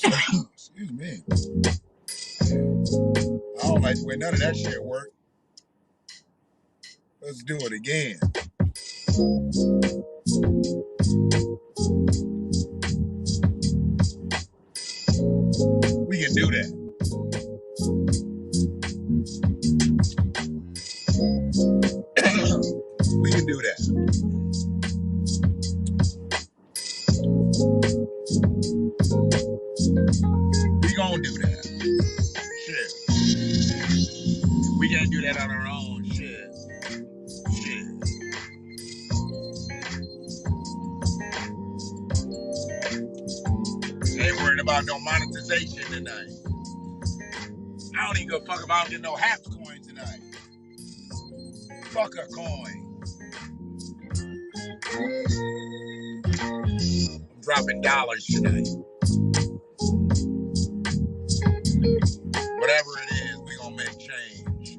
Excuse me. I don't like the way none of that shit work. Let's do it again. We can do that. We can do that. We gonna do that. Shit. We can't do that on our own. Shit. Ain't worried about no monetization tonight. I don't even give a fuck if I don't get no half coin tonight. Fuck a coin. I'm dropping dollars tonight. Whatever it is, we gonna make change.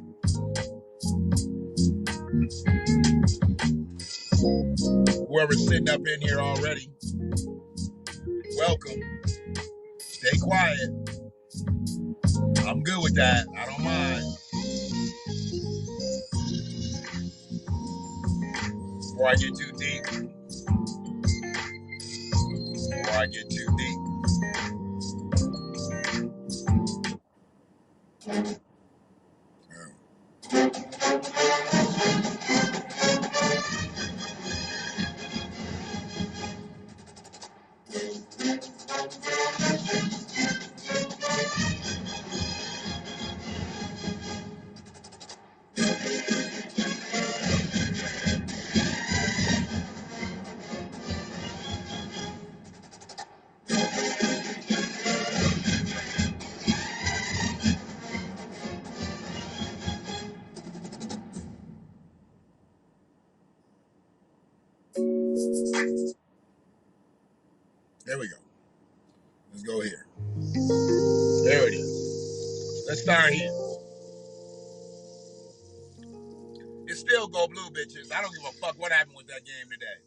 Whoever's sitting up in here already, welcome. Stay quiet. I'm good with that. I don't mind. Before I get too deep. There we go. Let's go here. There it is. Let's start here. It's still go blue, bitches. I don't give a fuck what happened with that game today.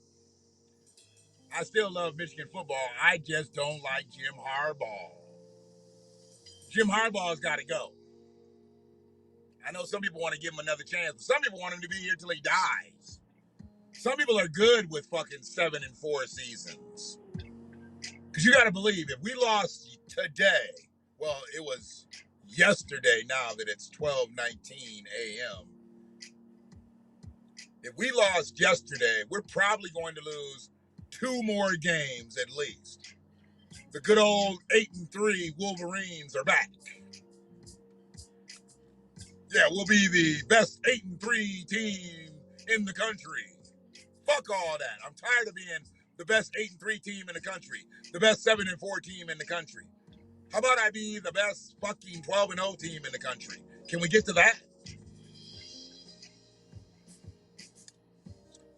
I still love Michigan football. I just don't like Jim Harbaugh. Jim Harbaugh's got to go. I know some people want to give him another chance, but some people want him to be here till he dies. Some people are good with fucking 7-4 seasons. Because you got to believe, if we lost today, well, it was yesterday now that it's 12:19 a.m. If we lost yesterday, we're probably going to lose 2 more games at least. The good old 8-3 Wolverines are back. Yeah, we'll be the best 8-3 team in the country. Fuck all that. I'm tired of being the best 8-3 team in the country, the best 7-4 team in the country. How about I be the best fucking 12-0 team in the country? Can we get to that?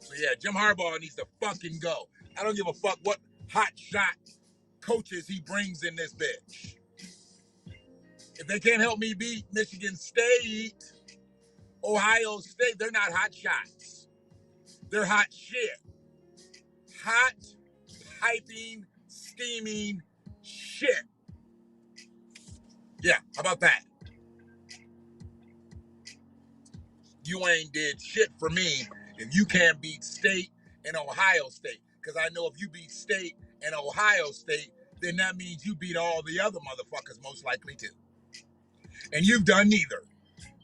So yeah, Jim Harbaugh needs to fucking go. I don't give a fuck what hot shot coaches he brings in this bitch. If they can't help me beat Michigan State, Ohio State, they're not hot shots. They're hot shit. Hot, piping, steaming shit. Yeah, how about that? You ain't did shit for me if you can't beat State and Ohio State. Because I know if you beat State and Ohio State, then that means you beat all the other motherfuckers most likely too. And you've done neither.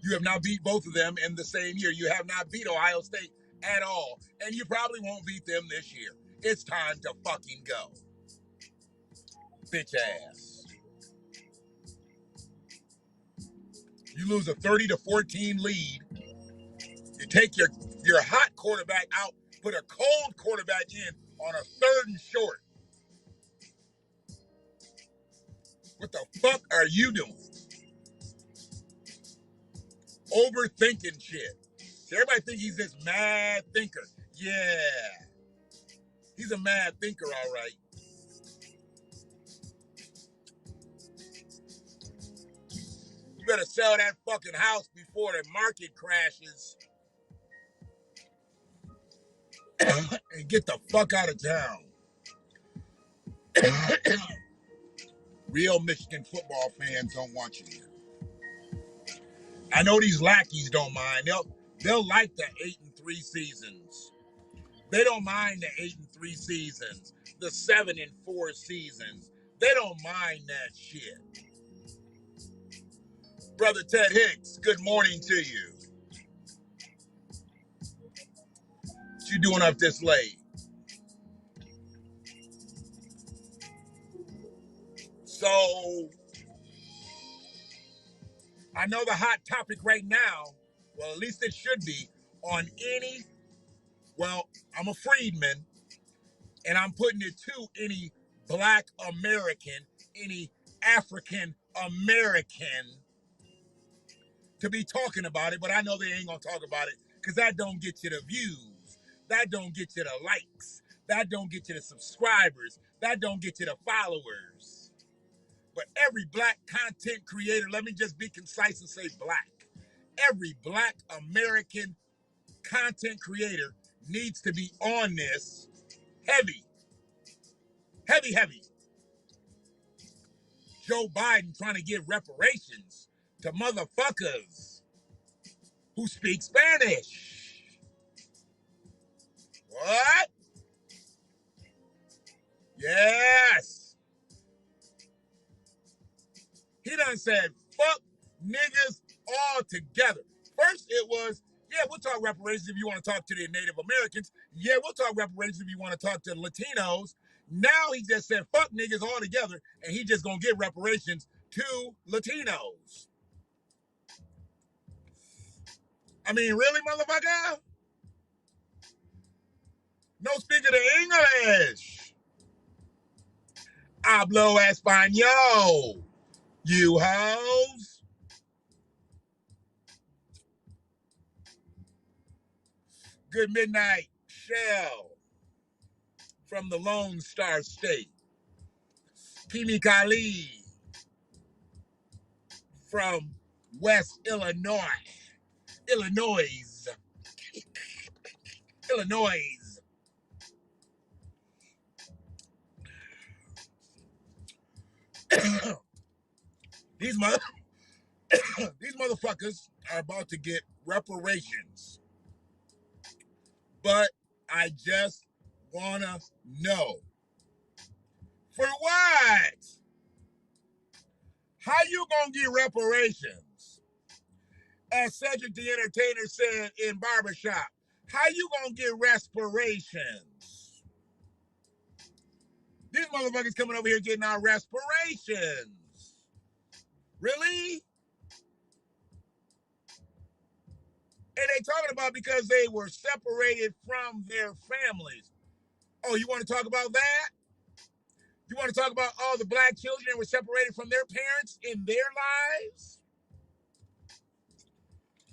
You have not beat both of them in the same year. You have not beat Ohio State at all. And you probably won't beat them this year. It's time to fucking go. Bitch ass. You lose a 30-14 lead. You take your hot quarterback out, put a cold quarterback in on a 3rd and short. What the fuck are you doing? Overthinking shit. See, everybody think he's this mad thinker. Yeah. He's a mad thinker, all right. You better sell that fucking house before the market crashes and get the fuck out of town. Real Michigan football fans don't want you here. I know these lackeys don't mind. They'll like the 8-3 seasons. They don't mind the 8-3 seasons, the 7-4 seasons. They don't mind that shit. Brother Ted Hicks, good morning to you. What you doing up this late? So, I know the hot topic right now, well, at least it should be, on I'm a freedman, and I'm putting it to any Black American, any African American to be talking about it, but I know they ain't gonna talk about it because that don't get you the views, that don't get you the likes, that don't get you the subscribers, that don't get you the followers. But every Black content creator, let me just be concise and say Black. Every Black American content creator needs to be on this heavy. Joe Biden trying to give reparations to motherfuckers who speak Spanish. What? Yes. He done said, fuck niggas all together. First it was, yeah, we'll talk reparations if you want to talk to the Native Americans. Yeah, we'll talk reparations if you want to talk to the Latinos. Now he just said, fuck niggas all together, and he just gonna give reparations to Latinos. I mean, really, motherfucker? No speaking the English. Hablo español. You hoes. Good midnight, Shell. From the Lone Star State. Kimi Kali from West Illinois. Illinois. These motherfuckers are about to get reparations. But I just wanna know. For what? How you gonna get reparations? As Cedric the Entertainer said in Barbershop, how you gonna get respirations? These motherfuckers coming over here getting our respirations. Really? And they talking about because they were separated from their families. Oh, you want to talk about that? You want to talk about all the Black children that were separated from their parents in their lives?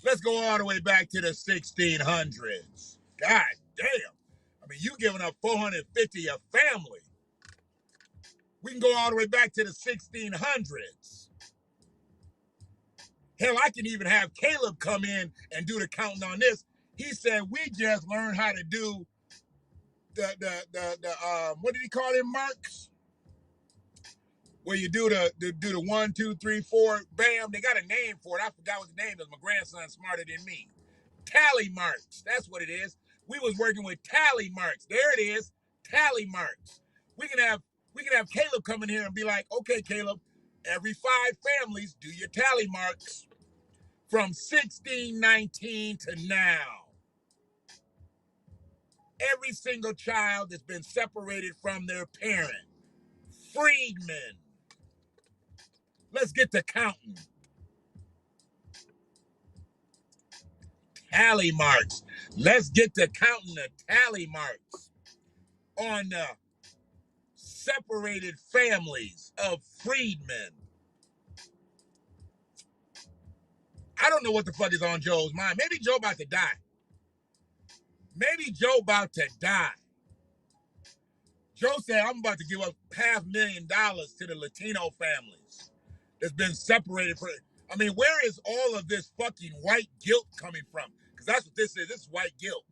Let's go all the way back to the 1600s. God damn. I mean, you giving up 450 a family. We can go all the way back to the 1600s. Hell, I can even have Caleb come in and do the counting on this. He said we just learned how to do the what did he call them, marks? Where you do the 1, 2, 3, 4, bam. They got a name for it. I forgot what the name is. My grandson's smarter than me. Tally marks. That's what it is. We was working with tally marks. There it is. Tally marks. We can have Caleb come in here and be like, okay, Caleb, every 5 families do your tally marks from 1619 to now. Every single child that's been separated from their parent. Freedmen. Let's get to counting. Tally marks. Let's get to counting the tally marks on the separated families of freedmen. I don't know what the fuck is on Joe's mind. Maybe Joe about to die. Joe said, I'm about to give up $500,000 to the Latino families that's been separated from. I mean, where is all of this fucking white guilt coming from? Because that's what this is. This is white guilt.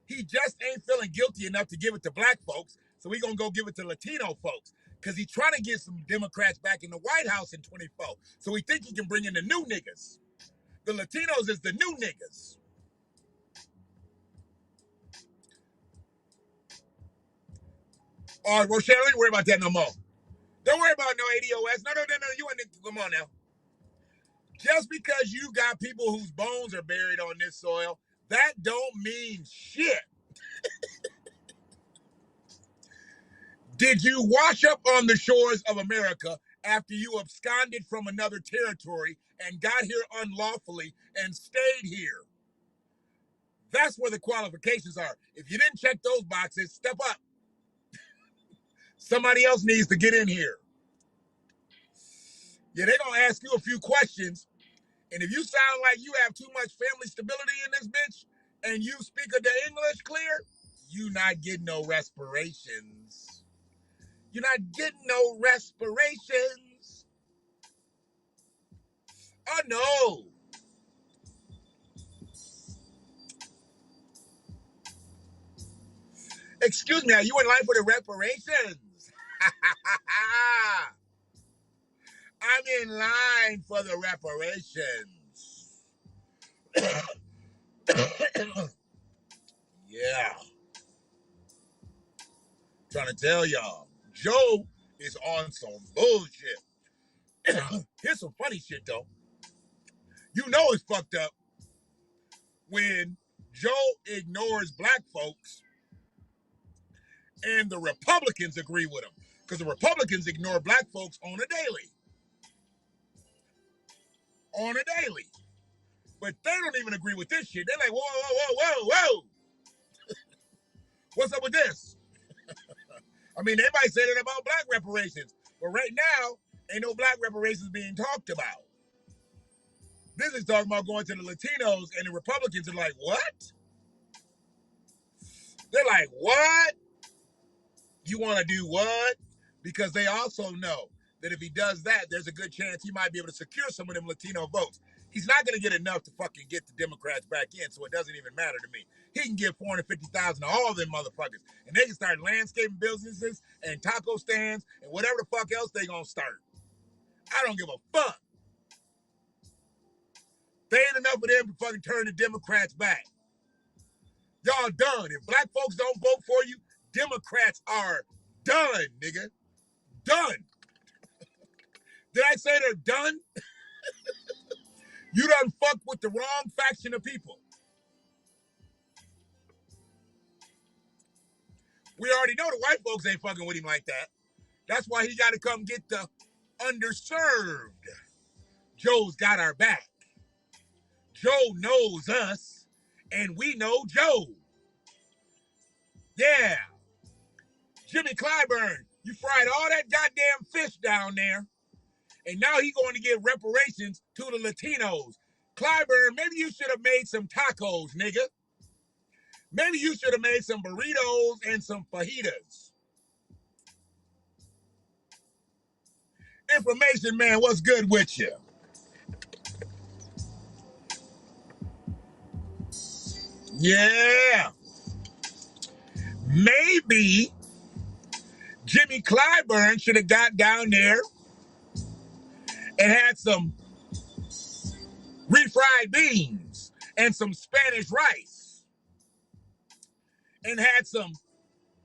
He just ain't feeling guilty enough to give it to Black folks, so we gonna go give it to Latino folks. Because he's trying to get some Democrats back in the White House in 24. So he think he can bring in the new niggas. The Latinos is the new niggas. All right, Rochelle, don't worry about that no more. Don't worry about no ADOS. No, you ain't. Come on now. Just because you got people whose bones are buried on this soil, that don't mean shit. Did you wash up on the shores of America after you absconded from another territory and got here unlawfully and stayed here? That's where the qualifications are. If you didn't check those boxes, step up. Somebody else needs to get in here. Yeah, they're going to ask you a few questions. And if you sound like you have too much family stability in this bitch and you speak the English clear, you not getting no respirations. You're not getting no respirations. Oh, no. Excuse me, are you in line for the reparations? I'm in line for the reparations. Yeah. Trying to tell y'all, Joe is on some bullshit. Here's some funny shit, though. You know it's fucked up when Joe ignores black folks and the Republicans agree with him. Because the Republicans ignore black folks on a daily. On a daily. But they don't even agree with this shit. They're like, whoa. What's up with this? I mean, they might say that about black reparations. But right now, ain't no black reparations being talked about. This is talking about going to the Latinos, and the Republicans are like, what? They're like, what? You want to do what? Because they also know that if he does that, there's a good chance he might be able to secure some of them Latino votes. He's not going to get enough to fucking get the Democrats back in, so it doesn't even matter to me. He can give $450,000 to all of them motherfuckers, and they can start landscaping businesses and taco stands and whatever the fuck else they gonna start. I don't give a fuck. They ain't enough of them to fucking turn the Democrats back. Y'all done. If black folks don't vote for you, Democrats are done, nigga. Done. Did I say they're done? You done fucked with the wrong faction of people. We already know the white folks ain't fucking with him like that. That's why he got to come get the underserved. Joe's got our back. Joe knows us, and we know Joe. Yeah. Jimmy Clyburn, you fried all that goddamn fish down there, and now he going to give reparations to the Latinos. Clyburn, maybe you should have made some tacos, nigga. Maybe you should have made some burritos and some fajitas. Information man, what's good with you? Yeah. Maybe Jimmy Clyburn should have got down there and had some refried beans and some Spanish rice and had some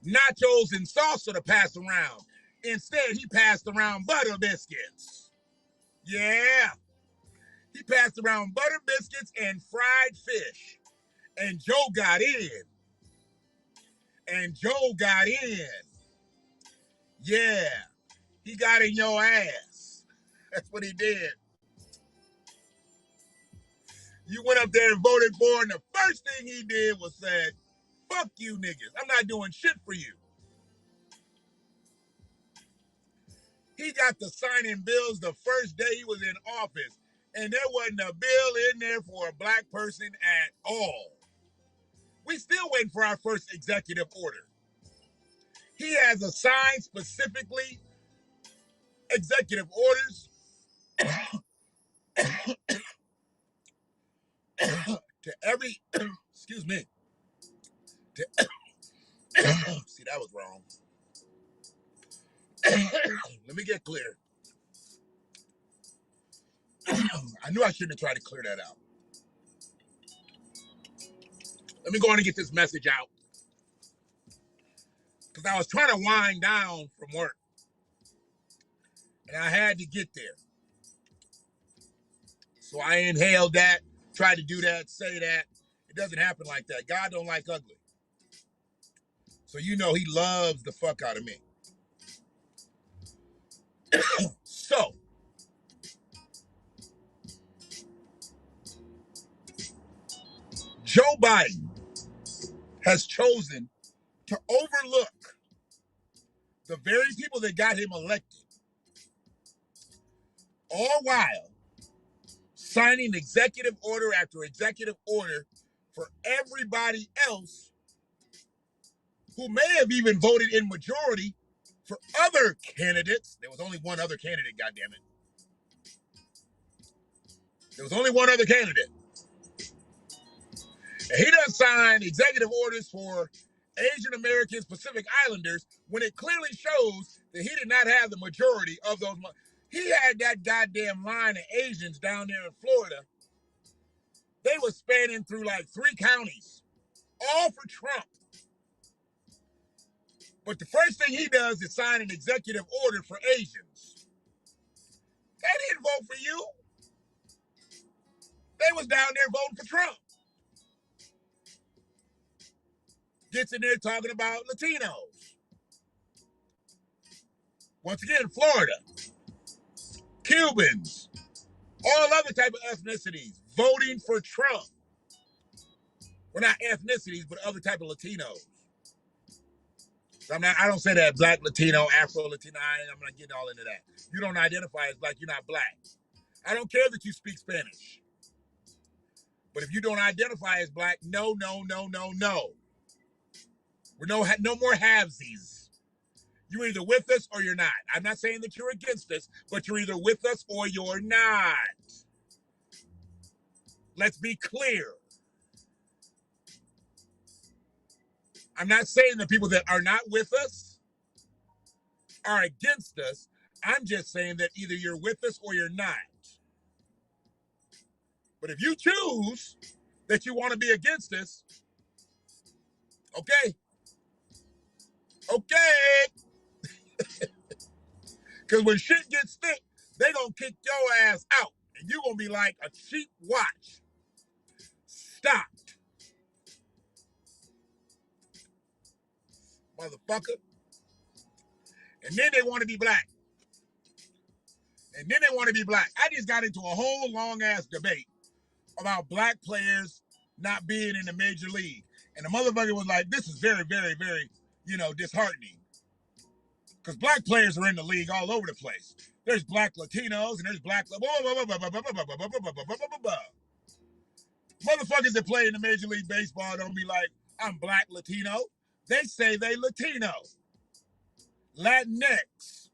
nachos and salsa to pass around. Instead, he passed around butter biscuits. Yeah. He passed around butter biscuits and fried fish. And Joe got in. And Joe got in. Yeah. He got in your ass. That's what he did. You went up there and voted for him, and the first thing he did was said, fuck you niggas. I'm not doing shit for you. He got to signing bills the first day he was in office, and there wasn't a bill in there for a black person at all. We still waiting for our first executive order. He has assigned specifically executive orders to every, excuse me, to, see, that was wrong. Let me get clear. I knew I shouldn't have tried to clear that out. Let me go on and get this message out. Because I was trying to wind down from work. And I had to get there. So I inhaled that, tried to do that, say that. It doesn't happen like that. God don't like ugly. So you know he loves the fuck out of me. So, Joe Biden has chosen to overlook the very people that got him elected, all while signing executive order after executive order for everybody else who may have even voted in majority for other candidates. There was only one other candidate, goddammit. There was only one other candidate. And he doesn't sign executive orders for Asian Americans, Pacific Islanders, when it clearly shows that he did not have the majority of those. He had that goddamn line of Asians down there in Florida. They were spanning through like 3 counties, all for Trump. But the first thing he does is sign an executive order for Asians. They didn't vote for you. They was down there voting for Trump. Gets in there talking about Latinos. Once again, Florida. Cubans. All other type of ethnicities voting for Trump. Well, not ethnicities, but other type of Latinos. So I don't say that black Latino, Afro Latino. I'm not getting all into that. You don't identify as black, you're not black. I don't care that you speak Spanish. But if you don't identify as black, no. We're no more halvesies. You're either with us or you're not. I'm not saying that you're against us, but you're either with us or you're not. Let's be clear. I'm not saying the people that are not with us are against us. I'm just saying that either you're with us or you're not. But if you choose that you want to be against us, okay. Because when shit gets thick, they going to kick your ass out. And you're going to be like a cheap watch. Stop. Motherfucker. And then they want to be black. I just got into a whole long-ass debate about black players not being in the major league. And the motherfucker was like, this is very, very, very, disheartening. Because black players are in the league all over the place. There's black Latinos and there's black... Motherfuckers that play in the Major League Baseball don't be like, I'm black Latino. They say they Latino. Latinx.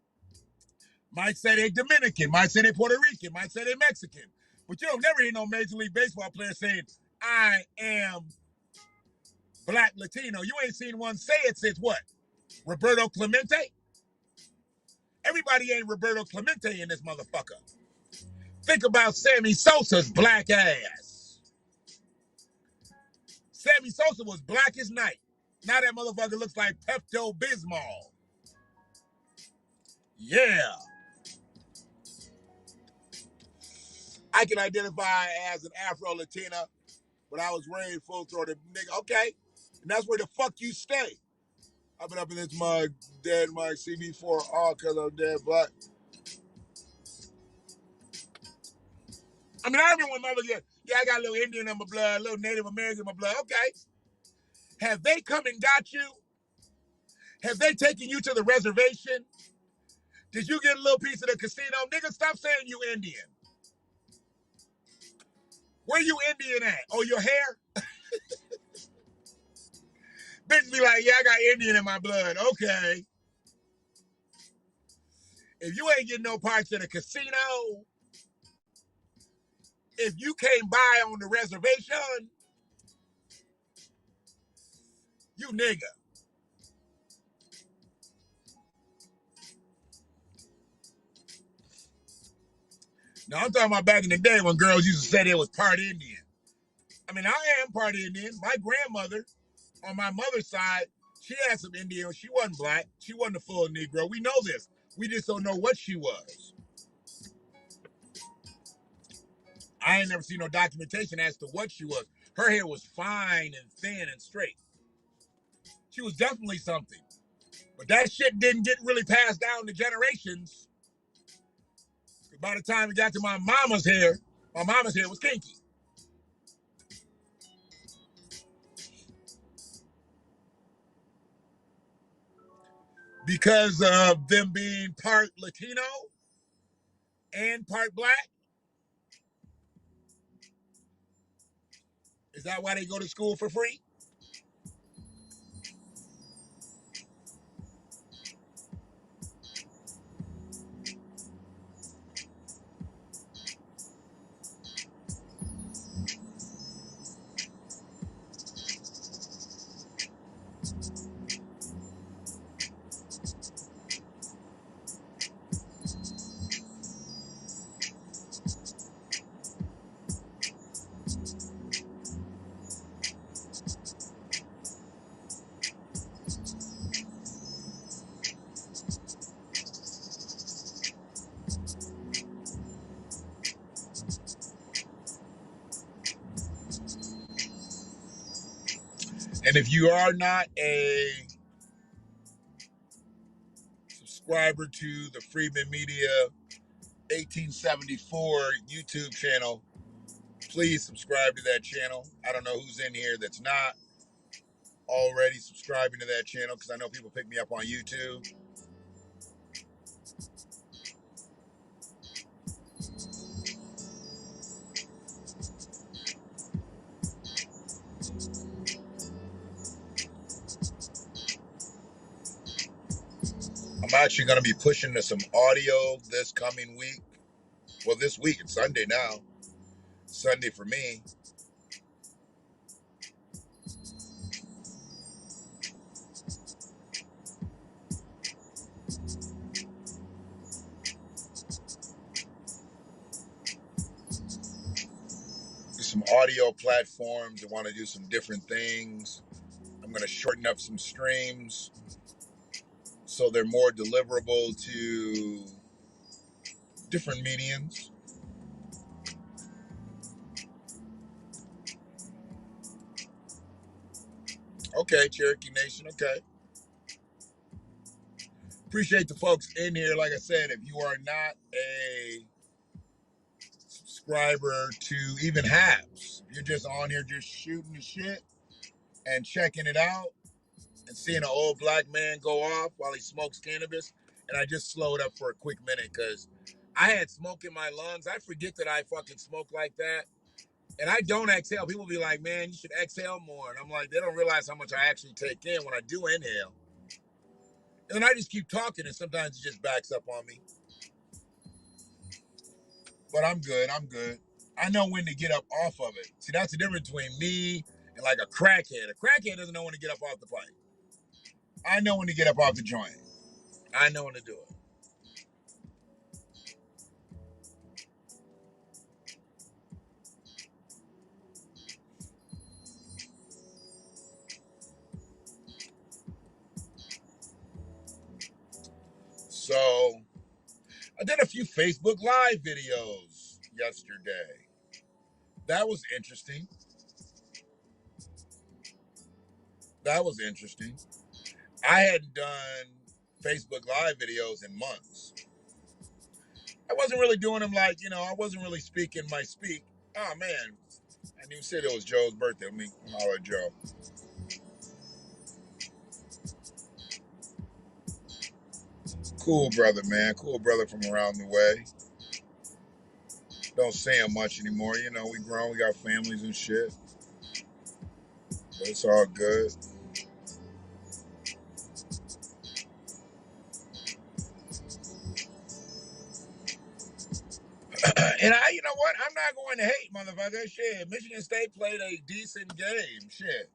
Might say they Dominican. Might say they Puerto Rican. Might say they Mexican. But you don't never hear no Major League Baseball player saying, I am black Latino. You ain't seen one say it since what? Roberto Clemente? Everybody ain't Roberto Clemente in this motherfucker. Think about Sammy Sosa's black ass. Sammy Sosa was black as night. Now that motherfucker looks like Pepto-Bismol. Yeah. I can identify as an Afro-Latina, but I was raised full-throated nigga. Okay. And that's where the fuck you stay. I've been up in this mug, dead mug, CB4, all because I'm dead black. I mean, I remember when motherfuckers, I got a little Indian in my blood, a little Native American in my blood. Okay. Have they come and got you? Have they taken you to the reservation? Did you get a little piece of the casino? Nigga, stop saying you Indian. Where you Indian at? Oh, your hair? Bitch be like, yeah, I got Indian in my blood. Okay. If you ain't getting no parts of the casino, if you came by on the reservation, you nigga. Now, I'm talking about back in the day when girls used to say they was part Indian. I mean, I am part Indian. My grandmother, on my mother's side, she had some Indian. She wasn't black. She wasn't a full Negro. We know this. We just don't know what she was. I ain't never seen no documentation as to what she was. Her hair was fine and thin and straight. She was definitely something. But that shit didn't get really passed down to generations. By the time it got to my mama's hair was kinky. Because of them being part Latino and part black. Is that why they go to school for free? And if you are not a subscriber to the Freeman Media 1874 YouTube channel, please subscribe to that channel. I don't know who's in here that's not already subscribing to that channel because I know people pick me up on YouTube. I'm actually going to be pushing to some audio this coming week. Well, this week, it's Sunday now. Sunday for me. Some audio platforms that want to do some different things. I'm going to shorten up some streams so they're more deliverable to different mediums. Okay, Cherokee Nation, okay. Appreciate the folks in here. Like I said, if you are not a subscriber to even Habs, if you're just on here just shooting the shit and checking it out and seeing an old black man go off while he smokes cannabis, and I just slowed up for a quick minute because I had smoke in my lungs. I forget that I fucking smoke like that. And I don't exhale. People be like, man, you should exhale more. And I'm like, they don't realize how much I actually take in when I do inhale. And I just keep talking, and sometimes it just backs up on me. But I'm good. I'm good. I know when to get up off of it. See, that's the difference between me and like a crackhead. A crackhead doesn't know when to get up off the pipe. I know when to get up off the joint. I know when to do it. So I did a few Facebook Live videos yesterday. That was interesting. I hadn't done Facebook Live videos in months. I wasn't really doing them like, I wasn't really speaking my speak. Oh, man. I didn't even say it was Joe's birthday. Let me holler at Joe. Cool brother, man. Cool brother from around the way. Don't see him much anymore. We grown. We got families and shit. But it's all good. And you know what? I'm not going to hate, motherfucker. Shit, Michigan State played a decent game. Shit.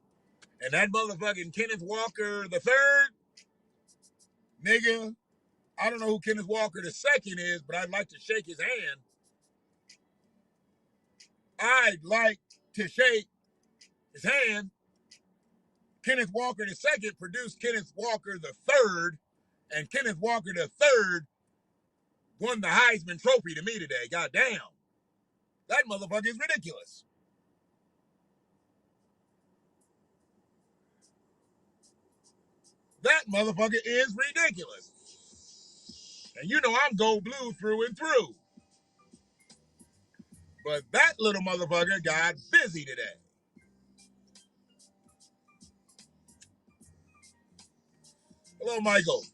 And that motherfucking Kenneth Walker the third, nigga, I don't know who Kenneth Walker the second is, but I'd like to shake his hand. I'd like to shake his hand. Kenneth Walker II produced Kenneth Walker III, and Kenneth Walker III won the Heisman Trophy to me today. God damn. That motherfucker is ridiculous. That motherfucker is ridiculous. And you know I'm gold blue through and through. But that little motherfucker got busy today. Hello, Michael.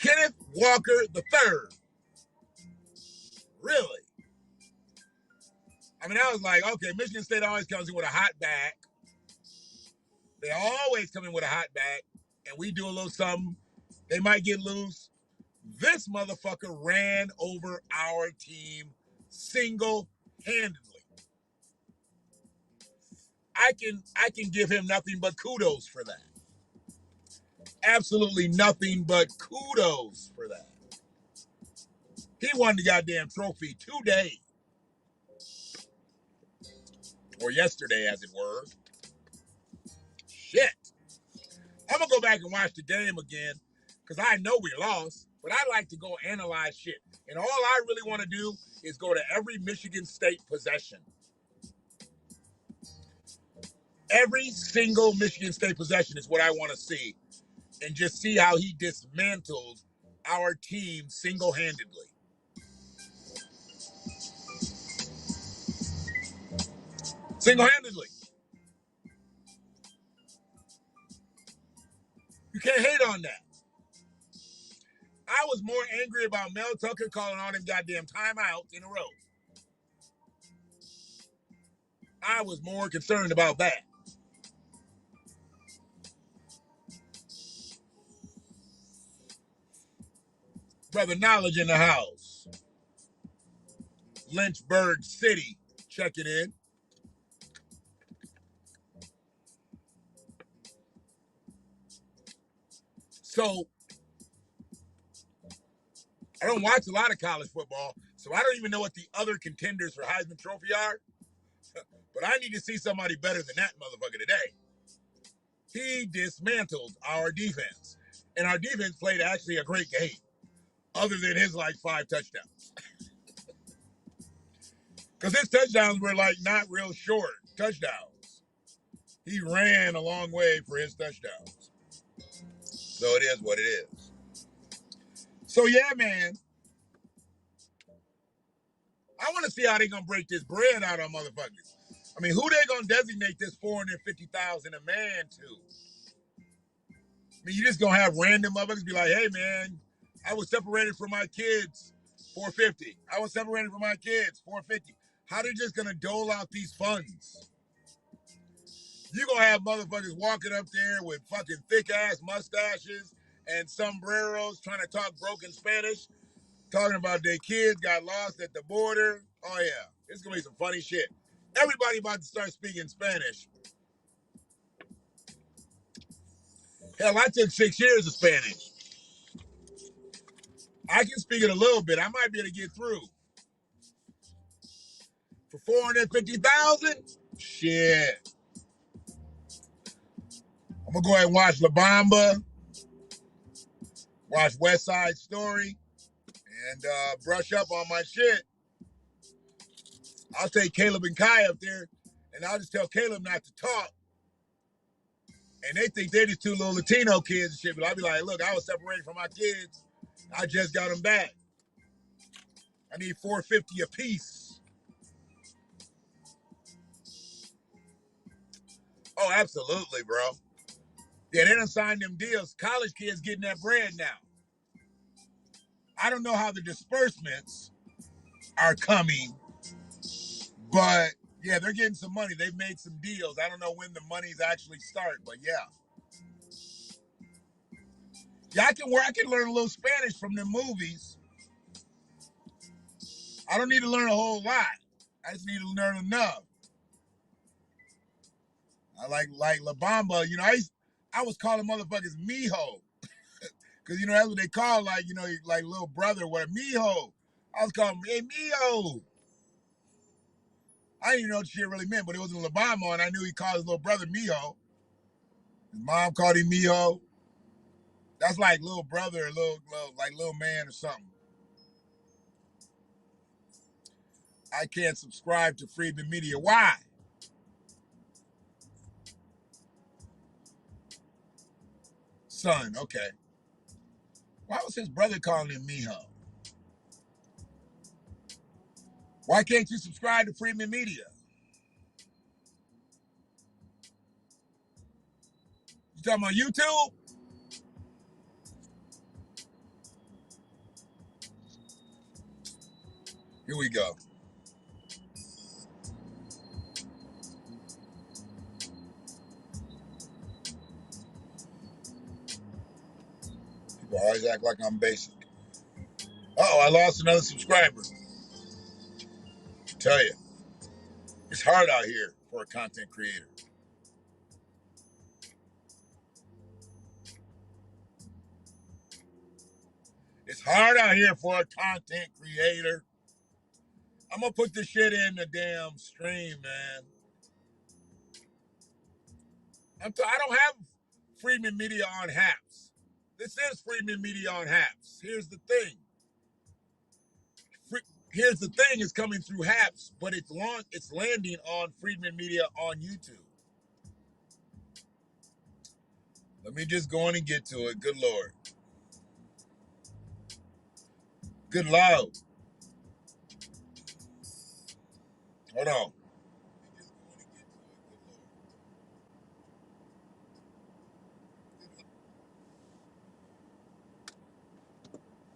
Kenneth Walker III. Really? I mean, I was like, okay, Michigan State always comes in with a hot bag. They always come in with a hot bag, and we do a little something. They might get loose. This motherfucker ran over our team single-handedly. I can give him nothing but kudos for that. Absolutely nothing but kudos for that. He won the goddamn trophy today. Or yesterday, as it were. Shit. I'm going to go back and watch the game again because I know we lost, but I like to go analyze shit. And all I really want to do is go to every Michigan State possession. Every single Michigan State possession is what I want to see. And just see how he dismantled our team single-handedly. Single-handedly. You can't hate on that. I was more angry about Mel Tucker calling all them goddamn timeouts in a row. I was more concerned about that. Brother Knowledge in the house. Lynchburg City checking in. So, I don't watch a lot of college football, so I don't even know what the other contenders for Heisman Trophy are. But I need to see somebody better than that motherfucker today. He dismantled our defense. And our defense played actually a great game, other than his like 5 touchdowns. Because his touchdowns were like not real short touchdowns. He ran a long way for his touchdowns. So it is what it is. So yeah, man. I want to see how they going to break this bread out on motherfuckers. I mean, who they going to designate this $450,000 a man to? I mean, you just going to have random motherfuckers be like, hey, man, I was separated from my kids, $450. I was separated from my kids, $450. How they just going to dole out these funds? You going to have motherfuckers walking up there with fucking thick-ass mustaches and sombreros trying to talk broken Spanish, talking about their kids got lost at the border. Oh, yeah. It's going to be some funny shit. Everybody about to start speaking Spanish. Hell, I took 6 years of Spanish. I can speak it a little bit. I might be able to get through. For $450,000? Shit. I'm going to go ahead and watch La Bamba, watch West Side Story, and brush up on my shit. I'll take Caleb and Kai up there, and I'll just tell Caleb not to talk. And they think they're just 2 little Latino kids and shit, but I'll be like, look, I was separated from my kids. I just got them back. I need $450 a piece. Oh, absolutely, bro. Yeah, they done signed them deals. College kids getting that bread now. I don't know how the disbursements are coming, but yeah, they're getting some money. They've made some deals. I don't know when the money's actually start, but yeah. Yeah, I can learn a little Spanish from them movies. I don't need to learn a whole lot. I just need to learn enough. I like La Bamba, you know, I was calling motherfuckers mijo. Cause you know, that's what they call like, you know, like little brother, what a mijo. I was calling, hey, mijo. I didn't even know what shit really meant, but it was in Alabama, and I knew he called his little brother Mijo. His mom called him Mijo. That's like little brother, little man or something. I can't subscribe to Freebie Media. Why? Son, okay. Why was his brother calling him Mijo? Why can't you subscribe to Freeman Media? You talking about YouTube? Here we go. People always act like I'm basic. Uh-oh, I lost another subscriber. I tell you, it's hard out here for a content creator. It's hard out here for a content creator. I'm gonna put this shit in the damn stream, man. I don't have Freeman Media on Haps. This is Freeman Media on Haps. Here's the thing. Here's the thing. It's coming through Haps, but it's landing on Freeman Media on YouTube. Let me just go on and get to it. Good Lord. Good Lord. Hold on.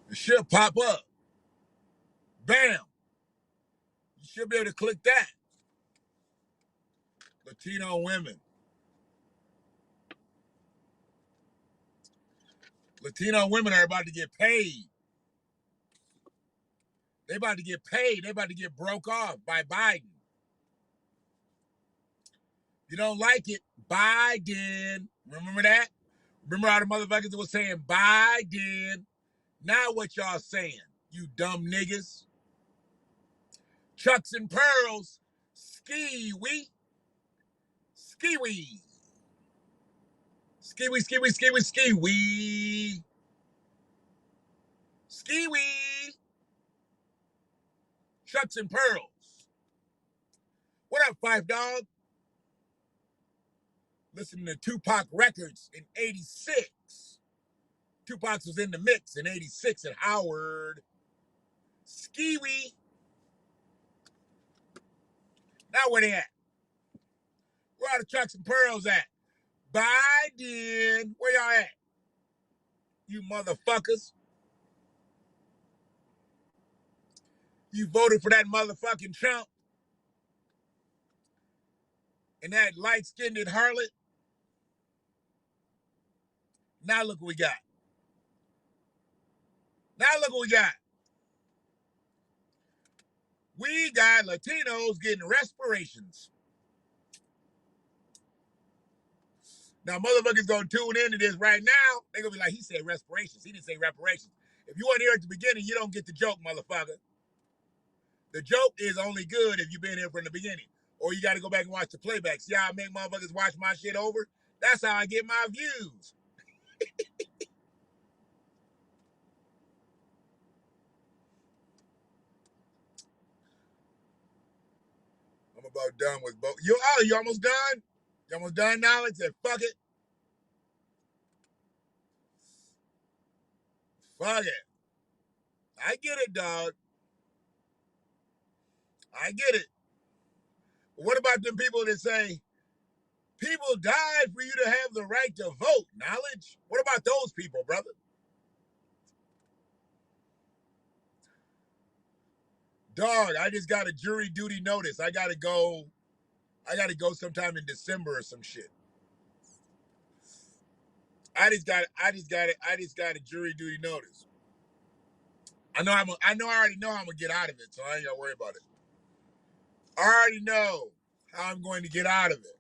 It should pop up. Bam. You should be able to click that. Latino women. Latino women are about to get paid. They about to get paid. They about to get broke off by Biden. You don't like it, Biden. Remember that? Remember how the motherfuckers was saying Biden? Now what y'all saying, you dumb niggas? Chucks and pearls, ski-wee, ski-wee. Ski-wee, ski-wee, ski-wee, ski-wee. Ski-wee. Chucks and pearls. What up, Five Dog? Listening to Tupac records in 86. Tupac was in the mix in 86 at Howard. Ski-wee. Now where they at? Where are the Chucks and pearls at? Biden. Where y'all at? You motherfuckers. You voted for that motherfucking Trump and that light-skinned harlot. Now look what we got. Now look what we got. We got Latinos getting respirations. Now motherfuckers gonna tune into this right now. They gonna be like, he said respirations. He didn't say reparations. If you weren't here at the beginning, you don't get the joke, motherfucker. The joke is only good if you've been here from the beginning. Or you gotta go back and watch the playback. See how I make motherfuckers watch my shit over? That's how I get my views. I'm about done with both. You almost done? You almost done now? It said, fuck it. Fuck it. I get it, dog. I get it. But what about them people that say, people died for you to have the right to vote? Knowledge? What about those people, brother? Dog, I just got a jury duty notice. I gotta go sometime in December or some shit. I just got a jury duty notice. I already know I'm gonna get out of it, so I ain't gotta worry about it. I already know how I'm going to get out of it.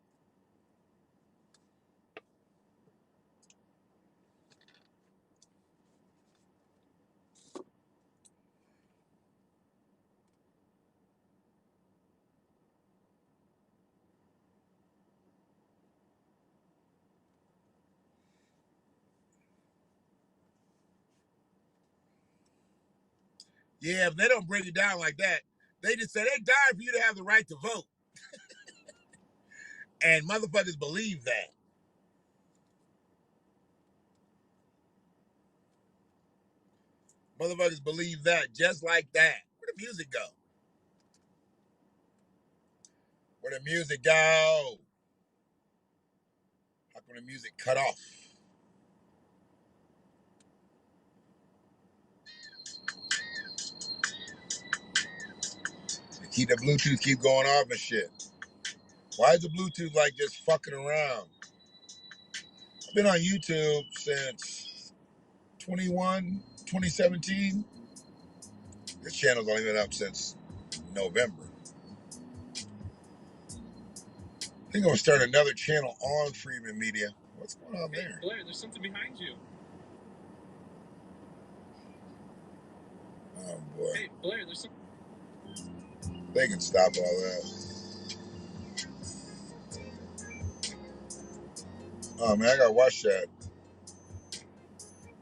Yeah, but they don't break it down like that. They just say they died for you to have the right to vote. And motherfuckers believe that. Motherfuckers believe that just like that. Where the music go? Where the music go? How come the music cut off? The Bluetooth keep going off and shit. Why is the Bluetooth like just fucking around? I've been on YouTube since 2017. This channel's only been up since November. I think I'm gonna start another channel on Freeman Media. What's going on there? Blair, there's something behind you. Oh boy. Hey, Blair, there's something. They can stop all that. Oh man, I gotta watch that.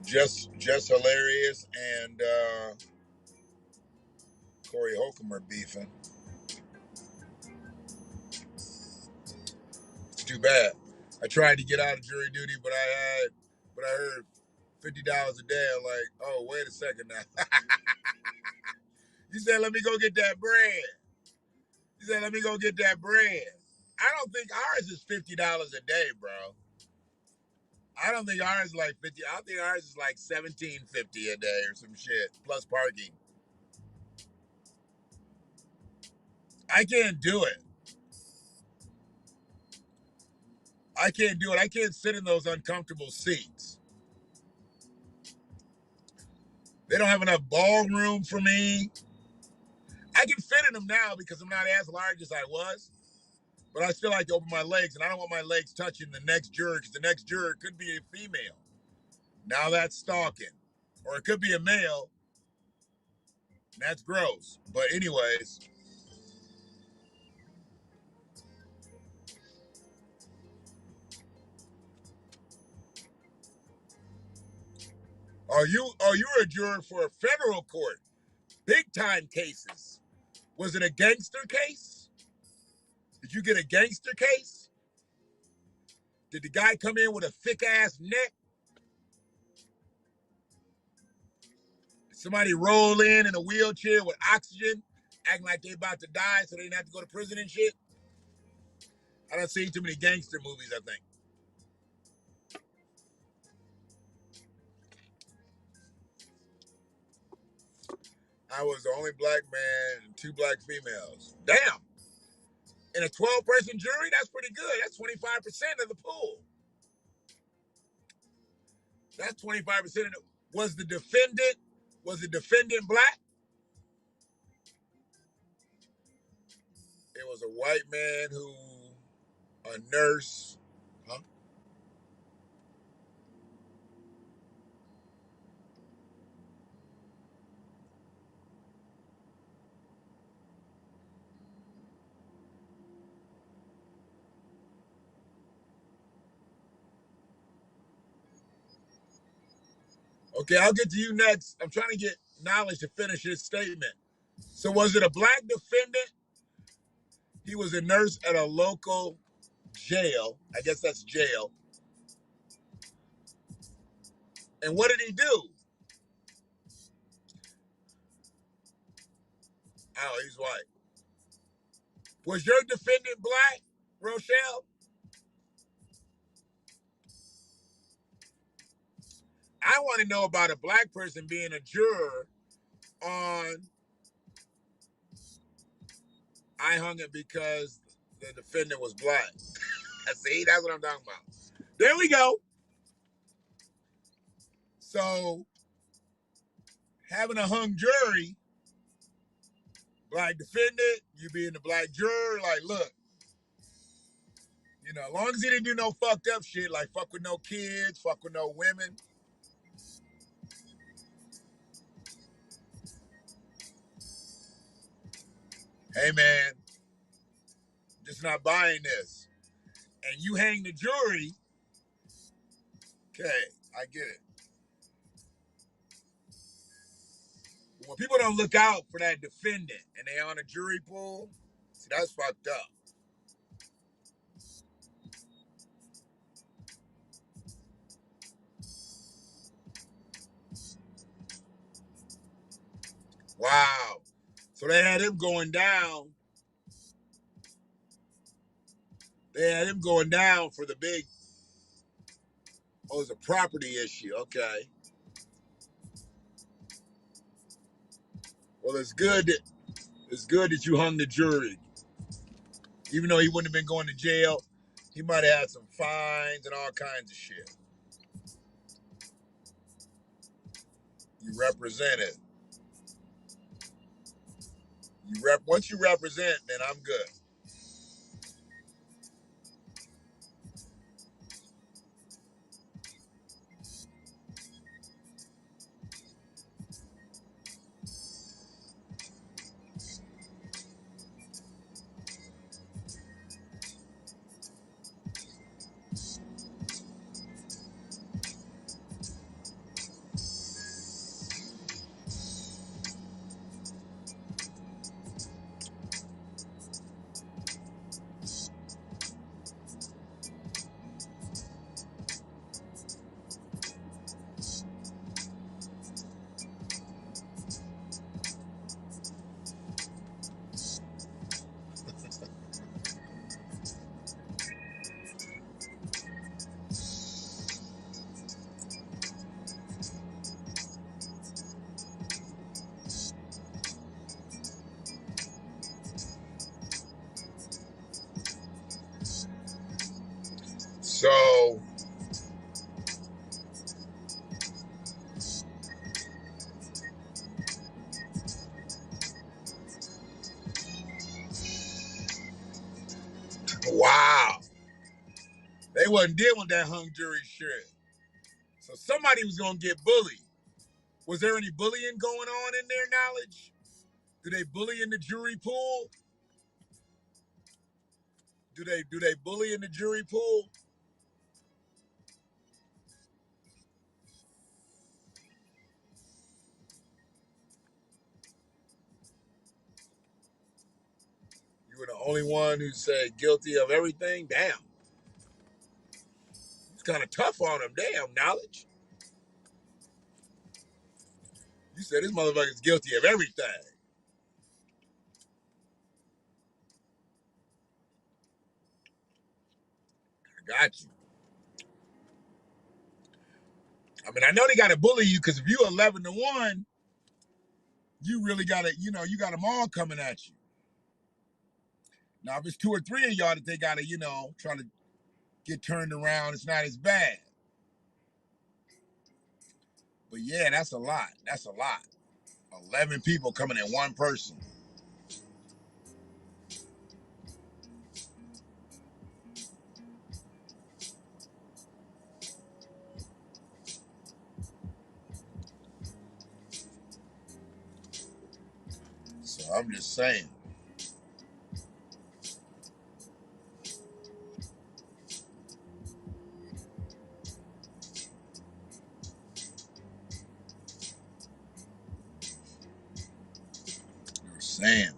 Just Hilarious and Corey Holcomb are beefing. It's too bad. I tried to get out of jury duty, but I heard $50 a day. I'm like, oh, wait a second now. You said let me go get that bread. You said let me go get that bread. I don't think ours is $50 a day, bro. I don't think ours is like 50. I think ours is like $17.50 a day or some shit plus parking. I can't do it. I can't do it. I can't sit in those uncomfortable seats. They don't have enough ballroom for me. I can fit in them now because I'm not as large as I was, but I still like to open my legs, and I don't want my legs touching the next juror because the next juror could be a female. Now that's stalking. Or it could be a male, and that's gross. But anyways, are you a juror for a federal court? Big time cases. Was it a gangster case? Did you get a gangster case? Did the guy come in with a thick ass neck? Did somebody roll in a wheelchair with oxygen, acting like they about to die so they didn't have to go to prison and shit? I don't see too many gangster movies, I think. I was the only black man and 2 black females. Damn. In a 12-person jury, that's pretty good. That's 25% of the pool. That's 25% of the... Was the defendant black? It was a white man who... A nurse. Huh? Okay, I'll get to you next. I'm trying to get Knowledge to finish his statement. So was it a black defendant? He was a nurse at a local jail. I guess that's jail. And what did he do? Oh, he's white. Was your defendant black, Rochelle? I want to know about a black person being a juror on I hung it because the defendant was black. See, that's what I'm talking about. There we go. So having a hung jury, black defendant, you being the black juror, like, look, as long as he didn't do no fucked up shit, like fuck with no kids, fuck with no women. Hey man, just not buying this. And you hang the jury, okay, I get it. When people don't look out for that defendant and they on a jury pool, see, that's fucked up. Wow. So they had him going down. They had him going down for the big. Oh, it's a property issue. Okay. Well, it's good that you hung the jury. Even though he wouldn't have been going to jail, he might have had some fines and all kinds of shit. You represented. Once you represent, then I'm good. So, wow. They wasn't dealing with that hung jury shit. So somebody was going to get bullied. Was there any bullying going on in their knowledge? Do they bully in the jury pool? Do they bully in the jury pool? You were the only one who said guilty of everything? Damn. It's kind of tough on them. Damn, knowledge. You said this motherfucker's guilty of everything. I got you. I mean, I know they got to bully you because if you 11-1, you really got to, you got them all coming at you. Now, if it's 2 or 3 of y'all that they got to, try to get turned around, it's not as bad. But yeah, that's a lot. That's a lot. 11 people coming at one person. So I'm just saying. You're saying.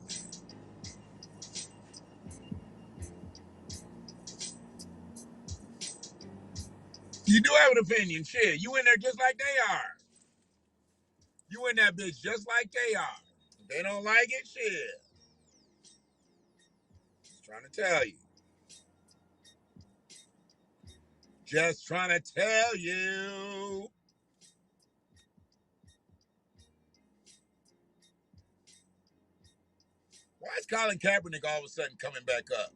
You do have an opinion, shit. You in there just like they are. You in that bitch just like they are. If they don't like it, shit. Just trying to tell you. Just trying to tell you. Why is Colin Kaepernick all of a sudden coming back up?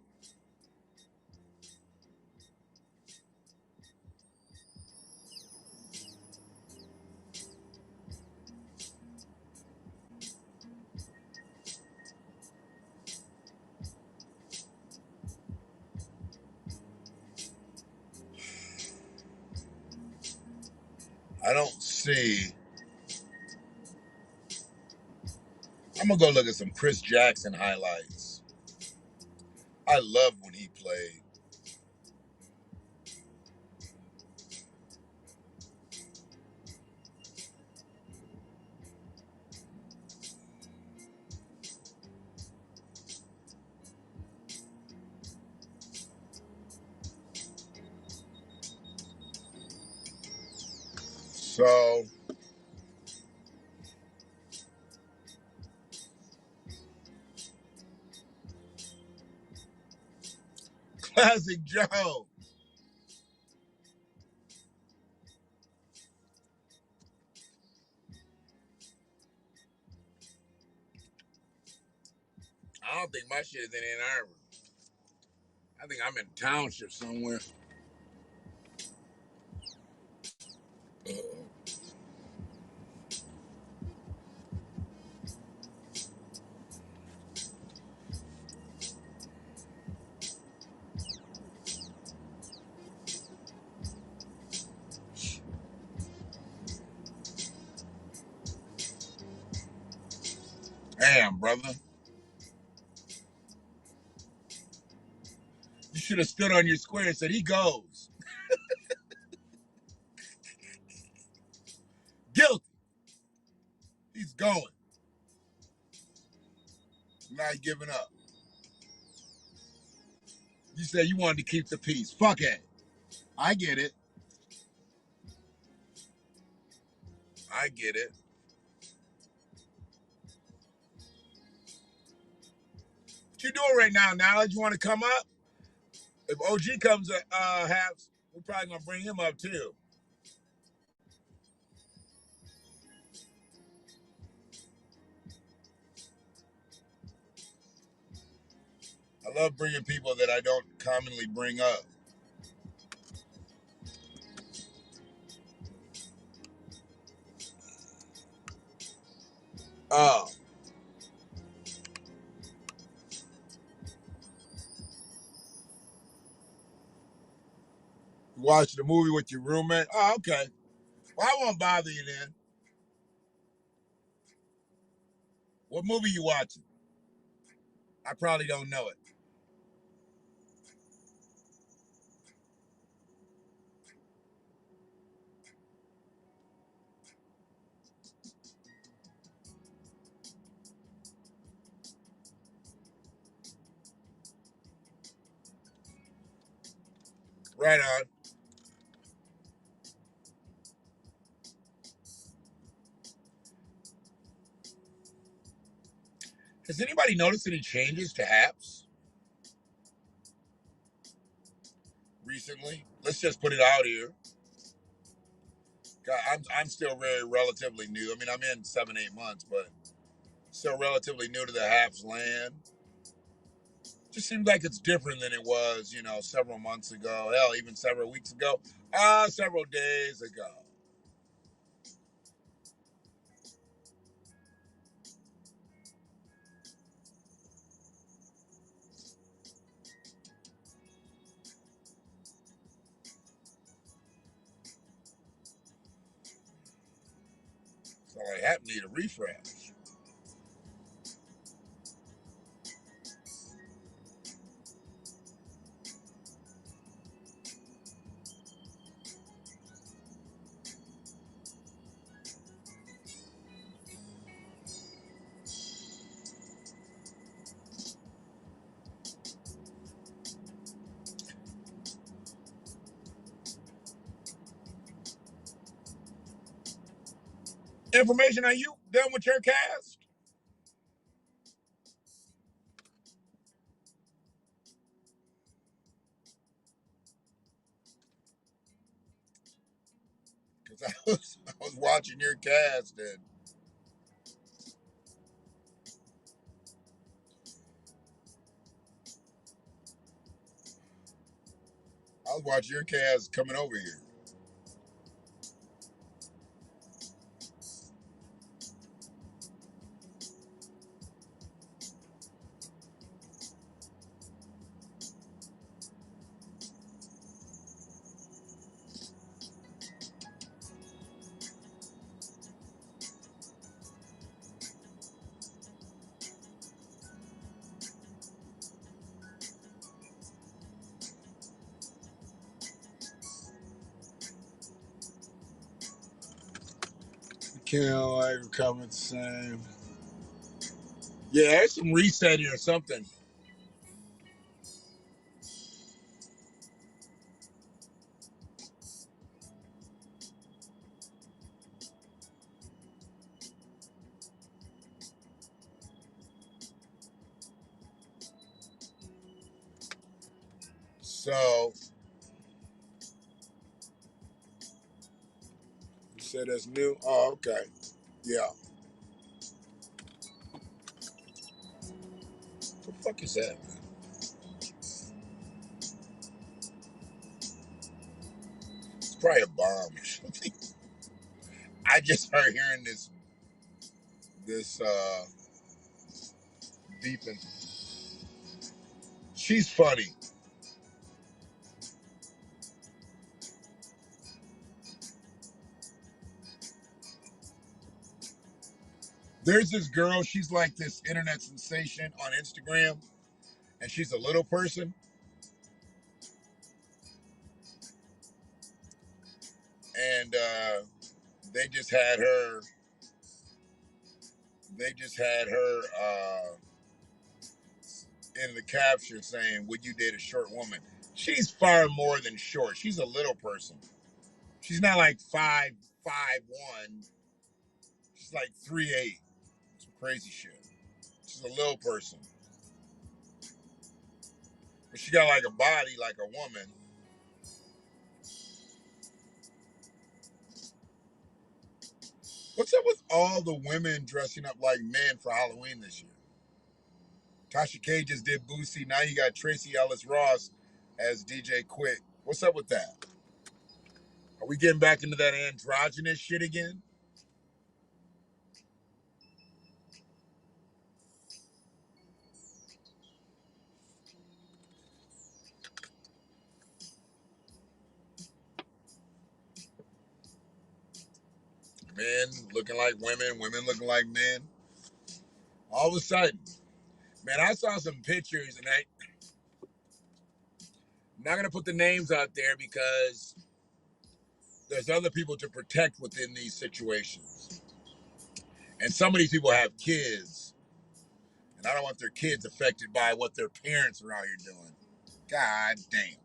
I don't see. I'm going to go look at some Chris Jackson highlights. I loved when he played. So, Classic Joe. I don't think my shit is in Ann Arbor. I think I'm in a township somewhere. Damn, brother. You should have stood on your square and said, he goes. Guilty. He's going. Not giving up. You said you wanted to keep the peace. Fuck it. I get it. I get it. What you doing right now, Knowledge? You want to come up? If OG comes halves, we're probably going to bring him up too. I love bringing people that I don't commonly bring up. Oh. You watched the movie with your roommate? Oh, okay. Well, I won't bother you then. What movie you watching? I probably don't know it. Right on. Has anybody noticed any changes to apps recently? Let's just put it out here. God, I'm still very relatively new. I mean, I'm in 7-8 months, but still relatively new to the apps land. Just seems like it's different than it was, several months ago. Hell, even several weeks ago. Several days ago. So I happen to need a refresh. Information on you done with your cast? Because I was watching your cast and I was watching your cast coming over here. Can't like comment same. Yeah, there's some resetting or something. So you said that's new? Oh, okay. Yeah. What the fuck is that, man? It's probably a bomb or something. I just started hearing this beeping. She's funny. There's this girl, she's like this internet sensation on Instagram, and she's a little person. And they just had her in the caption saying, "Would you date a short woman?" She's far more than short. She's a little person. She's not like 5'1". She's like 3'8". Some crazy shit. She's a little person. But she got like a body like a woman. What's up with all the women dressing up like men for Halloween this year? Tasha K just did Boosie. Now you got Tracy Ellis Ross as DJ Quick. What's up with that? Are we getting back into that androgynous shit again? Men looking like women, women looking like men. All of a sudden, man, I saw some pictures, and I'm not gonna put the names out there because there's other people to protect within these situations. And some of these people have kids, and I don't want their kids affected by what their parents are out here doing. God damn.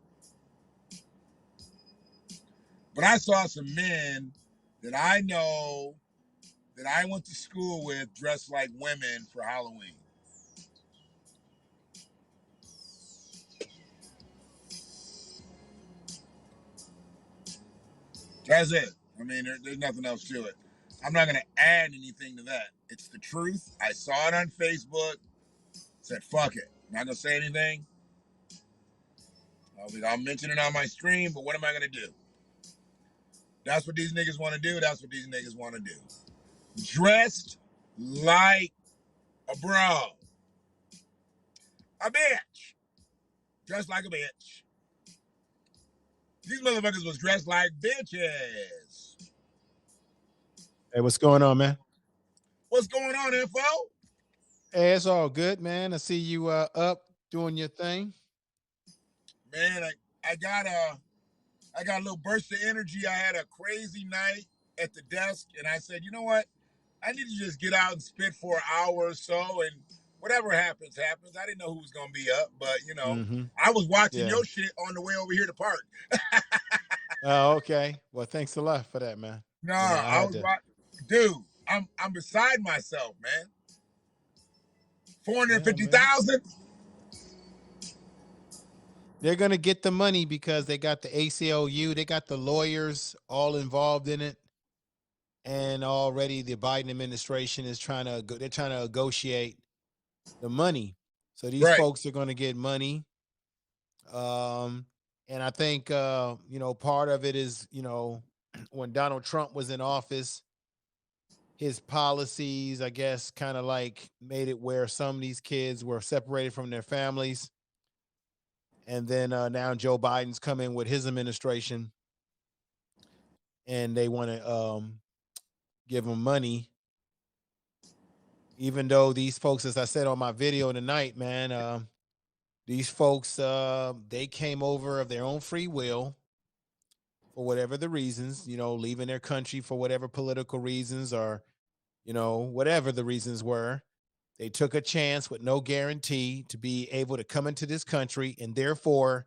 But I saw some men that I know that I went to school with dressed like women for Halloween. That's it. I mean, there's nothing else to it. I'm not going to add anything to that. It's the truth. I saw it on Facebook. Said, fuck it. Not going to say anything. I'll mention it on my stream, but what am I going to do? That's what these niggas want to do. That's what these niggas want to do. Dressed like a bro. A bitch. Dressed like a bitch. These motherfuckers was dressed like bitches. Hey, what's going on, man? What's going on, info? Hey, it's all good, man. I see you up doing your thing. Man, I got a little burst of energy. I had a crazy night at the desk, and I said, you know what? I need to just get out and spit for an hour or so, and whatever happens, happens. I didn't know who was gonna be up, but I was watching your shit on the way over here to park. Oh, okay. Well, thanks a lot for that, man. No, I was dude. I'm beside myself, man. 450,000. They're gonna get the money because they got the ACLU, they got the lawyers all involved in it, and already the Biden administration is they're trying to negotiate the money. So these folks are going to get money. And I think part of it is when Donald Trump was in office, his policies, I guess, kind of like made it where some of these kids were separated from their families. And then now Joe Biden's coming with his administration, and they want to give them money. Even though these folks, as I said on my video tonight, man, these folks, they came over of their own free will for whatever the reasons, leaving their country for whatever political reasons or, whatever the reasons were. They took a chance with no guarantee to be able to come into this country, and therefore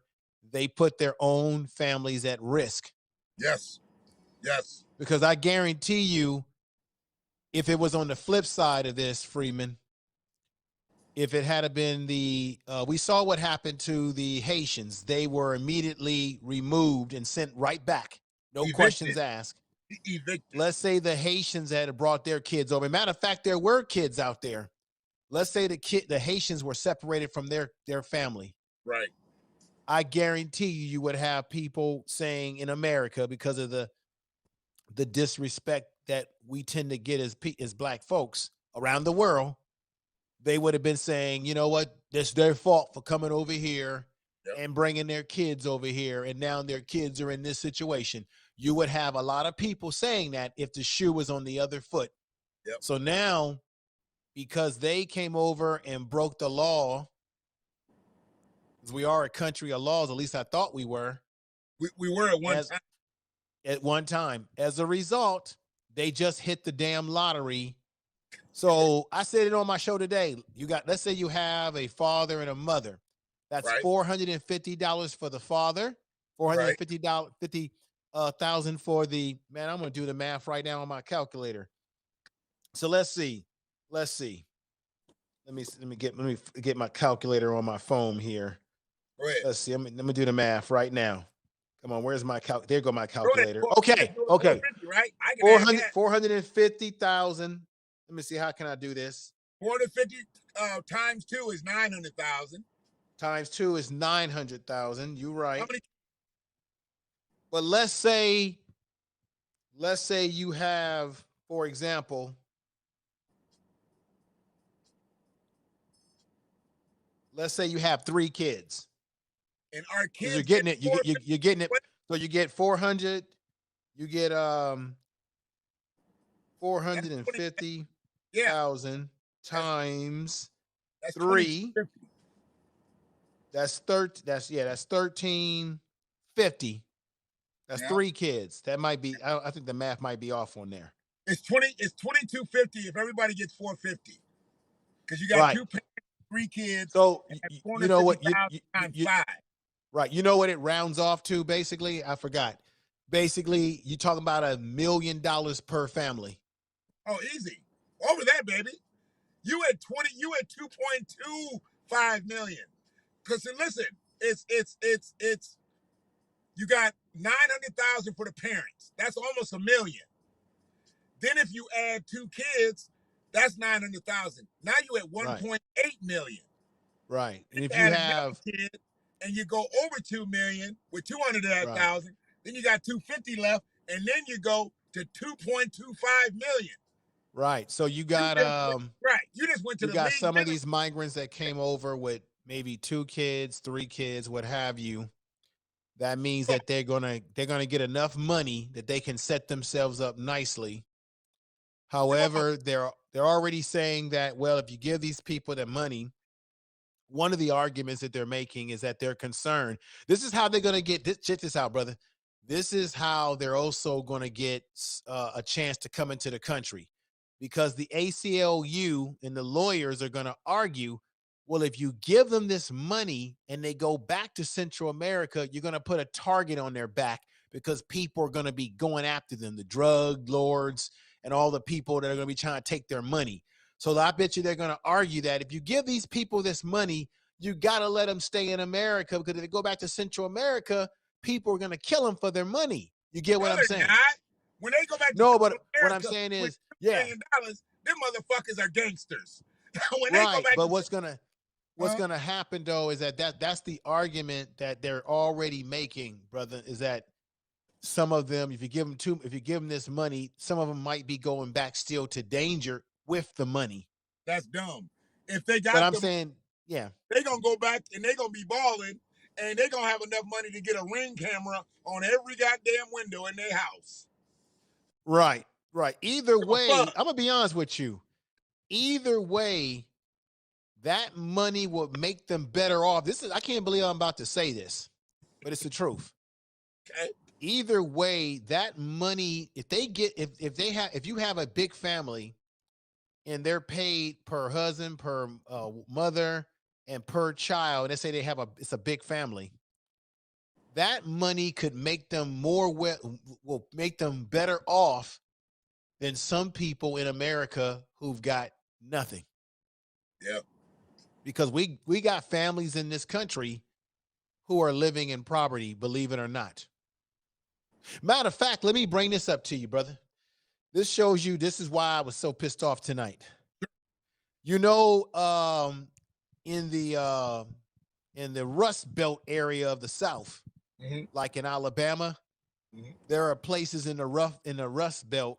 they put their own families at risk. Yes. Yes. Because I guarantee you, if it was on the flip side of this, Freeman, if it had been we saw what happened to the Haitians. They were immediately removed and sent right back. No questions Evicted. asked. Evicted. Let's say the Haitians had brought their kids over. Matter of fact, there were kids out there. Let's say the Haitians were separated from their family. Right. I guarantee you would have people saying in America, because of the disrespect that we tend to get as black folks around the world, they would have been saying, you know what, it's their fault for coming over here Yep. and bringing their kids over here, and now their kids are in this situation. You would have a lot of people saying that if the shoe was on the other foot. Yep. So now, because they came over and broke the law, because we are a country of laws, at least I thought we were. We were at one time. As a result, they just hit the damn lottery. So I said it on my show today. Let's say you have a father and a mother. That's right. $450 for the father, $450, 50,000 for the man. I'm going to do the math right now on my calculator. So let's see. Let me get my calculator on my phone here. Go ahead. Let's see. Let me do the math right now. Come on, where's my there go my calculator. Okay. right? 450,000. Let me see, how can I do this? 450 times 2 is 900,000. Times 2 is 900,000. You're right. How many? But let's say you have, for example, let's say you have 3 kids. And our kids, you're getting it. You're getting it. So you get 400. You get 450,000 times that's 3. That's 1350. That's 3 kids. That might be. I think the math might be off on there. It's 2250 if everybody gets 450. Because you got 2 parents, 3 kids. So you know what? Times 5. Right. You know what it rounds off to, basically? I forgot. Basically, you're talking about $1 million per family. Oh, easy. Over that, baby. You at 2.25 million. Because listen, it's you got 900,000 for the parents. That's almost $1 million. Then if you add 2 kids, that's 900,000. Now you at 1.8 million. Right. And if you have kid, and you go over 2 million with 200,000, then you got 250 left, and then you go to 2.25 million. Right. So you got You just went to you got some of these migrants that came over with maybe 2 kids, 3 kids, what have you. That means that they're gonna get enough money that they can set themselves up nicely. However, they're already saying that, well, if you give these people the money, one of the arguments that they're making is that they're concerned. This is how they're going to get this. Check this out, brother. This is how they're also going to get a chance to come into the country, because the ACLU and the lawyers are going to argue, well, if you give them this money and they go back to Central America, you're going to put a target on their back, because people are going to be going after them, the drug lords and all the people that are going to be trying to take their money. So I bet you they're going to argue that if you give these people this money, you got to let them stay in America, because if they go back to Central America, people are going to kill them for their money. You get what I'm saying? When they go back to Central America, what I'm saying is, $2 million, them motherfuckers are gangsters. When they go back but what's going to happen, though, is that's the argument that they're already making, brother, is that some of them, if you give them this money, some of them might be going back still to danger with the money. That's dumb. If they got, but I'm saying, yeah, they're gonna go back and they're gonna be balling, and they're gonna have enough money to get a Ring camera on every goddamn window in their house. Right. Either way, I'm gonna be honest with you. Either way, that money will make them better off. I can't believe I'm about to say this, but it's the truth. Okay. Either way, that money, if you have a big family and they're paid per husband, per mother, and per child, let's say it's a big family, that money could make them will make them better off than some people in America who've got nothing. Yep. because we got families in this country who are living in poverty, believe it or not. Matter of fact, let me bring this up to you, brother. This shows you this is why I was so pissed off tonight. You know, in the Rust Belt area of the South, Mm-hmm. like in Alabama, Mm-hmm. there are places in the Rust Belt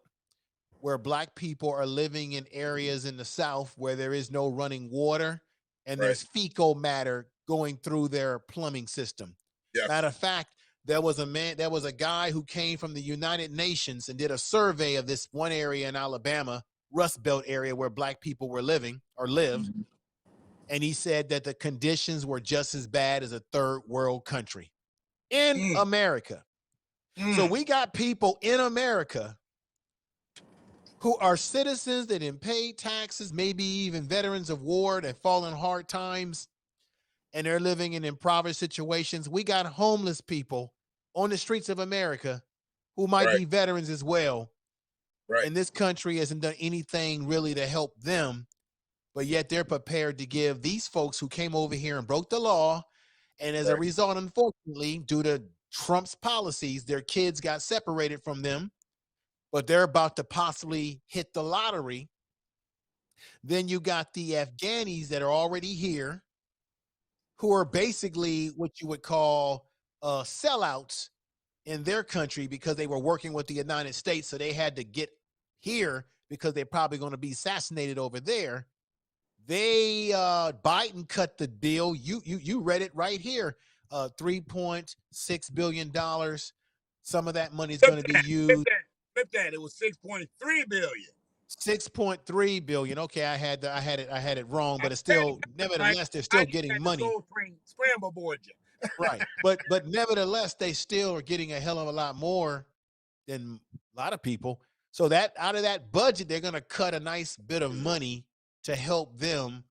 where black people are living in areas in the South where there is no running water and Right. there's fecal matter going through their plumbing system. Yes. Matter of fact, there was a guy who came from the United Nations and did a survey of this one area in Alabama, Rust Belt area where black people were living or live. Mm-hmm. And he said that the conditions were just as bad as a third world country in Mm. America. So Mm. we got people in America who are citizens that didn't pay taxes, maybe even veterans of war that fall in hard times, and they're living in impoverished situations. We got homeless people on the streets of America who might Right. be veterans as well. Right. And this country hasn't done anything really to help them, but yet they're prepared to give these folks who came over here and broke the law. And as a Right. result, unfortunately, due to Trump's policies, their kids got separated from them, but they're about to possibly hit the lottery. Then you got the Afghanis that are already here, who are basically what you would call sellouts in their country because they were working with the United States. So they had to get here because they're probably going to be assassinated over there. They Biden cut the deal. You read it right here. $3.6 billion. Some of that money is Flip going to be that. Flip used. that. Flip that. It was 6.3 billion. 6.3 billion. Okay, I had it wrong, I but it's read still, it right. nevertheless, they're I still just getting had the money. soul train scramble board you. Right. But nevertheless, they still are getting a hell of a lot more than a lot of people. So that out of that budget, they're gonna cut a nice bit of money to help them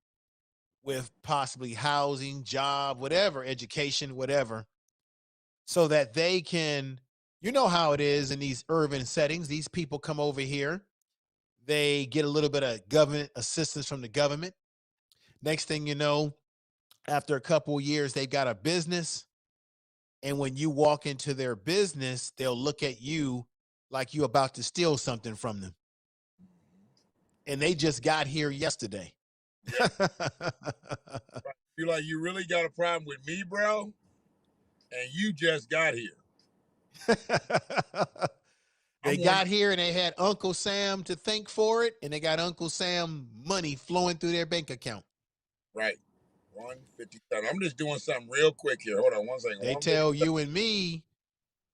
with possibly housing, job, whatever, education, whatever, so that they can, you know how it is in these urban settings. These people come over here, they get a little bit of government assistance from the government. Next thing you know, after a couple of years, they've got a business. And when you walk into their business, they'll look at you like you're about to steal something from them. And they just got here yesterday. Yeah. You're like, you really got a problem with me, bro? And you just got here. They I'm on. got here and they had Uncle Sam to thank for it, and they got Uncle Sam money flowing through their bank account. Right. 157. I'm just doing something real quick here. Hold on one second. They 157. tell you and me,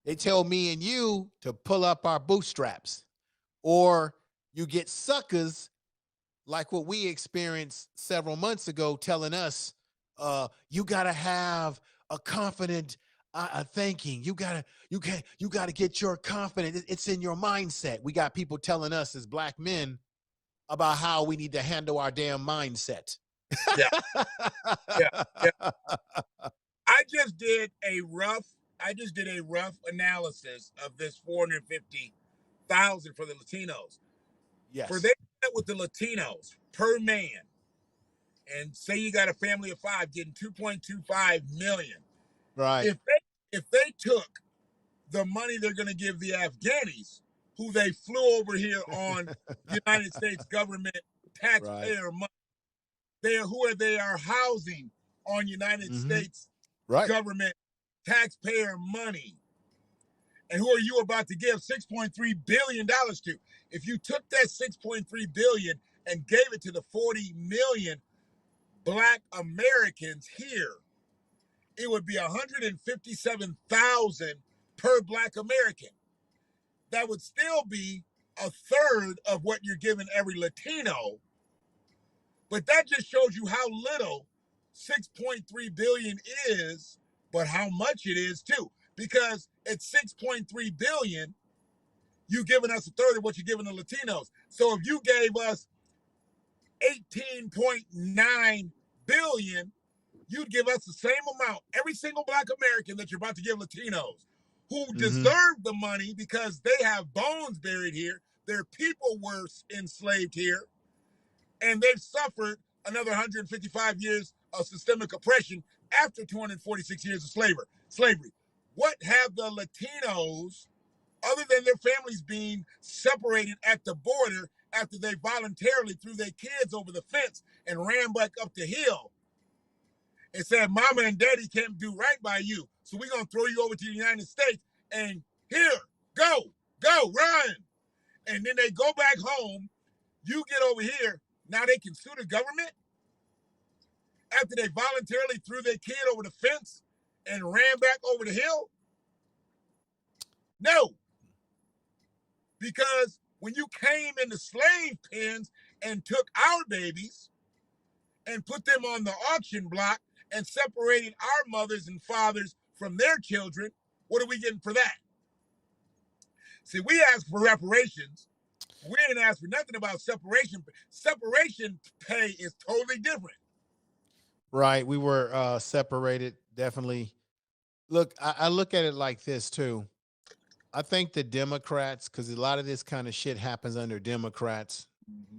they tell me and you to pull up our bootstraps, or you get suckers like what we experienced several months ago, telling us, you gotta have a confident thinking. You gotta get your confidence. It's in your mindset. We got people telling us as black men about how we need to handle our damn mindset. Yeah. Yeah. Yeah. I just did a rough analysis of this 450,000 for the Latinos. For Yes. they met with the Latinos per man, and say you got a family of 5 getting 2.25 million. Right. If they took the money they're going to give the Afghanis, who they flew over here on United States government Right. taxpayer money, they are housing on United Mm-hmm. States Right. government taxpayer money. And who are you about to give $6.3 billion to? If you took that $6.3 billion and gave it to the 40 million black Americans here, it would be 157,000 per black American. That would still be a third of what you're giving every Latino. But that just shows you how little 6.3 billion is, but how much it is too. Because at 6.3 billion, you giving us a third of what you're giving the Latinos. So if you gave us 18.9 billion, you'd give us the same amount, every single black American that you're about to give Latinos, who Mm-hmm. deserve the money because they have bones buried here. Their people were enslaved here, and they've suffered another 155 years of systemic oppression after 246 years of slavery. What have the Latinos, other than their families being separated at the border after they voluntarily threw their kids over the fence and ran back up the hill and said, Mama and Daddy can't do right by you, so we're going to throw you over to the United States and here, go, run. And then they go back home, you get over here, now they can sue the government after they voluntarily threw their kid over the fence and ran back over the hill? No. Because when you came in the slave pens and took our babies and put them on the auction block and separated our mothers and fathers from their children, what are we getting for that? See, we asked for reparations. We didn't ask for nothing about separation. Separation pay is totally different. Right. We were separated, definitely. Look, I look at it like this too. I think the Democrats, because a lot of this kind of shit happens under Democrats.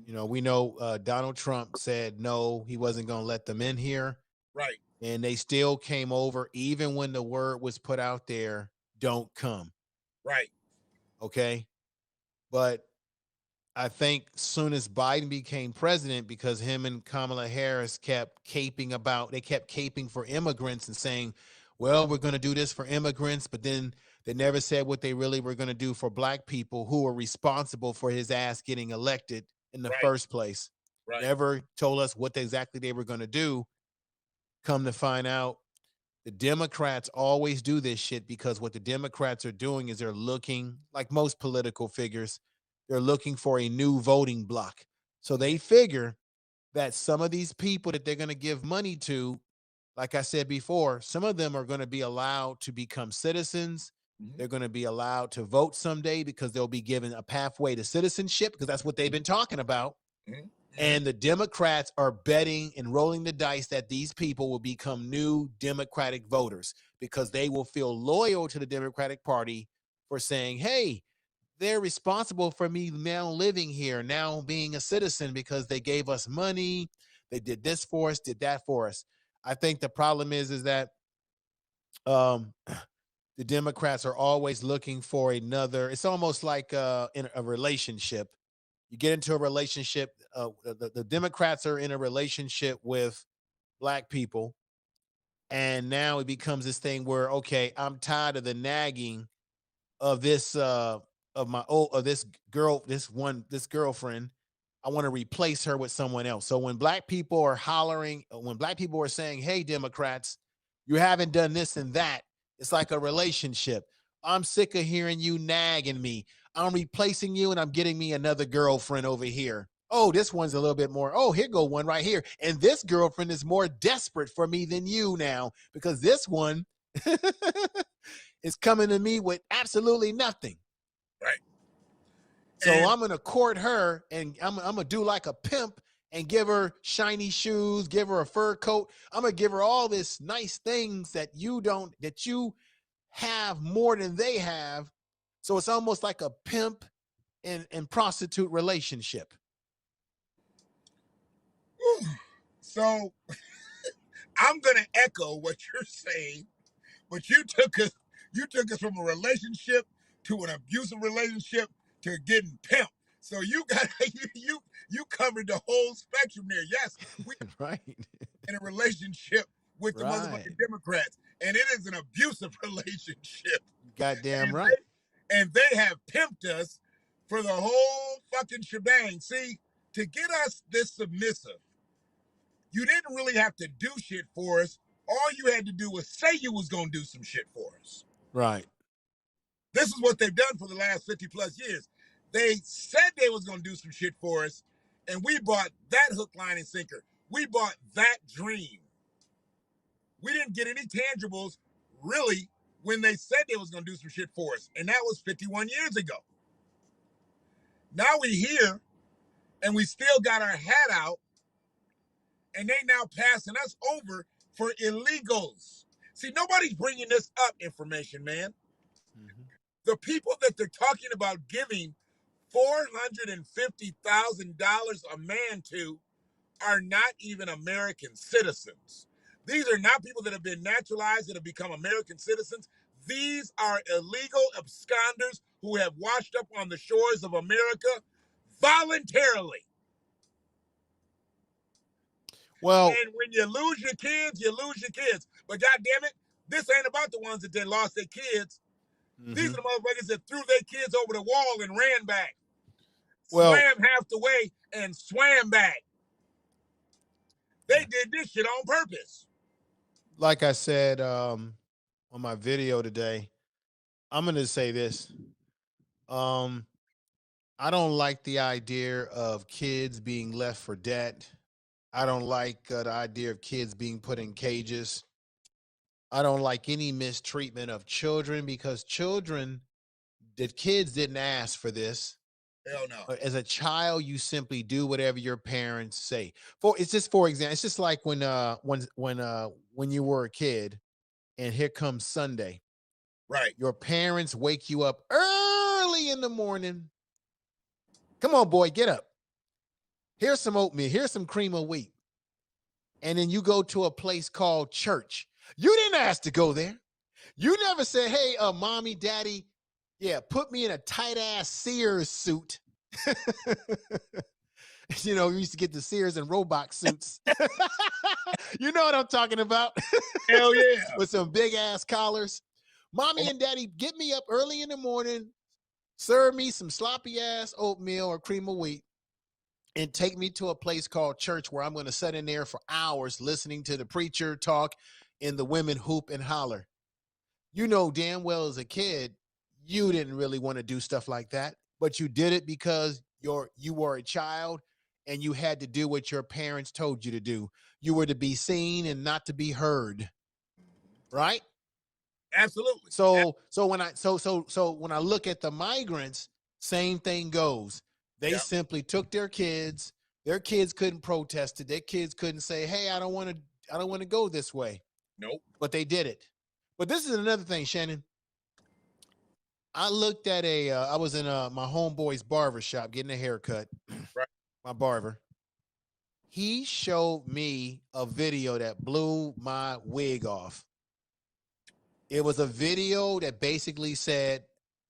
You know, we know Donald Trump said no, he wasn't going to let them in here. Right. And they still came over, even when the word was put out there, don't come. Right. Okay. But I think soon as Biden became president, because him and Kamala Harris kept caping for immigrants and saying, well, we're going to do this for immigrants, but then they never said what they really were going to do for black people who were responsible for his ass getting elected in the first place. Right. Never told us what exactly they were going to do. Come to find out, the Democrats always do this shit because what the Democrats are doing is they're looking, like most political figures, they're looking for a new voting block. So they figure that some of these people that they're going to give money to, like I said before, some of them are going to be allowed to become citizens. They're going to be allowed to vote someday because they'll be given a pathway to citizenship because that's what they've been talking about. And the Democrats are betting and rolling the dice that these people will become new Democratic voters because they will feel loyal to the Democratic Party for saying, hey, they're responsible for me now living here, now being a citizen because they gave us money. They did this for us, did that for us. I think the problem is that the Democrats are always looking for another. It's almost like in a relationship. You get into a relationship. The Democrats are in a relationship with black people, and now it becomes this thing where okay, I'm tired of the nagging of this of my of this girlfriend. I want to replace her with someone else. So when black people are hollering, when black people are saying, "Hey, Democrats, you haven't done this and that," it's like a relationship. I'm sick of hearing you nagging me. I'm replacing you, and I'm getting me another girlfriend over here. Oh, this one's a little bit more. Oh, here go one right here, and this girlfriend is more desperate for me than you now because this one is coming to me with absolutely nothing. Right. So I'm going to court her and I'm going to do like a pimp and give her shiny shoes, give her a fur coat. I'm going to give her all this nice things that you have more than they have. So it's almost like a pimp and prostitute relationship. So I'm going to echo what you're saying, but you took us from a relationship to an abusive relationship to getting pimped. So you got you covered the whole spectrum there. Yes, we right in a relationship with the motherfucking Democrats, and it is an abusive relationship. Goddamn right. And they have pimped us for the whole fucking shebang. See, to get us this submissive, you didn't really have to do shit for us. All you had to do was say you was going to do some shit for us. Right. This is what they've done for the last 50 plus years. They said they was going to do some shit for us, and we bought that hook, line, and sinker. We bought that dream. We didn't get any tangibles, really, when they said they was going to do some shit for us, and that was 51 years ago. Now we here, and we still got our hat out, and they now passing us over for illegals. See, nobody's bringing this up information, man. Mm-hmm. The people that they're talking about giving $450,000 a man to are not even American citizens. These are not people that have been naturalized that have become American citizens. These are illegal absconders who have washed up on the shores of America voluntarily. Well, And when you lose your kids, you lose your kids. But God damn it, this ain't about the ones that then lost their kids. These are the motherfuckers that threw their kids over the wall and ran back. well, Swam half the way and swam back. They did this shit on purpose. like I said on my video today, I'm going to say this. Um, I don't like the idea of kids being left for dead. I don't like the idea of kids being put in cages. I don't like any mistreatment of children because the kids didn't ask for this. Hell no. As a child, you simply do whatever your parents say. It's just for example, it's just like when you were a kid and here comes Sunday. Right. Your parents wake you up early in the morning. Come on, boy, get up. Here's some oatmeal. Here's some cream of wheat. And then you go to a place called church. You didn't ask to go there. You never said, hey, mommy, daddy, yeah, put me in a tight ass Sears suit. You know, we used to get the Sears and Roebuck suits. You know what I'm talking about? Hell yeah. With some big ass collars. Mommy and daddy, get me up early in the morning, serve me some sloppy ass oatmeal or cream of wheat, and take me to a place called church where I'm going to sit in there for hours listening to the preacher talk and the women hoop and holler. You know damn well as a kid, you didn't really want to do stuff like that, but you did it because you were a child and you had to do what your parents told you to do. You were to be seen and not to be heard. Right? Absolutely. So when I look at the migrants, same thing goes. They simply took their kids. Their kids couldn't protest it. Their kids couldn't say, "Hey, I don't want to go this way." Nope. But they did it. But this is another thing, Shannon. I looked at I was in my homeboy's barber shop getting a haircut. Right. My barber. He showed me a video that blew my wig off. It was a video that basically said,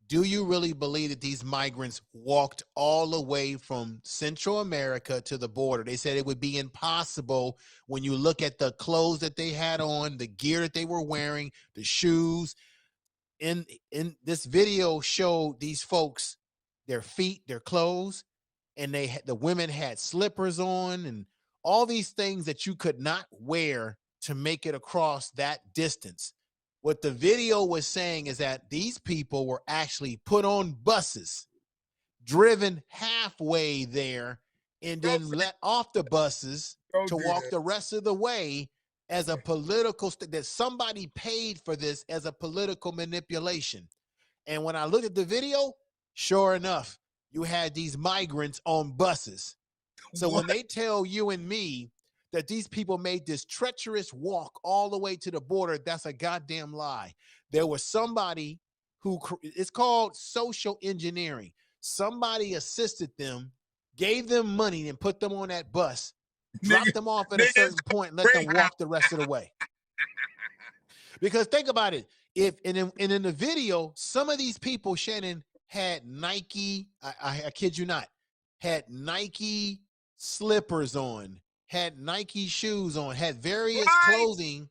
do you really believe that these migrants walked all the way from Central America to the border? They said it would be impossible when you look at the clothes that they had on, the gear that they were wearing, the shoes. In this video showed these folks, their feet, their clothes, and the women had slippers on and all these things that you could not wear to make it across that distance. What the video was saying is that these people were actually put on buses, driven halfway there, and then let off the buses to walk the rest of the way as a political that somebody paid for this as a political manipulation. And when I looked at the video, sure enough, you had these migrants on buses. So when they tell you and me that these people made this treacherous walk all the way to the border, that's a goddamn lie. There was somebody it's called social engineering. Somebody assisted them, gave them money, and put them on that bus, dropped them off at a certain point, and let them walk the rest of the way. Because think about it. In the video, some of these people, Shannon, had Nike, I kid you not, had Nike slippers on, had Nike shoes on, had various clothing.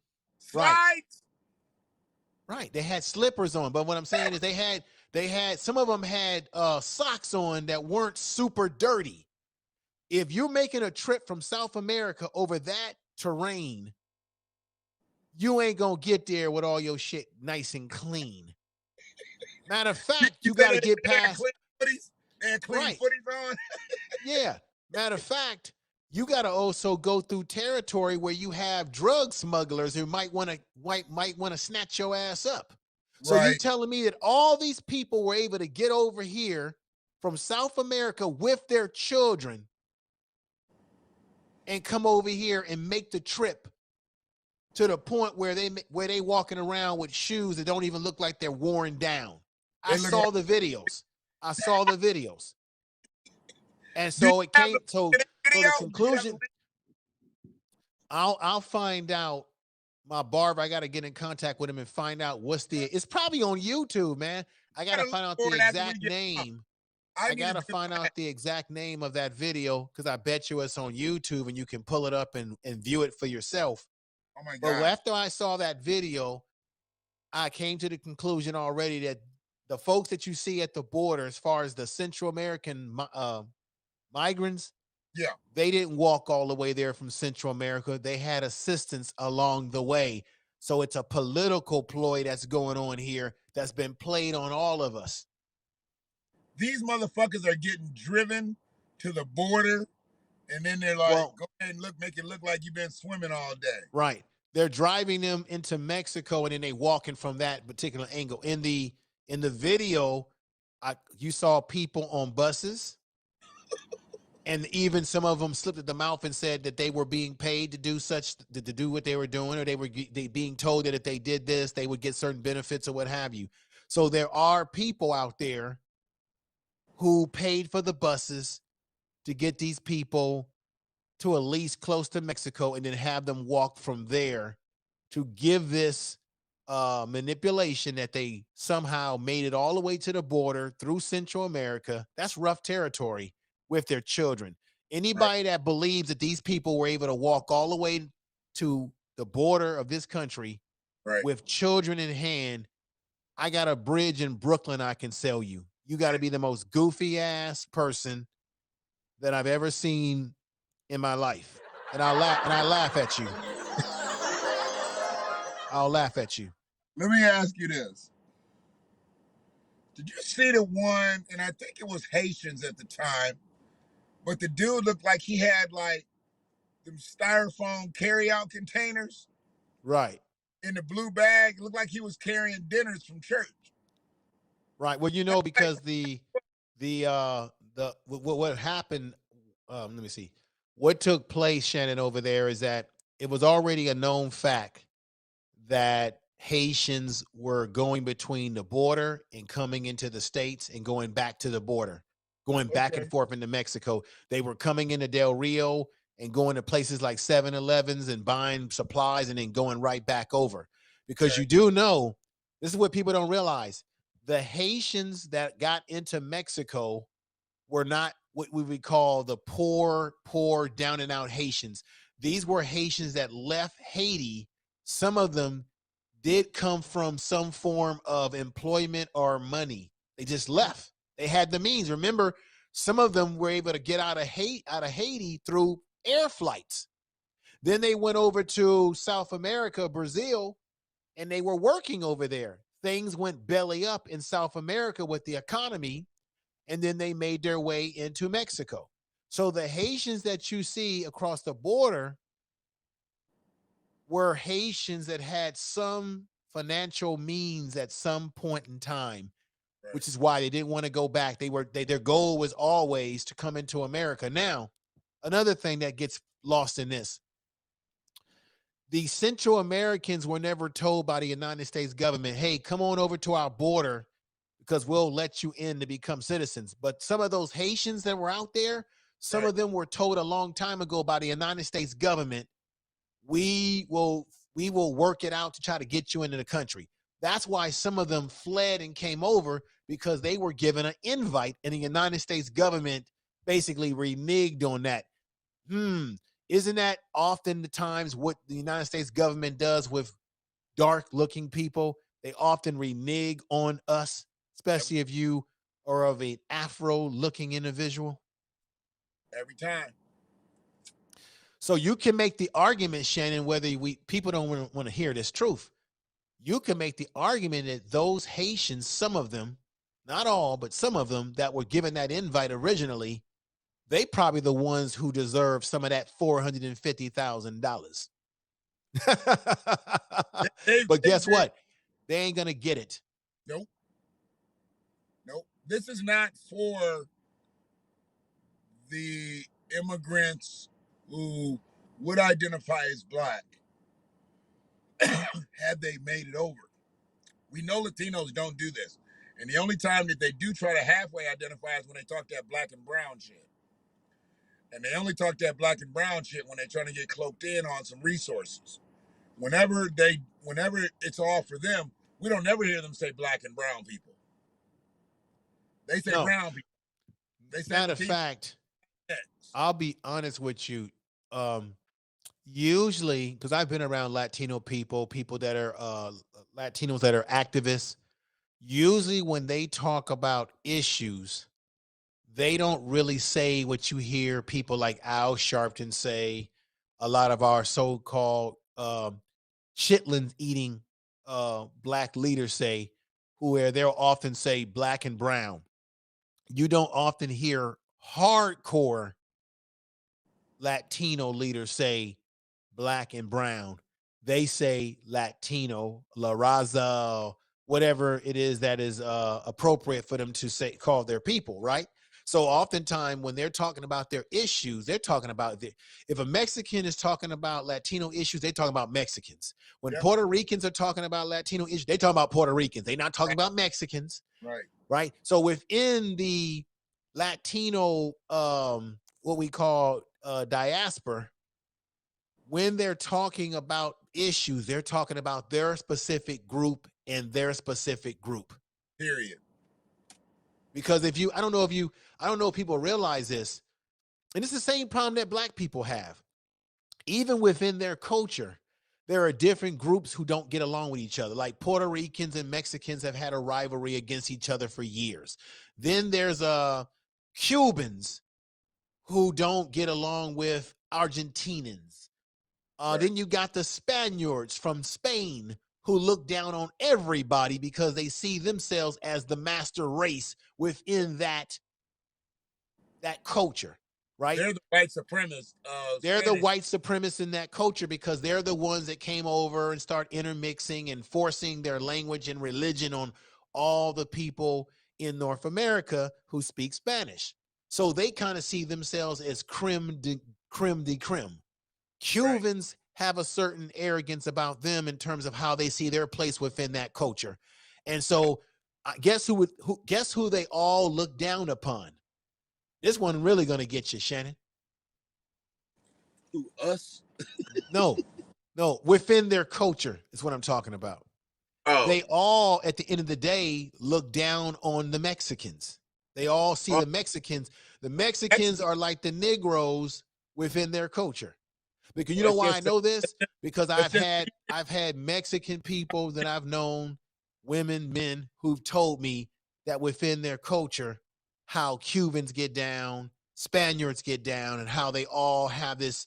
Right. They had slippers on. But what I'm saying is they had some of them had socks on that weren't super dirty. If you're making a trip from South America over that terrain, you ain't gonna get there with all your shit nice and clean. Matter of fact, you got to get past. And clean footies on. Yeah. Matter of fact, you got to also go through territory where you have drug smugglers who might want to snatch your ass up. So you're telling me that all these people were able to get over here from South America with their children and come over here and make the trip to the point where they walking around with shoes that don't even look like they're worn down. I saw the videos. And so it came to the conclusion. I'll find out. My barber, I got to get in contact with him and find out what's the. It's probably on YouTube, man. I got to Gotta look find out for the it after we exact get off. name. I I need a gotta good find laugh. out the exact name of that video because I bet you it's on YouTube and you can pull it up and view it for yourself. Oh my But God. after I saw that video, I came to the conclusion already that the folks that you see at the border, as far as the Central American migrants, Yeah. they didn't walk all the way there from Central America. They had assistance along the way. So it's a political ploy that's going on here that's been played on all of us. These motherfuckers are getting driven to the border, and then they're like, Well, go ahead and make it look like you've been swimming all day. right. They're driving them into Mexico and then they walking from that particular angle. In the video, you saw people on buses, and even some of them slipped at the mouth and said that they were being paid to do to do what they were doing, or they being told that if they did this, they would get certain benefits or what have you. So there are people out there who paid for the buses to get these people to at least close to Mexico and then have them walk from there to give this manipulation that they somehow made it all the way to the border through Central America. That's rough territory with their children. Right. Anybody that believes that these people were able to walk all the way to the border of this country Right. with children in hand, I got a bridge in Brooklyn I can sell you. You got to be the most goofy ass person that I've ever seen in my life. And I laugh at you. I'll laugh at you. Let me ask you this. Did you see the one, and I think it was Haitians at the time, but the dude looked like he had like them styrofoam carry-out containers Right. in the blue bag. It looked like he was carrying dinners from church. Right. Well, because what happened, let me see. What took place, Shannon, over there is that it was already a known fact that Haitians were going between the border and coming into the States and going back to the border, going back and Okay. forth into Mexico. They were coming into Del Rio and going to places like 7-Elevens and buying supplies and then going right back over. Because Okay. you do know, this is what people don't realize. The Haitians that got into Mexico were not what we would call the poor, down and out Haitians. These were Haitians that left Haiti. Some of them did come from some form of employment or money. They just left. They had the means. Remember, some of them were able to get out of Haiti through air flights. Then they went over to South America, Brazil, and they were working over there. Things went belly up in South America with the economy, and then they made their way into Mexico. So the Haitians that you see across the border were Haitians that had some financial means at some point in time, Right. which is why they didn't want to go back. Their goal was always to come into America. Now, another thing that gets lost in this, the Central Americans were never told by the United States government, hey, come on over to our border because we'll let you in to become citizens. But some of those Haitians that were out there, some Right. of them were told a long time ago by the United States government, we will work it out to try to get you into the country. That's why some of them fled and came over, because they were given an invite and the United States government basically reneged on that. Isn't that often the times what the United States government does with dark looking people? They often renege on us, especially if you are of an Afro looking individual. Every time. So you can make the argument, Shannon, whether people don't want to hear this truth. You can make the argument that those Haitians, some of them, not all, but some of them that were given that invite originally, they probably the ones who deserve some of that $450,000. But They guess did. what? They ain't gonna get it. Nope. Nope. This is not for the immigrants who would identify as black had they made it over. We know Latinos don't do this. And the only time that they do try to halfway identify is when they talk that black and brown shit. And they only talk that black and brown shit when they're trying to get cloaked in on some resources. Whenever it's all for them, we don't never hear them say black and brown people. They say No. brown people. They say Matter of Latino. fact, I'll be honest with you. Usually, because I've been around Latino people, people that are Latinos that are activists. Usually, when they talk about issues, they don't really say what you hear people like Al Sharpton say. A lot of our so-called chitlins eating black leaders say, where they'll often say black and brown. You don't often hear hardcore Latino leaders say black and brown. They say Latino, La Raza, whatever it is that is appropriate for them to say, call their people, right? So oftentimes when they're talking about their issues, they're talking about if a Mexican is talking about Latino issues, they're talking about Mexicans. When Yep. Puerto Ricans are talking about Latino issues, they talking about Puerto Ricans. They're not talking about Mexicans, Right. right? So within the Latino, what we call diaspora, when they're talking about issues, they're talking about their specific group and their specific group. Period. Because I don't know if people realize this, and it's the same problem that black people have. Even within their culture, there are different groups who don't get along with each other. Like Puerto Ricans and Mexicans have had a rivalry against each other for years. Then there's Cubans who don't get along with Argentinians. Right. Then you got the Spaniards from Spain who look down on everybody because they see themselves as the master race within that culture, right? They're the white supremacists. They're the Spanish. white supremacists in that culture because they're the ones that came over and start intermixing and forcing their language and religion on all the people in North America who speak Spanish. So they kind of see themselves as creme de creme. Cubans have a certain arrogance about them in terms of how they see their place within that culture. And so guess who they all look down upon? This one really going to get you, Shannon. Who, us? No, within their culture is what I'm talking about. Oh. They all, at the end of the day, look down on the Mexicans. They all see Oh. the Mexicans. The Mexicans are like the Negroes within their culture. Because you know It's why I just, know this? Because it's I've just, had Mexican people that I've known, women, men, who've told me that within their culture, how Cubans get down, Spaniards get down, and how they all have this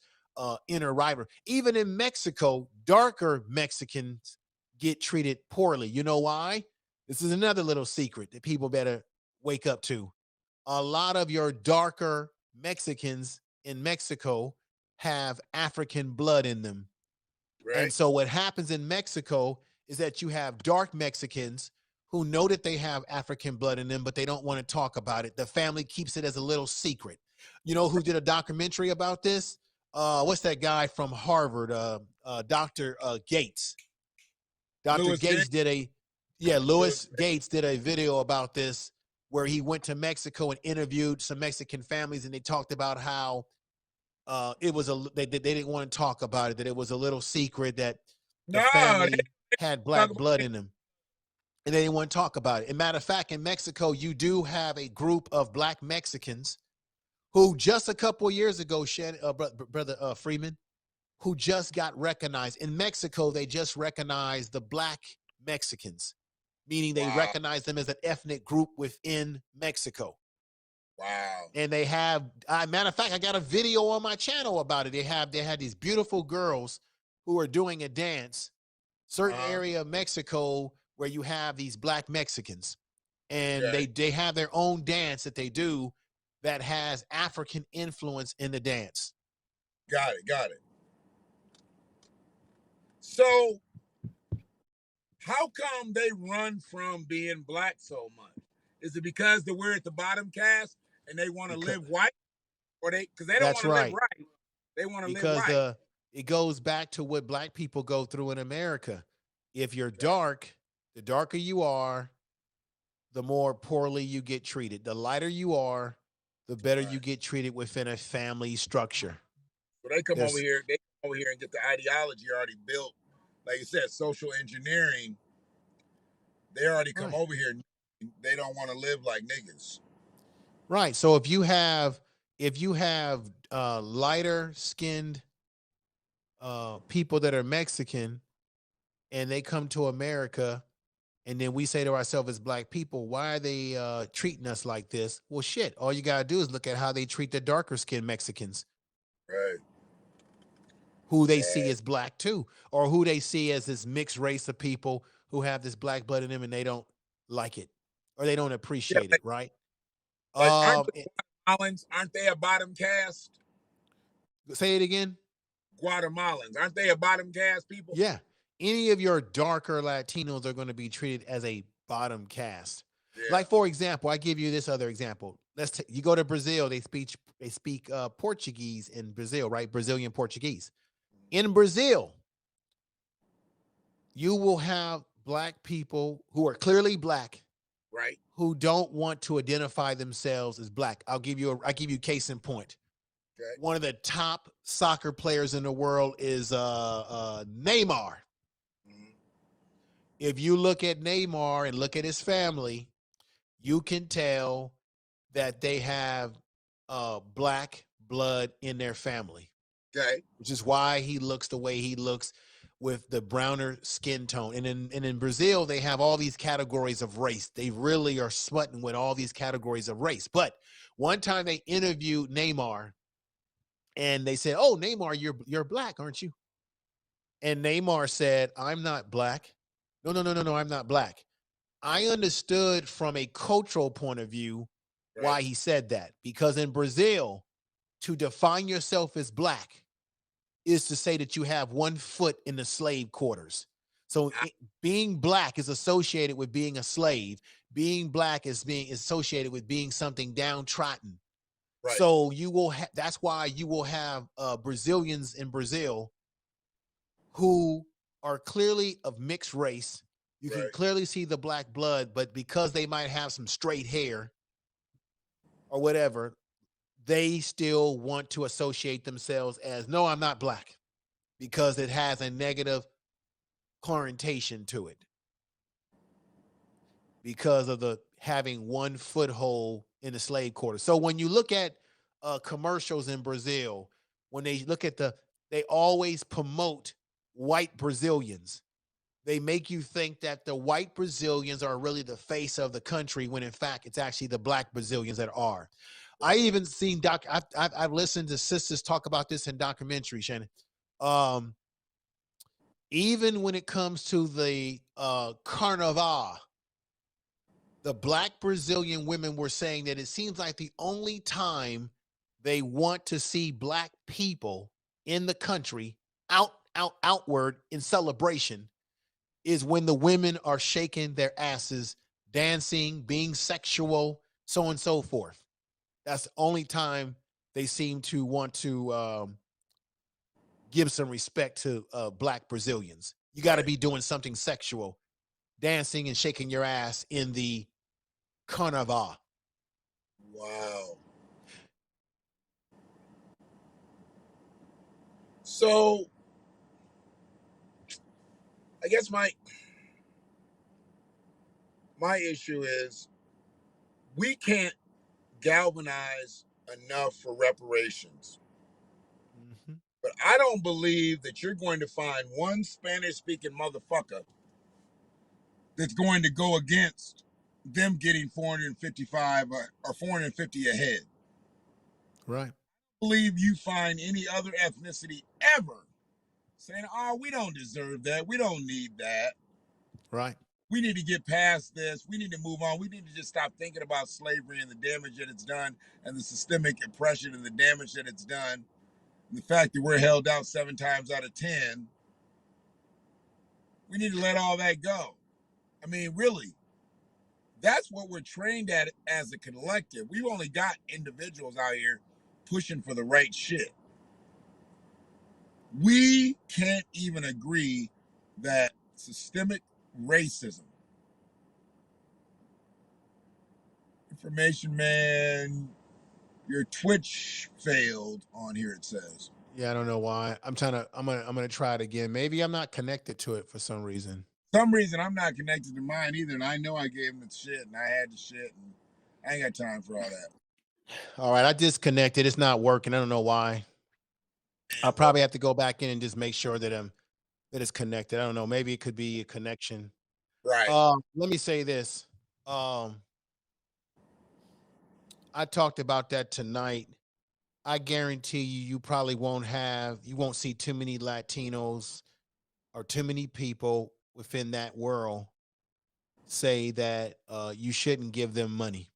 inner rivalry. Even in Mexico, darker Mexicans get treated poorly. You know why? This is another little secret that people better wake up to. A lot of your darker Mexicans in Mexico have African blood in them. And right. so what happens in Mexico is that you have dark Mexicans who know that they have African blood in them, but they don't want to talk about it. The family keeps it as a little secret. You know who did a documentary about this? What's that guy from Harvard? Dr. Gates. Dr. Louis Gates. Gates did Louis. Lewis Gates did a video about this where he went to Mexico and interviewed some Mexican families, and they talked about how it was they didn't want to talk about it, that it was a little secret that the No, they family had talk black about blood it. in them, and they didn't want to talk about it. As a matter of fact, in Mexico, you do have a group of black Mexicans who just a couple of years ago, brother Freeman, who just got recognized. In Mexico, they just recognized the black Mexicans, meaning they Wow. recognize them as an ethnic group within Mexico. Wow. And they have, matter of fact, I got a video on my channel about it. They had these beautiful girls who are doing a dance, certain area of Mexico where you have these black Mexicans, and Okay. they have their own dance that they do that has African influence in the dance. Got it. Got it. So, how come they run from being black so much? Is it because we're at the bottom caste and they want to Because live white, or because they don't that's want to live right. right? They want to live Because right. it goes back to what black people go through in America. If you're Okay. dark, the darker you are, the more poorly you get treated. The lighter you are, the better Right. you get treated within a family structure. So they come over There's here. They come over here and get the ideology already built. Like you said, social engineering. They already come right. over here. They don't want to live like niggas. Right. So if you have lighter skinned people that are Mexican and they come to America, and then we say to ourselves as black people, why are they treating us like this? Well, shit, all you gotta do is look at how they treat the darker skinned Mexicans, Right. who they see Right. as black too, or who they see as this mixed race of people who have this black blood in them and they don't like it or they don't Yeah. appreciate it, right? Like aren't the Eh, Guatemalans? Aren't they a bottom caste? Say it again. Guatemalans. Aren't they a bottom caste people? Yeah. Any of your darker Latinos are going to be treated as a bottom caste. Yeah. Like, for example, I give you this other example. You go to Brazil, they speak Portuguese in Brazil, right? Brazilian Portuguese. In Brazil, you will have black people who are clearly black Right. who don't want to identify themselves as black. I give you case in point. Okay. One of the top soccer players in the world is Neymar. Mm-hmm. If you look at Neymar and look at his family, you can tell that they have black blood in their family, Okay. which is why he looks the way he looks with the browner skin tone. And in Brazil, they have all these categories of race. They really are smutting with all these categories of race. But one time they interviewed Neymar and they said, "Oh, Neymar, you're black, aren't you?" And Neymar said, "I'm not black. No, no, no, no, no, I'm not black." I understood from a cultural point of view Right. why he said that. Because in Brazil, to define yourself as black is to say that you have one foot in the slave quarters. So Ah, being black is associated with being a slave. Being black is being associated with being something downtrodden. right. So that's why you will have Brazilians in Brazil who are clearly of mixed race. You can Right. clearly see the black blood, but because they might have some straight hair or whatever, they still want to associate themselves as, no, I'm not black, because it has a negative connotation to it because of the having one foothold in the slave quarter. So when you look at commercials in Brazil, when they look at they always promote white Brazilians. They make you think that the white Brazilians are really the face of the country when in fact it's actually the black Brazilians that are. I even seen I've listened to sisters talk about this in documentary, Shannon. Um, Even when it comes to the carnival, the black Brazilian women were saying that it seems like the only time they want to see black people in the country outward in celebration is when the women are shaking their asses, dancing, being sexual, so on and so forth. That's the only time they seem to want to give some respect to black Brazilians. You got to Right. be doing something sexual, dancing and shaking your ass in the carnival. Wow. So I guess my issue is we can't galvanize enough for reparations. Mm-hmm. But I don't believe that you're going to find one Spanish speaking motherfucker that's going to go against them getting 455 or 450 ahead. Right. I believe you find any other ethnicity ever saying, "Oh, we don't deserve that. We don't need that. Right. We need to get past this. We need to move on. We need to just stop thinking about slavery and the damage that it's done and the systemic oppression and the damage that it's done. And the fact that we're held out 7 times out of 10. We need to let all that go." I mean, really, that's what we're trained at as a collective. We've only got individuals out here pushing for the right shit. We can't even agree that systemic racism, information man, Your Twitch failed on here, it says. Yeah, I don't know why. I'm gonna try it again. Maybe I'm not connected to it for some reason. Some reason I'm not connected to mine either, and I know I gave him the shit, and I had the shit, and I ain't got time for all that. All right, I disconnected. It's not working. I don't know why. I'll Well, probably have to go back in and just make sure that it's connected. I don't know. Maybe it could be a connection. right. Let me say this. Um, I talked about that tonight. I guarantee you probably you won't see too many Latinos or too many people within that world say that you shouldn't give them money.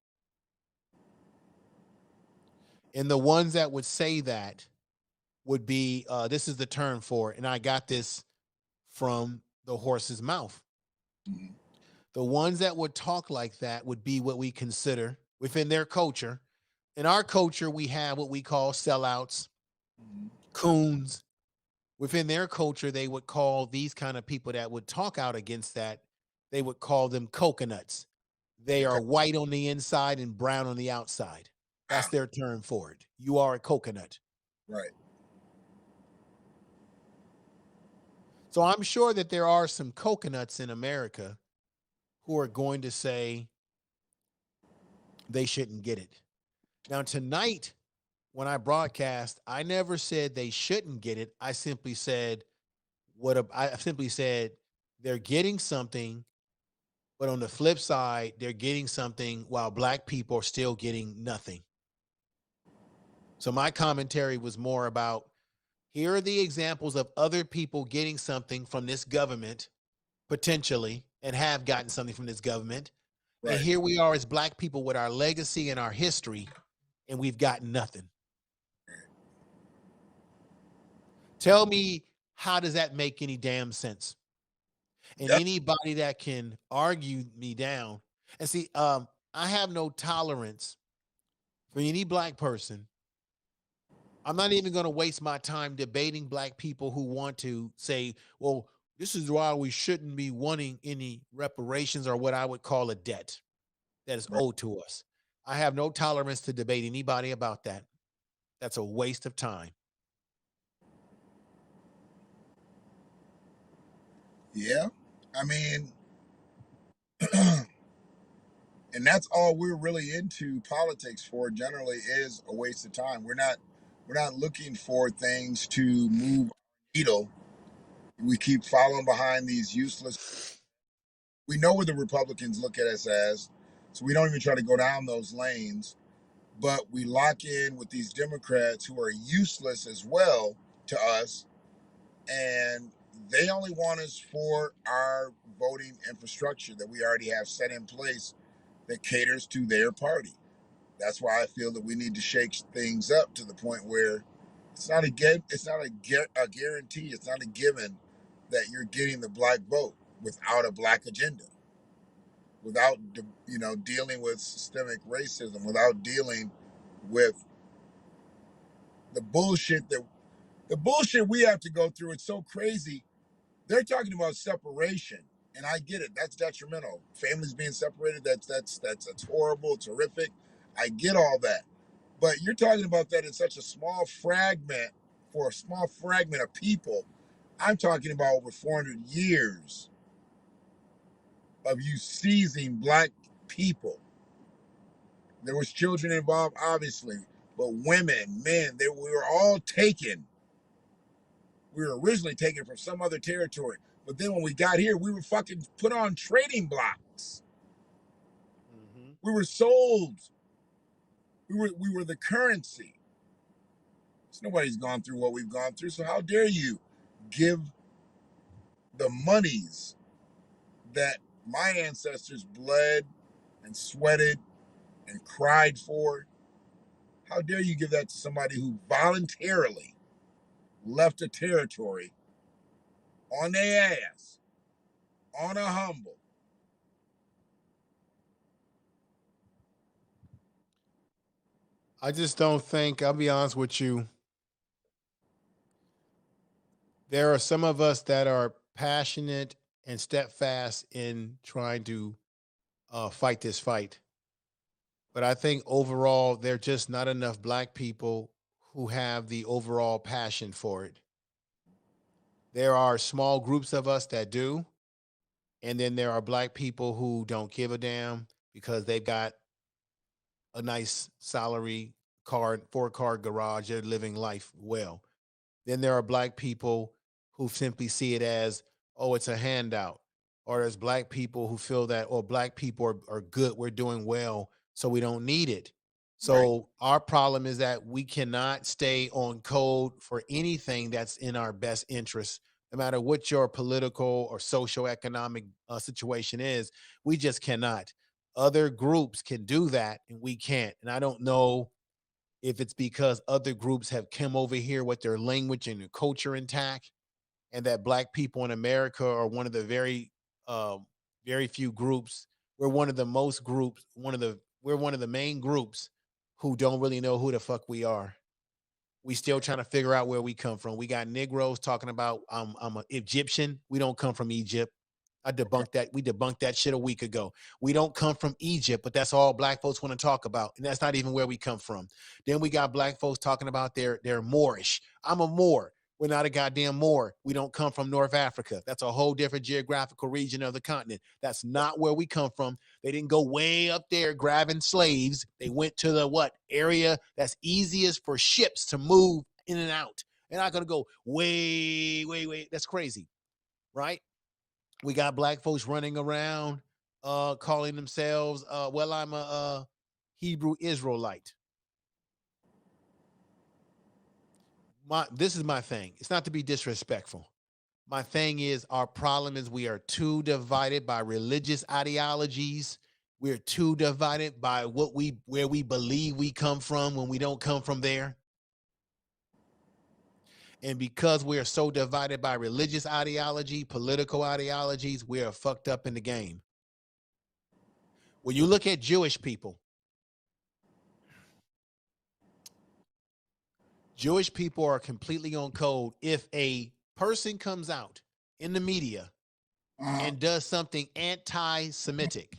And the ones that would say that would be this is the term for it, and I got this from the horse's mouth. Mhm. The ones that would talk like that would be what we consider within their culture. In our culture, we have what we call sellouts, Mhm. coons. Within their culture, they would call these kind of people that would talk out against that, they would call them coconuts. They are white on the inside and brown on the outside. That's Ah, their term for it. You are a coconut. right. So I'm sure that there are some coconuts in America who are going to say they shouldn't get it. Now, tonight, when I broadcast, I never said they shouldn't get it. I simply said they're getting something, but on the flip side, they're getting something while black people are still getting nothing. So my commentary was more about here are the examples of other people getting something from this government potentially and have gotten something from this government. And Right. here we are as black people with our legacy and our history, and we've gotten nothing. Tell me, how does that make any damn sense? And Yep. anybody that can argue me down, and see, I have no tolerance for any black person. I'm not even going to waste my time debating black people who want to say, well, this is why we shouldn't be wanting any reparations or what I would call a debt that is Right. owed to us. I have no tolerance to debate anybody about that. That's a waste of time. Yeah. I mean, and that's all we're really into politics for. Generally, is a waste of time. We're not looking for things to move our needle. We keep following behind these useless. We know what the Republicans look at us as, so we don't even try to go down those lanes. But we lock in with these Democrats who are useless as well to us, and they only want us for our voting infrastructure that we already have set in place that caters to their party. That's why I feel that we need to shake things up to the point where it's not a guarantee, it's not a given that you're getting the black vote without a black agenda, without dealing with systemic racism, without dealing with the bullshit we have to go through. It's so crazy. They're talking about separation, and I get it. That's detrimental. Families being separated, that's horrible. It's horrific. I get all that. But you're talking about that in such a small fragment for a small fragment of people. I'm talking about over 400 years of you seizing black people. There was children involved, obviously, but women, men, we were all taken. We were originally taken from some other territory. But then when we got here, we were fucking put on trading blocks. Mm-hmm. We were sold. We were the currency. So nobody's gone through what we've gone through. So how dare you give the monies that my ancestors bled and sweated and cried for? How dare you give that to somebody who voluntarily left a territory on their ass, on a humble? I just don't think, I'll be honest with you, there are some of us that are passionate and steadfast in trying to fight this fight. But I think overall, there are just not enough black people who have the overall passion for it. There are small groups of us that do, and then there are black people who don't give a damn because they've got a nice salary card, 4-car garage. They're living life well. Then there are black people who simply see it as, oh, it's a handout. Or there's black people who feel that, or black people are good, we're doing well, so we don't need it. Right. So our problem is that we cannot stay on code for anything that's in our best interest, no matter what your political or social economic situation is. We just cannot. Other groups can do that, and we can't. And I don't know if it's because other groups have come over here with their language and their culture intact, and that black people in America are one of the uh, very few groups. We're one of the most groups, we're one of the main groups who don't really know who the fuck we are. We still trying to figure out where we come from. We got Negroes talking about I'm an Egyptian. We don't come from Egypt. I debunked that. We debunked that shit a week ago. We don't come from Egypt, but that's all black folks want to talk about, and that's not even where we come from. Then we got black folks talking about they're Moorish. I'm a Moor. We're not a goddamn Moor. We don't come from North Africa. That's a whole different geographical region of the continent. That's not where we come from. They didn't go way up there grabbing slaves. They went to the what area that's easiest for ships to move in and out. They're not gonna go way. That's crazy, right? We got black folks running around calling themselves well, I'm a Hebrew Israelite. This is my thing. It's not to be disrespectful. My thing is, our problem is we are too divided by religious ideologies. We're too divided by where we believe we come from when we don't come from there. And because we are so divided by religious ideology, political ideologies, we are fucked up in the game. When you look at Jewish people, Jewish people are completely on code. If a person comes out in the media and does something anti-Semitic,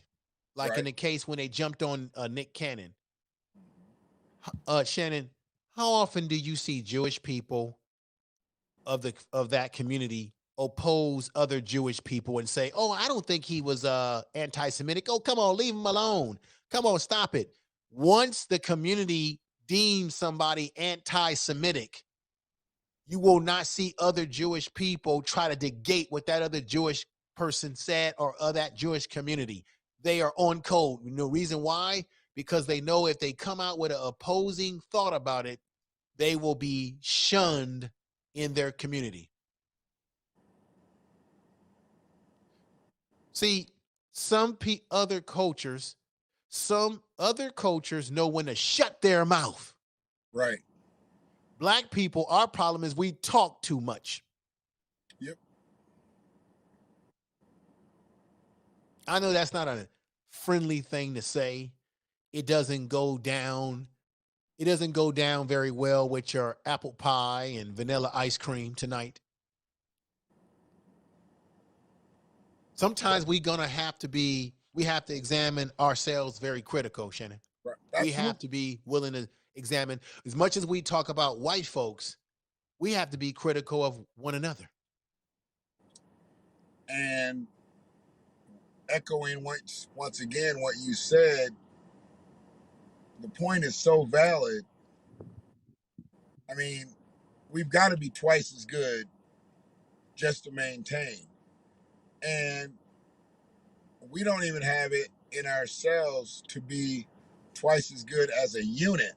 like in Right. the case when they jumped on Nick Cannon, Shannon, how often do you see Jewish people of that community oppose other Jewish people and say, "Oh, I don't think he was anti-Semitic. Oh, come on, leave him alone. Come on, stop it." Once the community deems somebody anti-Semitic, you will not see other Jewish people try to negate what that other Jewish person said or that Jewish community. They are on code. You know, reason why? Because they know if they come out with an opposing thought about it, they will be shunned in their community. See, some other cultures know when to shut their mouth. Right. Black people, our problem is we talk too much. Yep. I know that's not a friendly thing to say. It doesn't go down. It doesn't go down very well with your apple pie and vanilla ice cream tonight. Sometimes we have to examine ourselves very critical, Shannon. Right. We have Absolutely. to be willing to examine, as much as we talk about white folks, we have to be critical of one another. And echoing once again what you said, the point is so valid. I mean, we've got to be twice as good just to maintain. And we don't even have it in ourselves to be twice as good as a unit,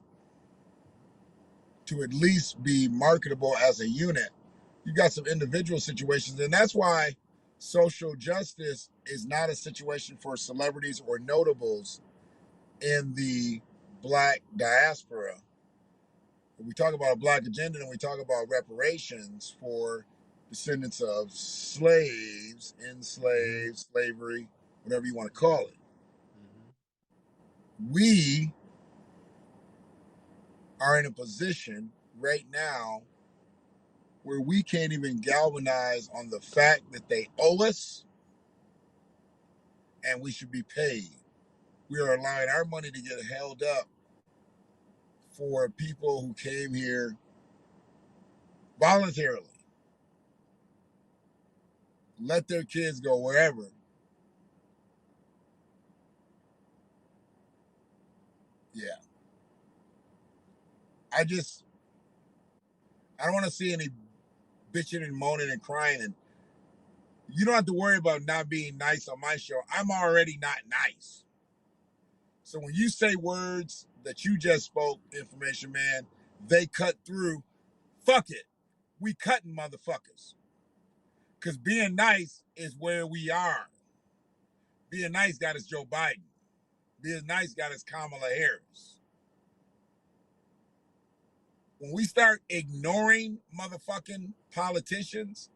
to at least be marketable as a unit. You got some individual situations, and that's why social justice is not a situation for celebrities or notables in the black diaspora. When we talk about a black agenda and we talk about reparations for descendants of slaves, enslaved, slavery, whatever you want to call it, we are in a position right now where we can't even galvanize on the fact that they owe us and we should be paid. we are allowing our money to get held up for people who came here voluntarily, let their kids go wherever. Yeah. I don't want to see any bitching and moaning and crying. And you don't have to worry about not being nice on my show. I'm already not nice. So when you say words that you just spoke, information man, they cut through. Fuck it. We cutting motherfuckers. Because being nice is where we are. Being nice got us Joe Biden. Being nice got us Kamala Harris. When we start ignoring motherfucking politicians,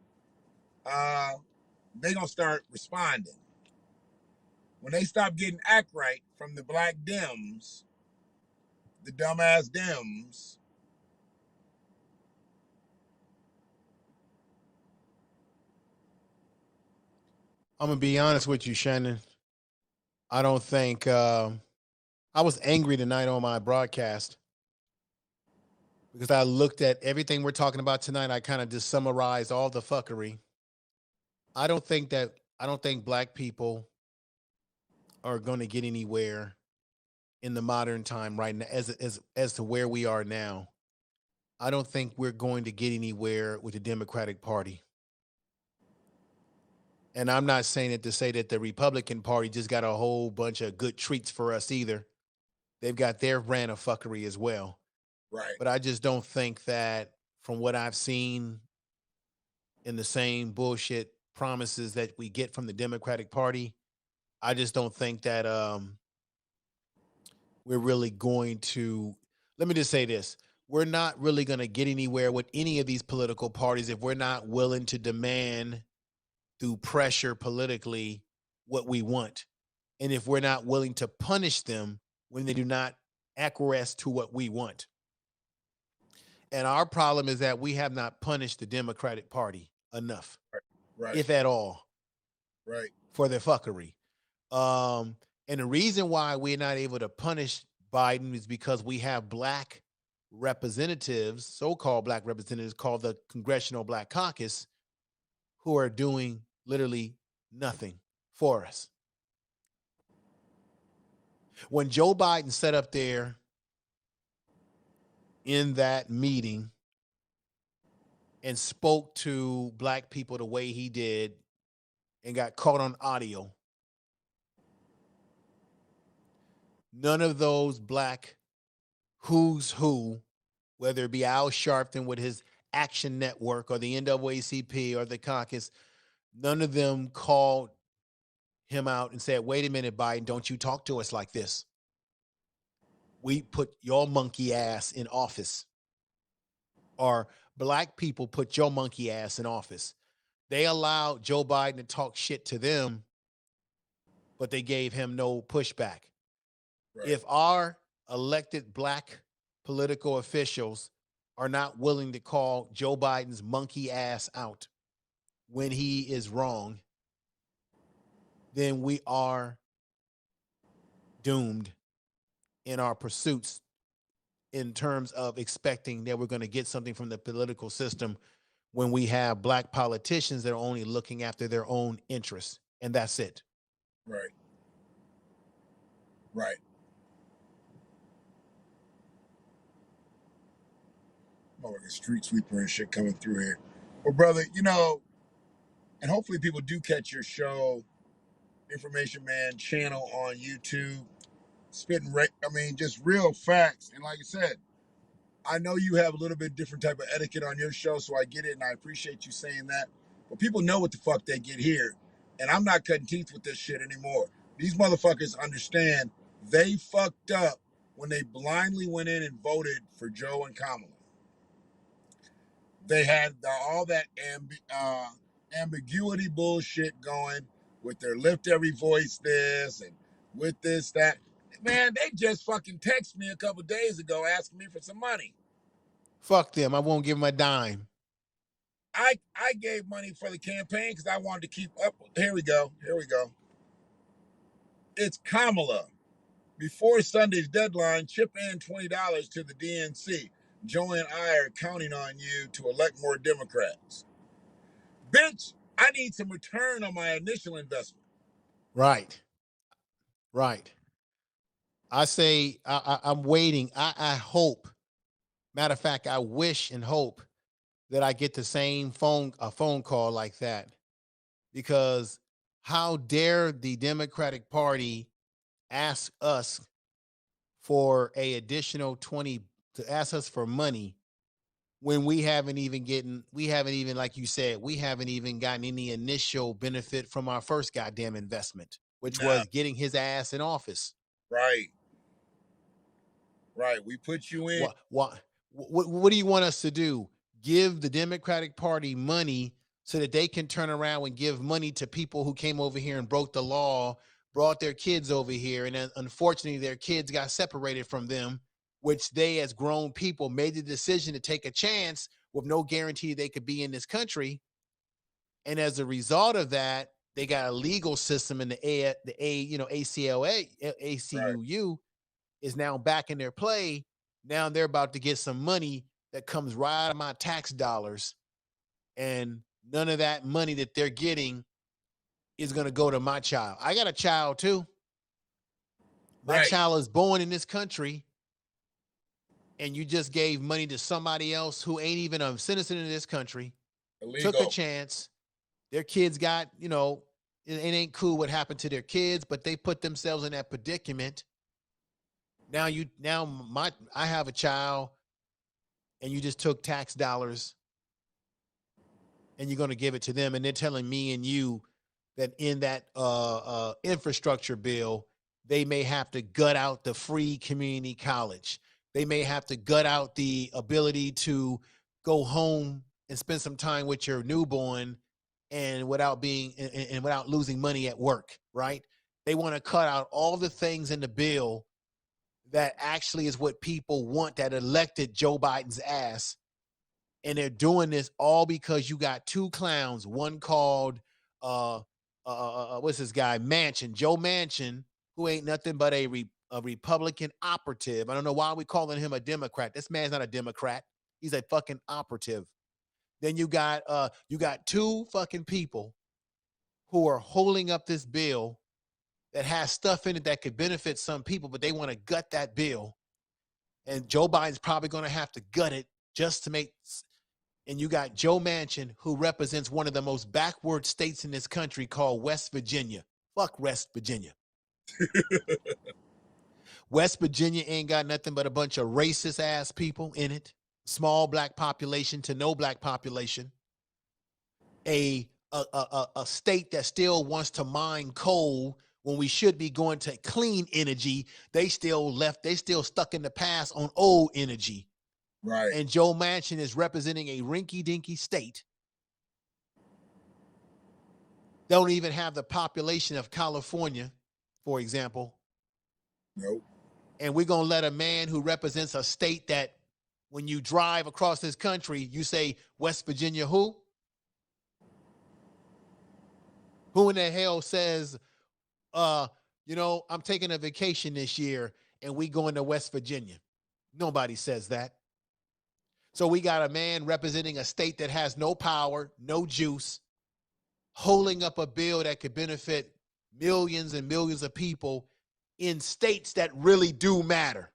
they gonna start responding. When they stop getting act right from the black Dems, the dumbass Dems, I'm gonna be honest with you, Shannon. I don't think I was angry tonight on my broadcast because I looked at everything we're talking about tonight. I kind of just summarized all the fuckery. I don't think black people are going to get anywhere in the modern time right now as to where we are now. I don't think we're going to get anywhere with the Democratic Party. And I'm not saying it to say that the Republican Party just got a whole bunch of good treats for us either. They've got their brand of fuckery as well. right, But I just don't think that from what I've seen in the same bullshit promises that we get from the Democratic Party, I just don't think that we're really going to, let me just say this. We're not really going to get anywhere with any of these political parties if we're not willing to demand through pressure politically what we want. And if we're not willing to punish them when they do not acquiesce to what we want. And our problem is that we have not punished the Democratic Party enough, right, if at all, right, for their fuckery. Um, and the reason why we're not able to punish Biden is because we have black representatives, so-called black representatives called the Congressional Black Caucus, who are doing literally nothing for us. When Joe Biden sat up there in that meeting and spoke to black people the way he did and got caught on audio, none of those black who's who, whether it be Al Sharpton with his Action Network or the NAACP or the caucus, none of them called him out and said, wait a minute, Biden, don't you talk to us like this. We put your monkey ass in office. Or black people put your monkey ass in office. They allowed Joe Biden to talk shit to them, but they gave him no pushback. right, If our elected black political officials are not willing to call Joe Biden's monkey ass out when he is wrong, then we are doomed in our pursuits in terms of expecting that we're going to get something from the political system when we have black politicians that are only looking after their own interests. And that's it. right, right. Oh, like a street sweeper and shit coming through here. Well, brother, and hopefully people do catch your show, Information Man channel on YouTube, spitting, just real facts. And like I said, I know you have a little bit different type of etiquette on your show, so I get it, and I appreciate you saying that. But people know what the fuck they get here, and I'm not cutting teeth with this shit anymore. These motherfuckers understand they fucked up when they blindly went in and voted for Joe and Kamala. They had all that ambiguity bullshit going with their lift every voice this and with this that. Man, they just fucking texted me a couple days ago asking me for some money. Fuck them. I won't give them a dime. I gave money for the campaign because I wanted to keep up. Here we go. It's Kamala. Before Sunday's deadline, chip in $20 to the DNC. Joe and I are counting on you to elect more Democrats. Bitch, I need some return on my initial investment. Right. Right. I say I'm waiting. I hope. Matter of fact, I wish and hope that I get the same phone call like that, because how dare the Democratic Party ask us for a additional 20, to ask us for money when we haven't even, like you said, we haven't even gotten any initial benefit from our first goddamn investment, which Nah, was getting his ass in office. right. Right. We put you in. What do you want us to do? Give the Democratic Party money so that they can turn around and give money to people who came over here and broke the law, brought their kids over here, and unfortunately their kids got separated from them, which they as grown people made the decision to take a chance with no guarantee they could be in this country. And as a result of that, they got a legal system in ACLA, Right. ACUU is now back in their play. Now they're about to get some money that comes right out of my tax dollars. And none of that money that they're getting is going to go to my child. I got a child too. My Right. child is born in this country, and you just gave money to somebody else who ain't even a citizen in this country, took a Illegal. chance. Their kids got, it ain't cool what happened to their kids, but they put themselves in that predicament. I have a child, and you just took tax dollars and you're going to give it to them, and they're telling me and you that in that infrastructure bill they may have to gut out the free community college, they may have to gut out the ability to go home and spend some time with your newborn and without losing money at work, right? They want to cut out all the things in the bill that actually is what people want, that elected Joe Biden's ass. And they're doing this all because you got two clowns, one called what's this guy, Joe Manchin, who ain't nothing but a Republican operative. I don't know why we calling him a Democrat. This man's not a Democrat. He's a fucking operative. Then you got two fucking people who are holding up this bill that has stuff in it that could benefit some people, but they want to gut that bill. And Joe Biden's probably going to have to gut it just to make. And you got Joe Manchin, who represents one of the most backward states in this country called West Virginia. Fuck West Virginia. West Virginia ain't got nothing but a bunch of racist ass people in it. Small black population to no black population. A state that still wants to mine coal when we should be going to clean energy. They still stuck in the past on old energy. Right. And Joe Manchin is representing a rinky-dinky state. They don't even have the population of California, for example. Nope. And we're going to let a man who represents a state that when you drive across this country, you say, West Virginia who? Who in the hell says, I'm taking a vacation this year and we going to West Virginia? Nobody says that. So we got a man representing a state that has no power, no juice, holding up a bill that could benefit millions and millions of people in states that really do matter.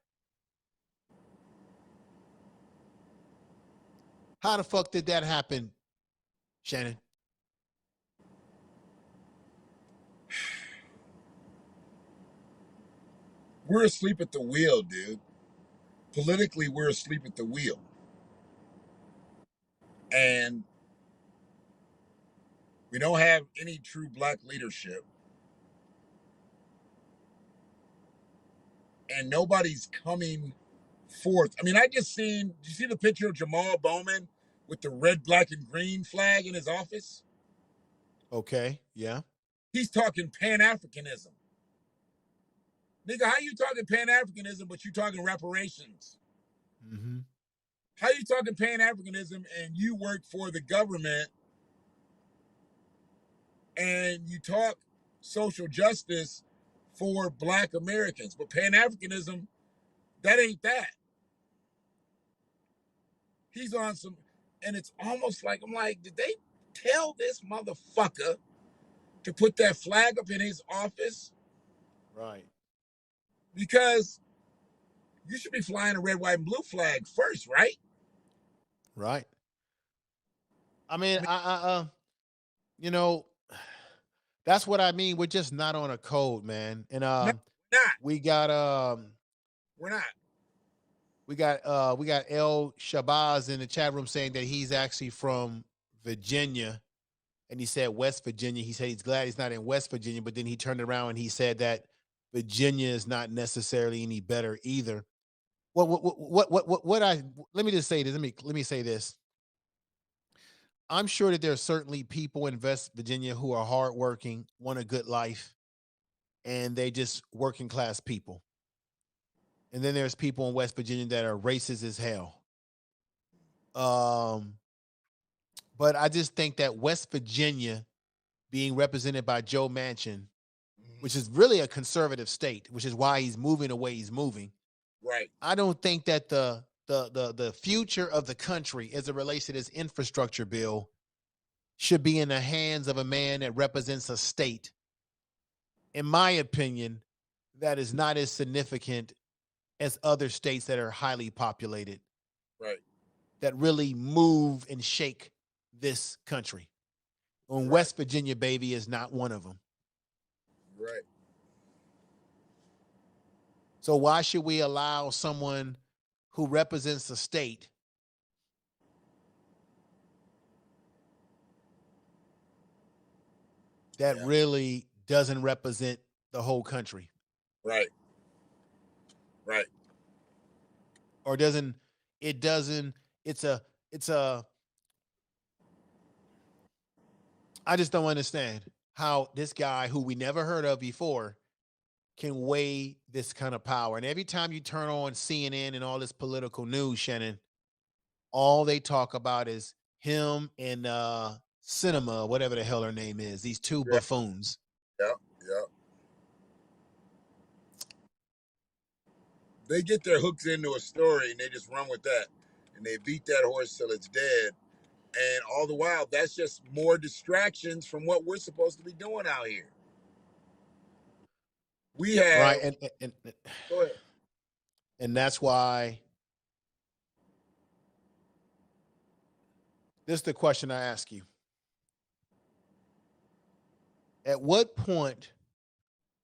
How the fuck did that happen, Shannon? We're asleep at the wheel, dude. Politically, we're asleep at the wheel. And we don't have any true black leadership. And nobody's coming forth. I mean, did you see the picture of Jamal Bowman with the red, black, and green flag in his office? Okay, yeah. He's talking Pan-Africanism. Nigga, how you talking Pan-Africanism, but you talking reparations? Mm-hmm. How you talking Pan-Africanism and you work for the government and you talk social justice for Black Americans. But Pan-Africanism, that ain't that. He's on some, and it's almost like, I'm like, did they tell this motherfucker to put that flag up in his office? Right. Because you should be flying a red, white, and blue flag first, right? Right. I mean, you know, that's what I mean. We're just not on a code, man. And No, not. we got We're not. we got El Shabazz in the chat room saying that he's actually from Virginia, and he said West Virginia. He said he's glad he's not in West Virginia, but then he turned around and he said that Virginia is not necessarily any better either. What I let me just say this. Let me say this. I'm sure that there are certainly people in West Virginia who are hardworking, want a good life, and they just working class people. And then there's people in West Virginia that are racist as hell. Um, but I just think that West Virginia being represented by Joe Manchin, which is really a conservative state, which is why he's moving the way he's moving. Right. I don't think that the future of the country as it relates to this infrastructure bill should be in the hands of a man that represents a state, in my opinion, that is not as significant as other states that are highly populated, Right. that really move and shake this country. And Right. West Virginia, baby, is not one of them. Right. So why should we allow someone who represents a state that Yeah. really doesn't represent the whole country? Right. Right. Or doesn't it doesn't it's a I just don't understand how this guy who we never heard of before can weigh this kind of power. And every time you turn on CNN and all this political news, Shannon, all they talk about is him and Cinema, whatever the hell her name is, these two Yeah. buffoons. Yeah. Yeah. They get their hooks into a story and they just run with that. And they beat that horse till it's dead. And all the while, that's just more distractions from what we're supposed to be doing out here. We have. Right. Go ahead. And that's why this is the question I ask you. At what point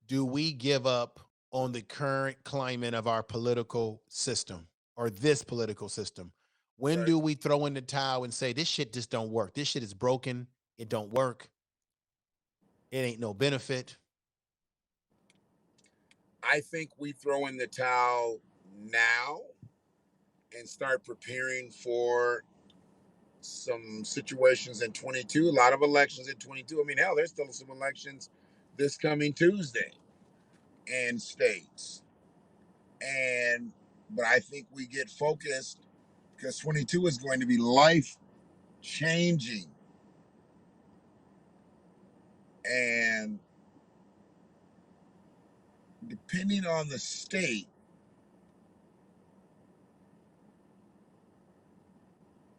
do we give up on the current climate of our political system or this political system? When Right. do we throw in the towel and say this shit just don't work? This shit is broken. It don't work. It ain't no benefit. I think we throw in the towel now and start preparing for some situations in 22. A lot of elections in 22. I mean, hell, there's still some elections this coming Tuesday in states. But I think we get focused because 22 is going to be life changing. And depending on the state,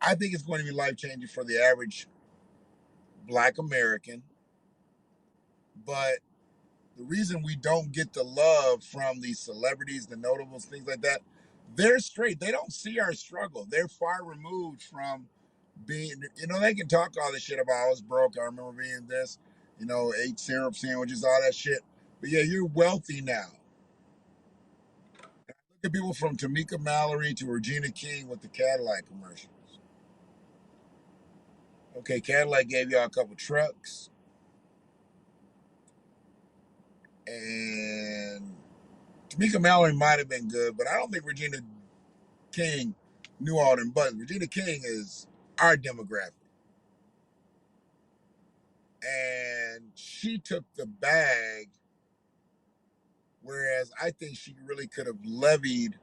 I think it's going to be life changing for the average Black American. But the reason we don't get the love from these celebrities, the notables, things like that, they're straight. They don't see our struggle. They're far removed from being, they can talk all this shit about I was broke. I remember being this, ate syrup sandwiches, all that shit. But yeah, you're wealthy now. Look at people from Tamika Mallory to Regina King with the Cadillac commercials. Okay, Cadillac gave y'all a couple trucks. And Tamika Mallory might have been good, but I don't think Regina King knew all them buttons. Regina King is our demographic. And she took the bag, whereas I think she really could have levied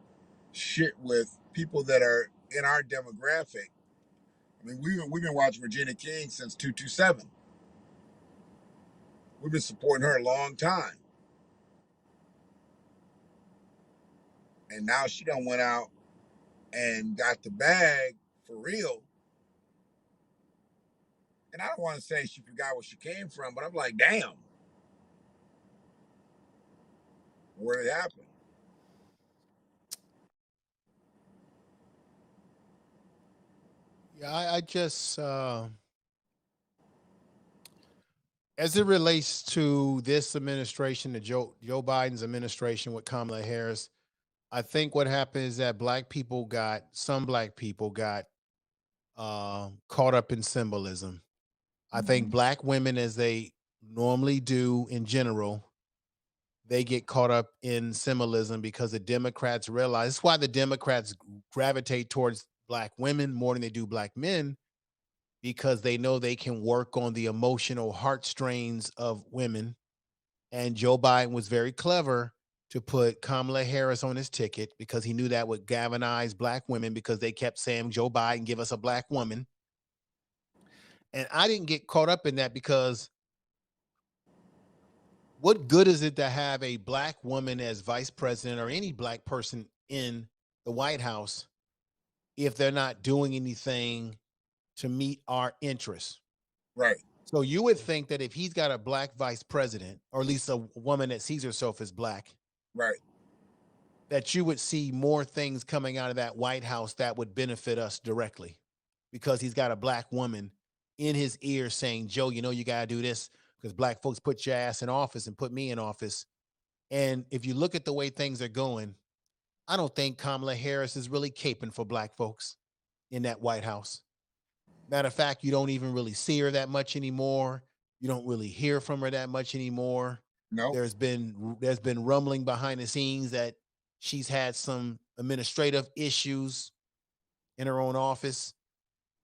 shit with people that are in our demographic. I mean, we've been watching Regina King since 227. We've been supporting her a long time. And now she done went out and got the bag for real. And I don't want to say she forgot where she came from, but I'm like, damn, where did it happen? Yeah, I just as it relates to this administration, the Joe Biden's administration with Kamala Harris, I think what happened is that some black people got caught up in symbolism. I think Mm-hmm. black women, as they normally do in general, they get caught up in symbolism because the Democrats realize. That's why the Democrats gravitate towards black women more than they do black men, because they know they can work on the emotional heartstrings of women. And Joe Biden was very clever to put Kamala Harris on his ticket because he knew that would galvanize black women because they kept saying, Joe Biden, give us a black woman. And I didn't get caught up in that because what good is it to have a black woman as vice president or any black person in the White House if they're not doing anything to meet our interests? Right. So you would think that if he's got a black vice president, or at least a woman that sees herself as black, Right. that you would see more things coming out of that White House that would benefit us directly, because he's got a black woman in his ear saying, Joe, you know, you got to do this because black folks put your ass in office and put me in office. And if you look at the way things are going, I don't think Kamala Harris is really caping for black folks in that White House. Matter of fact, you don't even really see her that much anymore. You don't really hear from her that much anymore. No. There's been rumbling behind the scenes that she's had some administrative issues in her own office.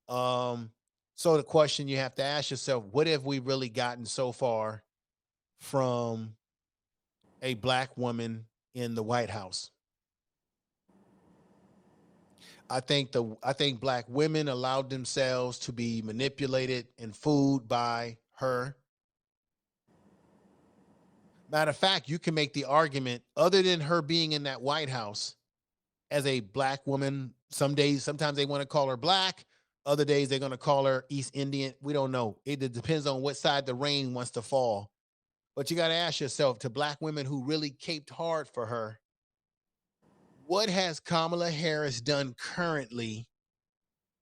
Um, so the question you have to ask yourself, what have we really gotten so far from a black woman in the White House? I think black women allowed themselves to be manipulated and fooled by her. Matter of fact, you can make the argument, other than her being in that White House as a black woman, sometimes they want to call her black, other days they're going to call her East Indian. We don't know. It depends on what side the rain wants to fall. But you got to ask yourself, to black women who really caped hard for her, what has Kamala Harris done currently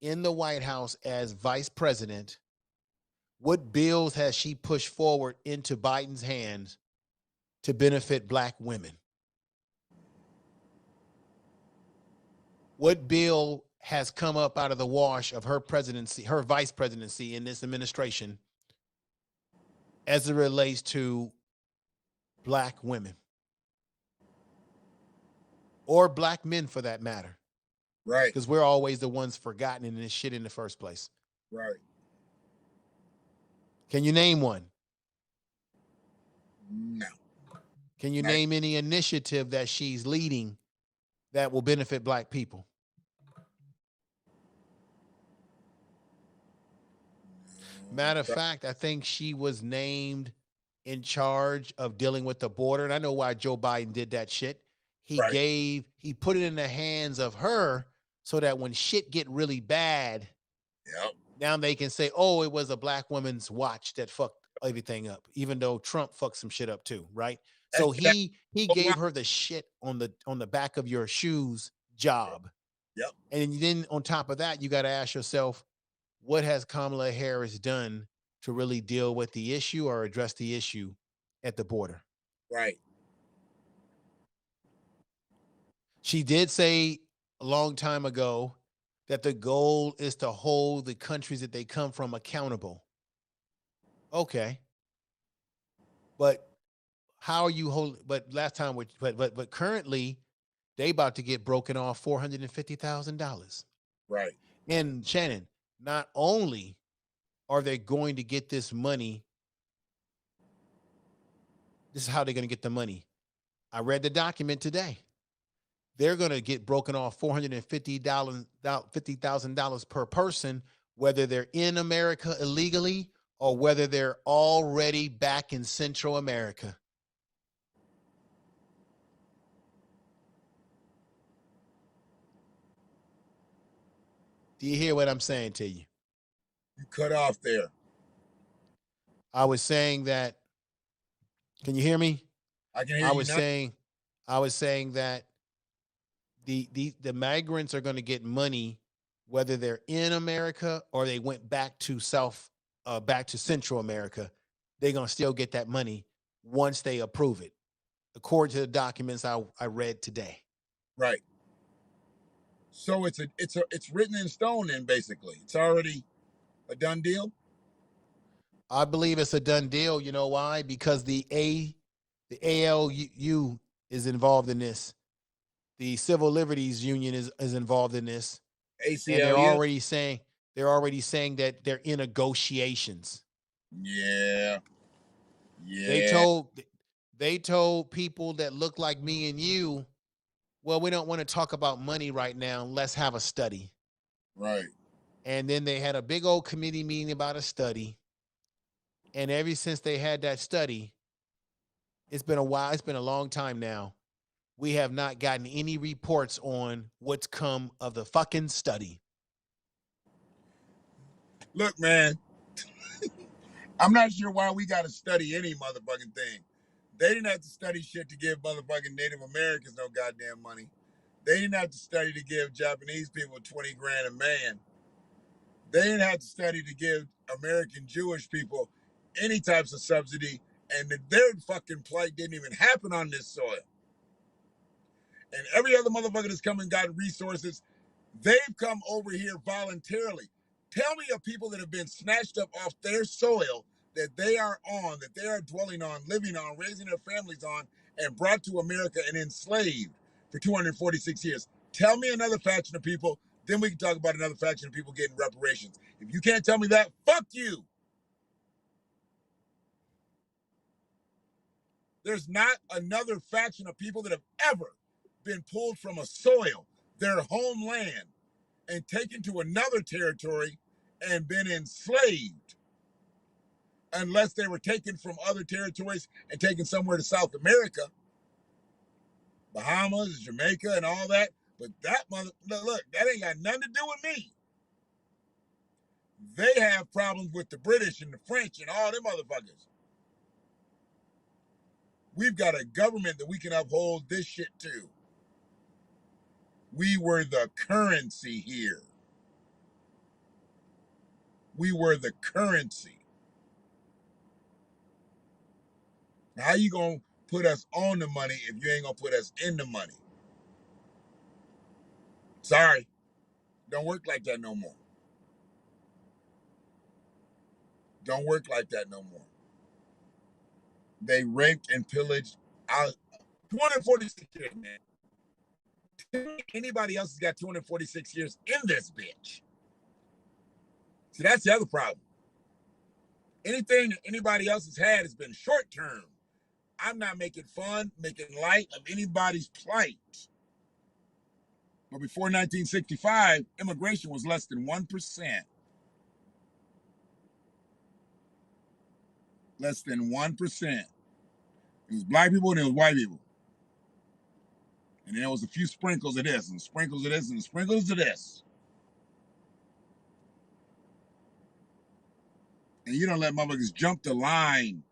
in the White House as vice president? What bills has she pushed forward into Biden's hands to benefit black women? What bill has come up out of the wash of her presidency, her vice presidency in this administration, as it relates to black women or black men for that matter? Right. Because we're always the ones forgotten in this shit in the first place. Right. Can you name one? No. Can you name any initiative that she's leading that will benefit black people? Matter of fact, I think she was named in charge of dealing with the border. And I know why Joe Biden did that shit. Right. He put it in the hands of her so that when shit get really bad, Yep. now they can say, oh, it was a black woman's watch that fucked everything up, even though Trump fucked some shit up too, right? So That's he gave her the shit on the back of your shoes job. Yep. And then on top of that, you got to ask yourself, what has Kamala Harris done to really deal with the issue or address the issue at the border? Right. She did say a long time ago that the goal is to hold the countries that they come from accountable. Okay. But how are you holding? But last time, but currently, they about to get broken off $450,000. Right. And Shannon, not only are they going to get this money, this is how they're going to get the money. I read the document today. They're going to get broken off $450,000 per person, whether they're in America illegally or whether they're already back in Central America. Do you hear what I'm saying to you? You cut off there. I was saying that. Can you hear me? I can hear I you was now. saying, I was saying that the migrants are going to get money, whether they're in America or they went back to Central America. They're going to still get that money once they approve it, according to the documents I read today. Right. So it's written in stone. Then basically, it's already a done deal. I believe it's a done deal. You know why? Because the ALU is involved in this. The Civil Liberties Union is involved in this, and ACLU. they're already saying that they're in negotiations. Yeah. They Yeah. told they told people that look like me and you, well, we don't want to talk about money right now. Let's have a study. Right. And then they had a big old committee meeting about a study. And ever since they had that study, it's been a while. It's been a long time now. We have not gotten any reports on what's come of the fucking study. Look, man. I'm not sure why we got to study any motherfucking thing. They didn't have to study shit to give motherfucking Native Americans no goddamn money. They didn't have to study to give Japanese people 20 grand a man. They didn't have to study to give American Jewish people any types of subsidy, and their fucking plight didn't even happen on this soil. And every other motherfucker that's come and gotten resources, they've come over here voluntarily. Tell me of people that have been snatched up off their soil that they are on, that they are dwelling on, living on, raising their families on, and brought to America and enslaved for 246 years. Tell me another faction of people, then we can talk about another faction of people getting reparations. If you can't tell me that, fuck you. There's not another faction of people that have ever been pulled from a soil, their homeland, and taken to another territory and been enslaved, unless they were taken from other territories and taken somewhere to South America, Bahamas, Jamaica, and all that. But that look, that ain't got nothing to do with me. They have problems with the British and the French and all them motherfuckers. We've got a government that we can uphold this shit to. We were the currency here. We were the currency. How you gonna put us on the money if you ain't gonna put us in the money? Sorry, don't work like that no more. Don't work like that no more. They raped and pillaged out 246 years, man. Anybody else has got 246 years in this bitch. See, that's the other problem. Anything that anybody else has had has been short term. I'm not making fun, making light of anybody's plight. But before 1965, immigration was less than 1%. Less than 1%. It was black people and it was white people. And then there was a few sprinkles of this and sprinkles of this and sprinkles of this. And you don't let motherfuckers jump the line.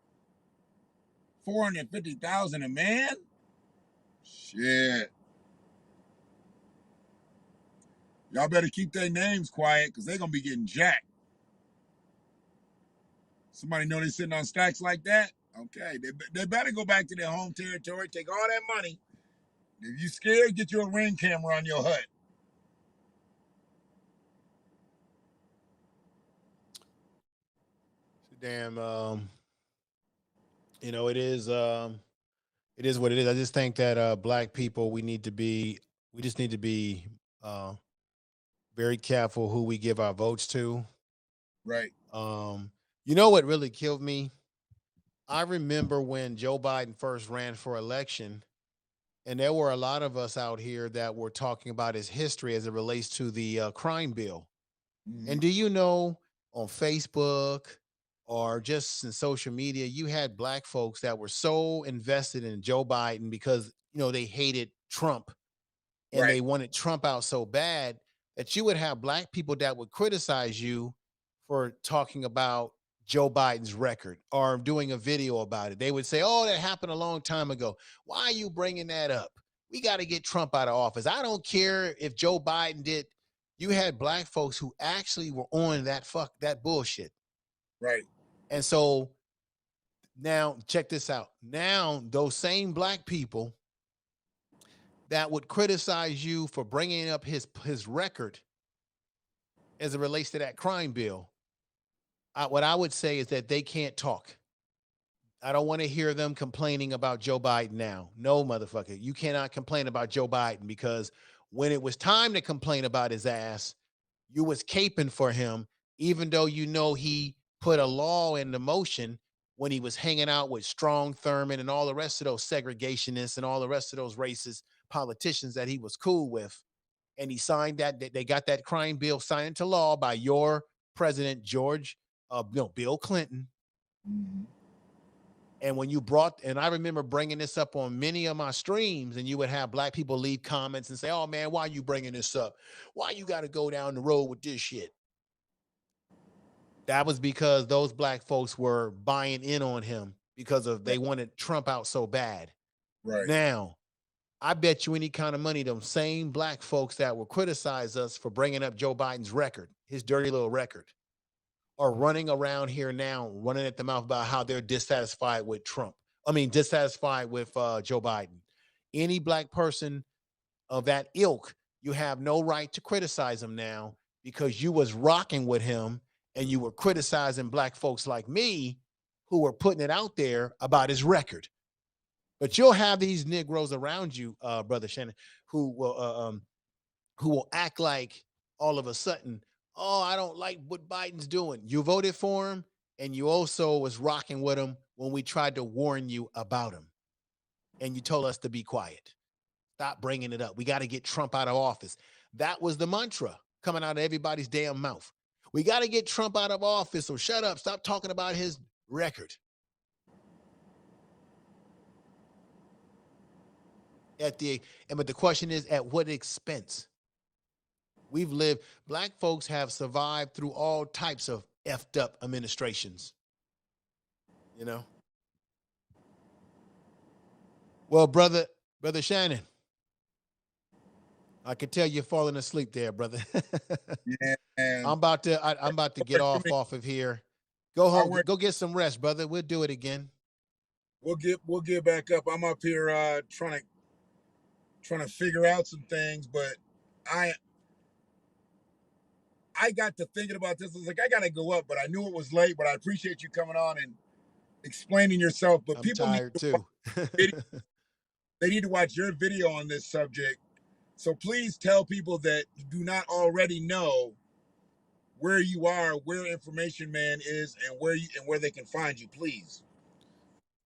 450,000 a man? Shit. Y'all better keep their names quiet because they're going to be getting jacked. Somebody know they're sitting on stacks like that? Okay. They better go back to their home territory, take all that money. If you scared, get you a ring camera on your hut. Damn, it is what it is. I just think that black people, we just need to be uh, very careful who we give our votes to. Right. You know what really killed me? I remember when Joe Biden first ran for election, and there were a lot of us out here that were talking about his history as it relates to the crime bill. Mm-hmm. And do you know, on Facebook or just in social media, you had black folks that were so invested in Joe Biden because, they hated Trump and Right. they wanted Trump out so bad that you would have black people that would criticize you for talking about Joe Biden's record or doing a video about it. They would say, "Oh, that happened a long time ago. Why are you bringing that up? We got to get Trump out of office." I don't care if Joe Biden did. You had black folks who actually were on that bullshit. Right. And so now check this out. Now those same black people that would criticize you for bringing up his record as it relates to that crime bill, what I would say is that they can't talk. I don't want to hear them complaining about Joe Biden now. No, motherfucker. You cannot complain about Joe Biden because when it was time to complain about his ass, you was caping for him, even though you know he put a law into motion when he was hanging out with Strong Thurman and all the rest of those segregationists and all the rest of those racist politicians that he was cool with. And he signed they got that crime bill signed into law by your president, Bill Clinton. Mm-hmm. And when and I remember bringing this up on many of my streams, and you would have black people leave comments and say, "Oh man, why are you bringing this up? Why you got to go down the road with this shit?" That was because those black folks were buying in on him because they wanted Trump out so bad. Right. Now, I bet you any kind of money, them same black folks that will criticize us for bringing up Joe Biden's record, his dirty little record, are running around here now, running at the mouth about how they're dissatisfied with dissatisfied with Joe Biden. Any black person of that ilk, you have no right to criticize him now because you was rocking with him and you were criticizing black folks like me who were putting it out there about his record. But you'll have these Negroes around you, Brother Shannon, who will act like all of a sudden, "Oh, I don't like what Biden's doing." You voted for him, and you also was rocking with him when we tried to warn you about him. And you told us to be quiet. Stop bringing it up. We got to get Trump out of office. That was the mantra coming out of everybody's damn mouth. We got to get Trump out of office, so shut up. Stop talking about his record. But the question is, at what expense? Black folks have survived through all types of effed up administrations. You know? Well, brother Shannon, I can tell you're falling asleep there, brother. Yeah. I'm about to get off of here. Go home, go get some rest, brother. We'll do it again. We'll get back up. I'm up here trying to figure out some things, but I got to thinking about this. I was like, I gotta go up, but I knew it was late. But I appreciate you coming on and explaining yourself. But I'm people tired too. They need to watch your video on this subject. So please tell people that do not already know where you are, where Information Man is, and where they can find you, please.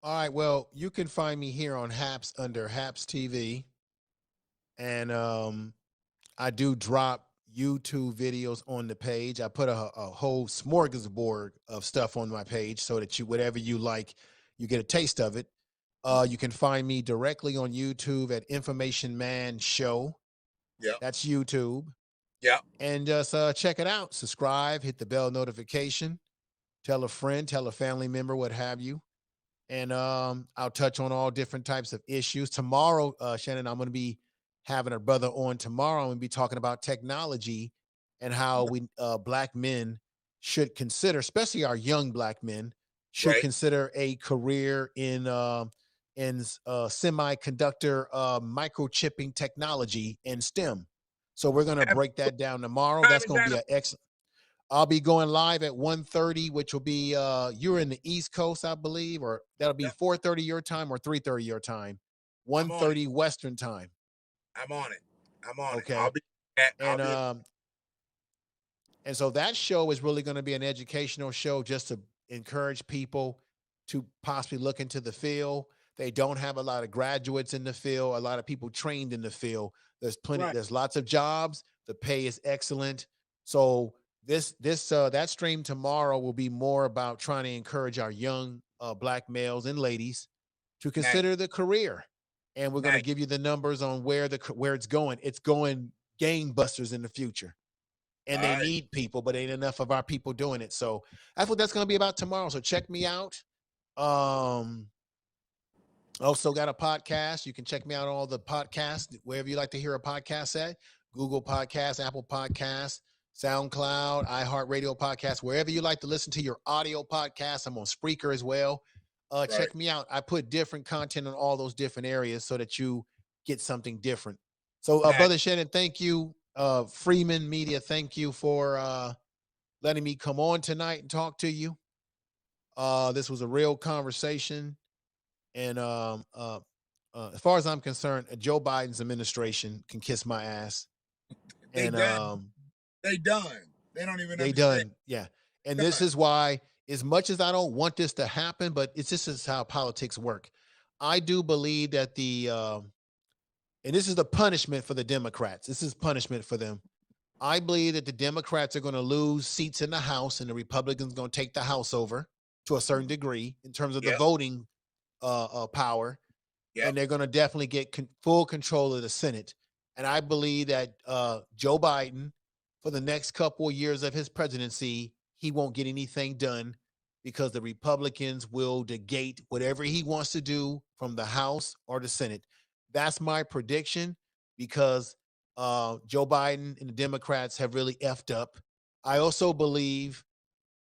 All right. Well, you can find me here on Haps under Haps TV. And I do drop YouTube videos on the page. I put a whole smorgasbord of stuff on my page so that whatever you like, you get a taste of it. You can find me directly on YouTube at Information Man Show. Yeah. That's YouTube. Yeah. And just check it out. Subscribe, hit the bell notification, tell a friend, tell a family member, what have you. And I'll touch on all different types of issues. Tomorrow, Shannon, I'm going to be having a brother on tomorrow. I'm going to be talking about technology and how we black men should consider, especially our young black men, should consider a career in semiconductor microchipping technology and STEM. So we're going to break that down tomorrow. That's going to be an excellent. I'll be going live at 1:30, which will be you're in the East Coast, I believe, or that'll be 4:30 your time or 3:30 your time, 1:30 Western time. I'm on it. Okay. I'll be and so that show is really going to be an educational show just to encourage people to possibly look into the field. They don't have a lot of graduates in the field, a lot of people trained in the field. There's plenty, there's lots of jobs. The pay is excellent. So that stream tomorrow will be more about trying to encourage our young black males and ladies to consider the career. And we're going to give you the numbers on where it's going. It's going gangbusters in the future. and All they right. need people, but ain't enough of our people doing it. So that's what that's going to be about tomorrow. So check me out. Um, Also got a podcast. You can check me out on all the podcasts, wherever you like to hear a podcast at. Google Podcasts, Apple Podcasts, SoundCloud, iHeartRadio Podcast, wherever you like to listen to your audio podcast. I'm on Spreaker as well. Right. Check me out. I put different content in all those different areas so that you get something different. So, Now, Brother Shannon, thank you. Freeman Media, thank you for letting me come on tonight and talk to you. This was a real conversation. And as far as I'm concerned, Joe Biden's administration can kiss my ass. they And done. They done. They don't even they understand. done, yeah. And this Done. is why, as much as I don't want this to happen, but it's just is how politics work. I do believe that and this is the punishment for the Democrats. This is punishment for them. I believe that the Democrats are going to lose seats in the House, and the Republicans are going to take the House over to a certain degree in terms of the Yep. voting power, Yep. and they're going to definitely get full control of the Senate. And I believe that Joe Biden, for the next couple of years of his presidency, he won't get anything done because the Republicans will negate whatever he wants to do from the House or the Senate. That's my prediction because Joe Biden and the Democrats have really effed up. I also believe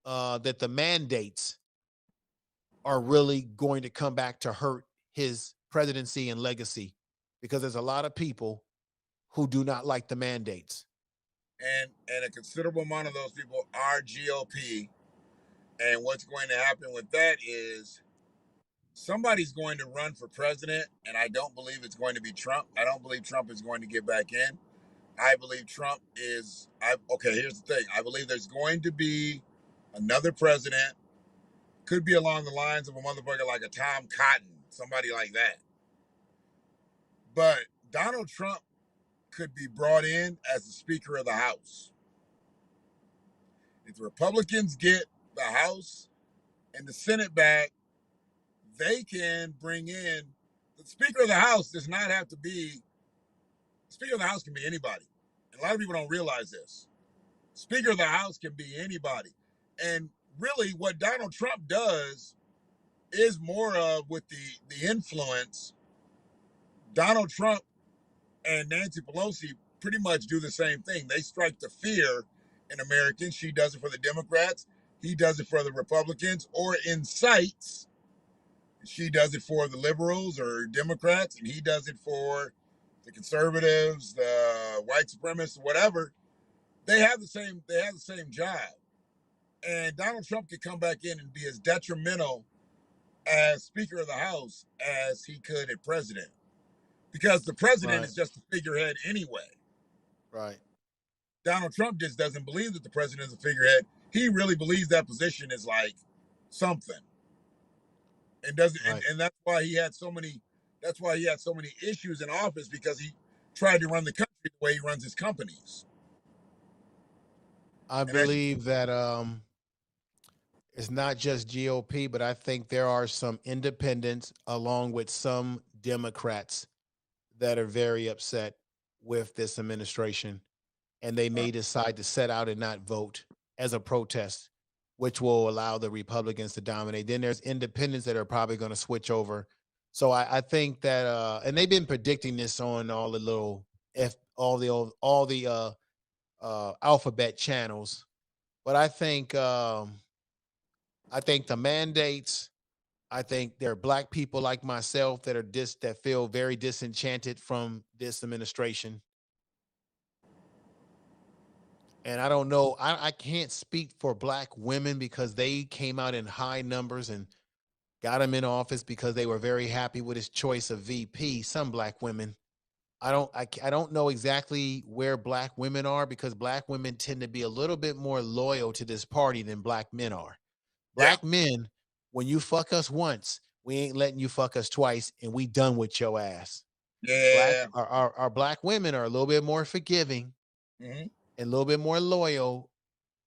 that the mandates are really going to come back to hurt his presidency and legacy because there's a lot of people who do not like the mandates. And a considerable amount of those people are GOP. And what's going to happen with that is somebody's going to run for president, and I don't believe it's going to be Trump. I don't believe Trump is going to get back in. I believe Trump is. Okay, here's the thing. I believe there's going to be another president. Could be along the lines of a motherfucker like a Tom Cotton, somebody like that. But Donald Trump could be brought in as the Speaker of the House. If the Republicans get the House and the Senate back, they can bring in the Speaker of the House. Does not have to be the Speaker of the House, can be anybody. And a lot of people don't realize this. Speaker of the House can be anybody. And really, what Donald Trump does is more of with the influence. Donald Trump and Nancy Pelosi pretty much do the same thing. They strike the fear in Americans. She does it for the Democrats. He does it for the Republicans, or incites. She does it for the liberals or Democrats, and he does it for the conservatives, the white supremacists, whatever. They have the same. They have the same job. And Donald Trump could come back in and be as detrimental as Speaker of the House as he could as president, because the president Right. is just a figurehead anyway. Right. Donald Trump just doesn't believe that the president is a figurehead. He really believes that position is like something, and doesn't. And, Right. and that's why he had so many. That's why he had so many issues in office, because he tried to run the country the way he runs his companies. I And as believe that it's not just GOP, but I think there are some independents along with some Democrats that are very upset with this administration, and they may decide to set out and not vote as a protest, which will allow the Republicans to dominate. Then there's independents that are probably going to switch over. So I think that, and they've been predicting this on all the little all the alphabet channels. But I think the mandates. I think there are black people like myself that are that feel very disenchanted from this administration. And I don't know, I can't speak for black women because they came out in high numbers and got him in office because they were very happy with his choice of VP. Some black women, I don't know exactly where black women are because black women tend to be a little bit more loyal to this party than black men are. yeah, Black men, when you fuck us once, we ain't letting you fuck us twice, and we done with your ass. Black yeah, our black women are a little bit more forgiving mm-hmm. and a little bit more loyal,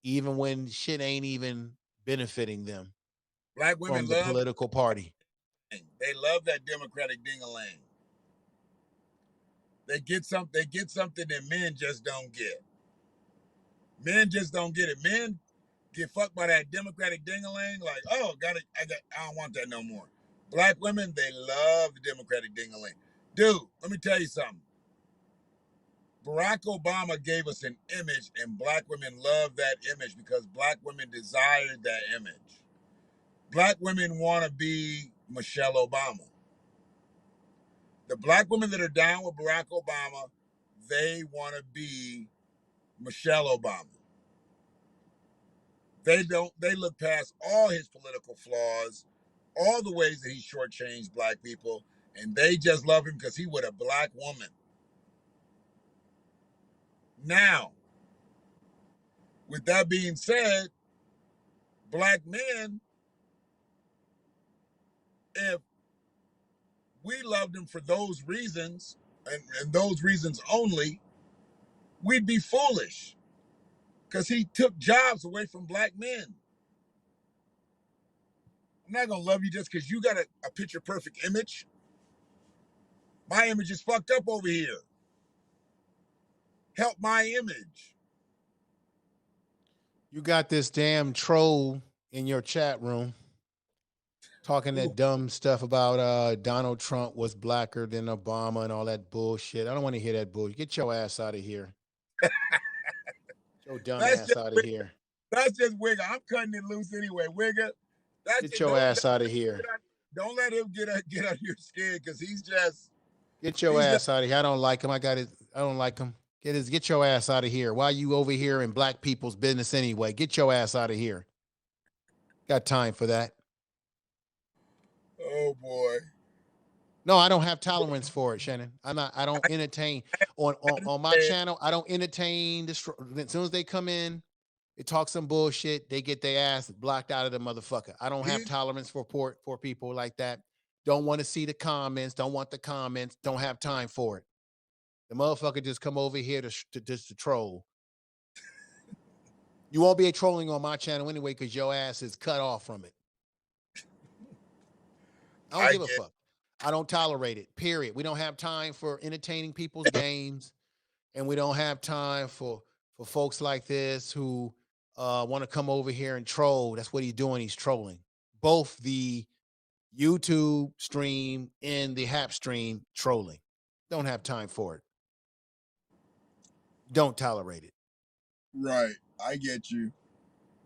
even when shit ain't even benefiting them Black from women the love. political party. They love that Democratic ding-a-ling. They get something that men just don't get. Men just don't get it. Men get fucked by that Democratic ding-a-ling, like, oh, I don't want that no more. Black women, they love the Democratic ding-a-ling. Dude, let me tell you something. Barack Obama gave us an image, and black women love that image because black women desired that image. Black women want to be Michelle Obama. The black women that are down with Barack Obama, they want to be Michelle Obama. They look past all his political flaws, all the ways that he shortchanged black people, and they just love him because he was a black woman. Now, with that being said, black men, if we loved him for those reasons and those reasons only, we'd be foolish because he took jobs away from black men. I'm not going to love you just because you got a picture perfect image. My image is fucked up over here. Help my image. You got this damn troll in your chat room talking Ooh, that dumb stuff about Donald Trump was blacker than Obama and all that bullshit. I don't want to hear that bullshit. Get your ass out of here. Get your dumb that's ass just out of here. that's just Wigger. I'm cutting it loose anyway. Wigger, that's Get just, your ass out of here. don't let him get on your skin because Get your he's just ass out of here. I don't like him. I don't like him. Get your ass out of here. Why you over here in black people's business anyway? Get your ass out of here. Got time for that. oh boy. No, I don't have tolerance for it, Shannon. I don't entertain on my channel. I don't entertain this. As soon as they come in, they talk some bullshit. They get their ass blocked out of the motherfucker. I don't have He's tolerance for people like that. Don't want to see the comments. Don't want the comments. Don't have time for it. The motherfucker just come over here to troll. You won't be trolling on my channel anyway because your ass is cut off from it. I don't I give a get fuck. I don't tolerate it. Period. We don't have time for entertaining people's games, and we don't have time for folks like this who want to come over here and troll. That's what he's doing. He's trolling both the YouTube stream and the Hap stream trolling. Don't have time for it. Don't tolerate it right. I get you.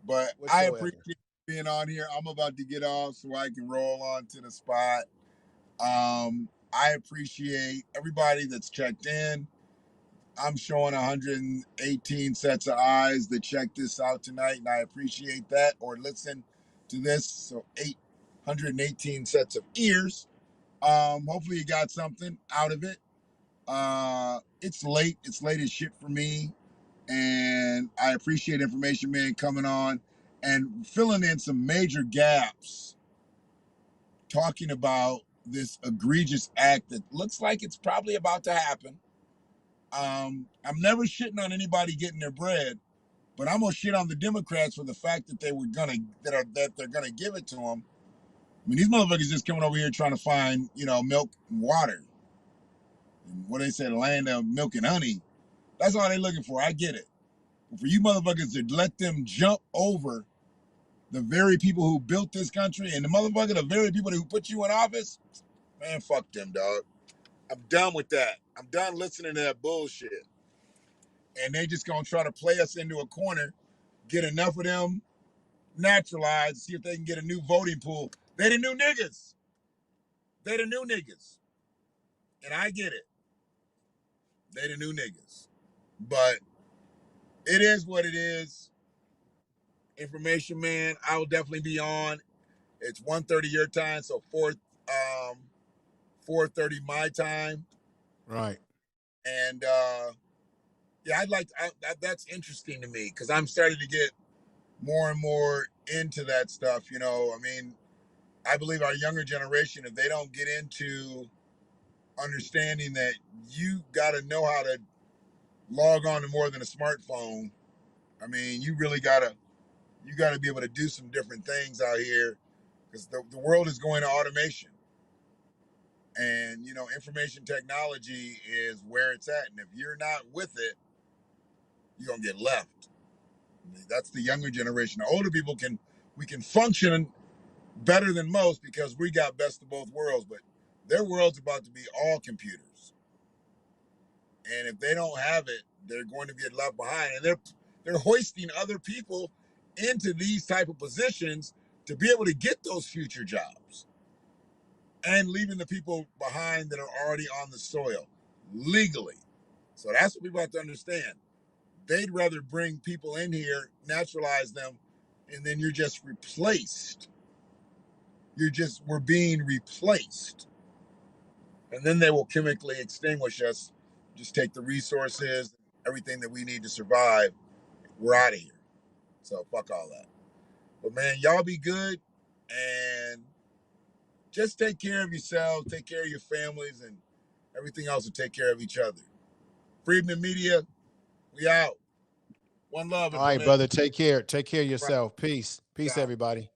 But I whatsoever. appreciate being on here. I'm about to get off so I can roll on to the spot. I appreciate everybody that's checked in. I'm showing 118 sets of eyes that checked this out tonight, and I appreciate that, or listen to this. So 818 sets of ears. Hopefully you got something out of it. It's late. It's late as shit for me, and I appreciate Information Man coming on and filling in some major gaps, talking about this egregious act that looks like it's probably about to happen. I'm never shitting on anybody getting their bread, but I'm gonna shit on the Democrats for the fact that that they're gonna give it to them. I mean, these motherfuckers just coming over here trying to find milk and water, and what they said, land of milk and honey. That's all they're looking for. I get it. But for you motherfuckers to let them jump over the very people who built this country and the very people who put you in office, man, fuck them, dog. I'm done with that. I'm done listening to that bullshit. And they just gonna try to play us into a corner, get enough of them naturalized, see if they can get a new voting pool. They the new niggas. They the new niggas. And I get it. They the new niggas. But it is what it is. Information Man, I will definitely be on. It's 1:30 your time, so 4:30 my time. Right. And yeah, that's interesting to me because I'm starting to get more and more into that stuff. I mean, I believe our younger generation, if they don't get into understanding that you got to know how to log on to more than a smartphone, I mean, you got to be able to do some different things out here because the world is going to automation. And information technology is where it's at, and if you're not with it, you're gonna get left. That's the younger generation. The older people we can function better than most because we got best of both worlds, but their world's about to be all computers. And if they don't have it, they're going to get left behind. And they're hoisting other people into these type of positions to be able to get those future jobs and leaving the people behind that are already on the soil legally. So that's what people have to understand. They'd rather bring people in here, naturalize them, and then you're just replaced. We're being replaced. And then they will chemically extinguish us, just take the resources, everything that we need to survive. We're out of here. So fuck all that. But man, y'all be good and just take care of yourselves, take care of your families, and everything else will take care of each other. Freeman Media, we out. One love All and right, bless. brother. Take care. Take care of Right. yourself. Peace. Peace, Out. everybody.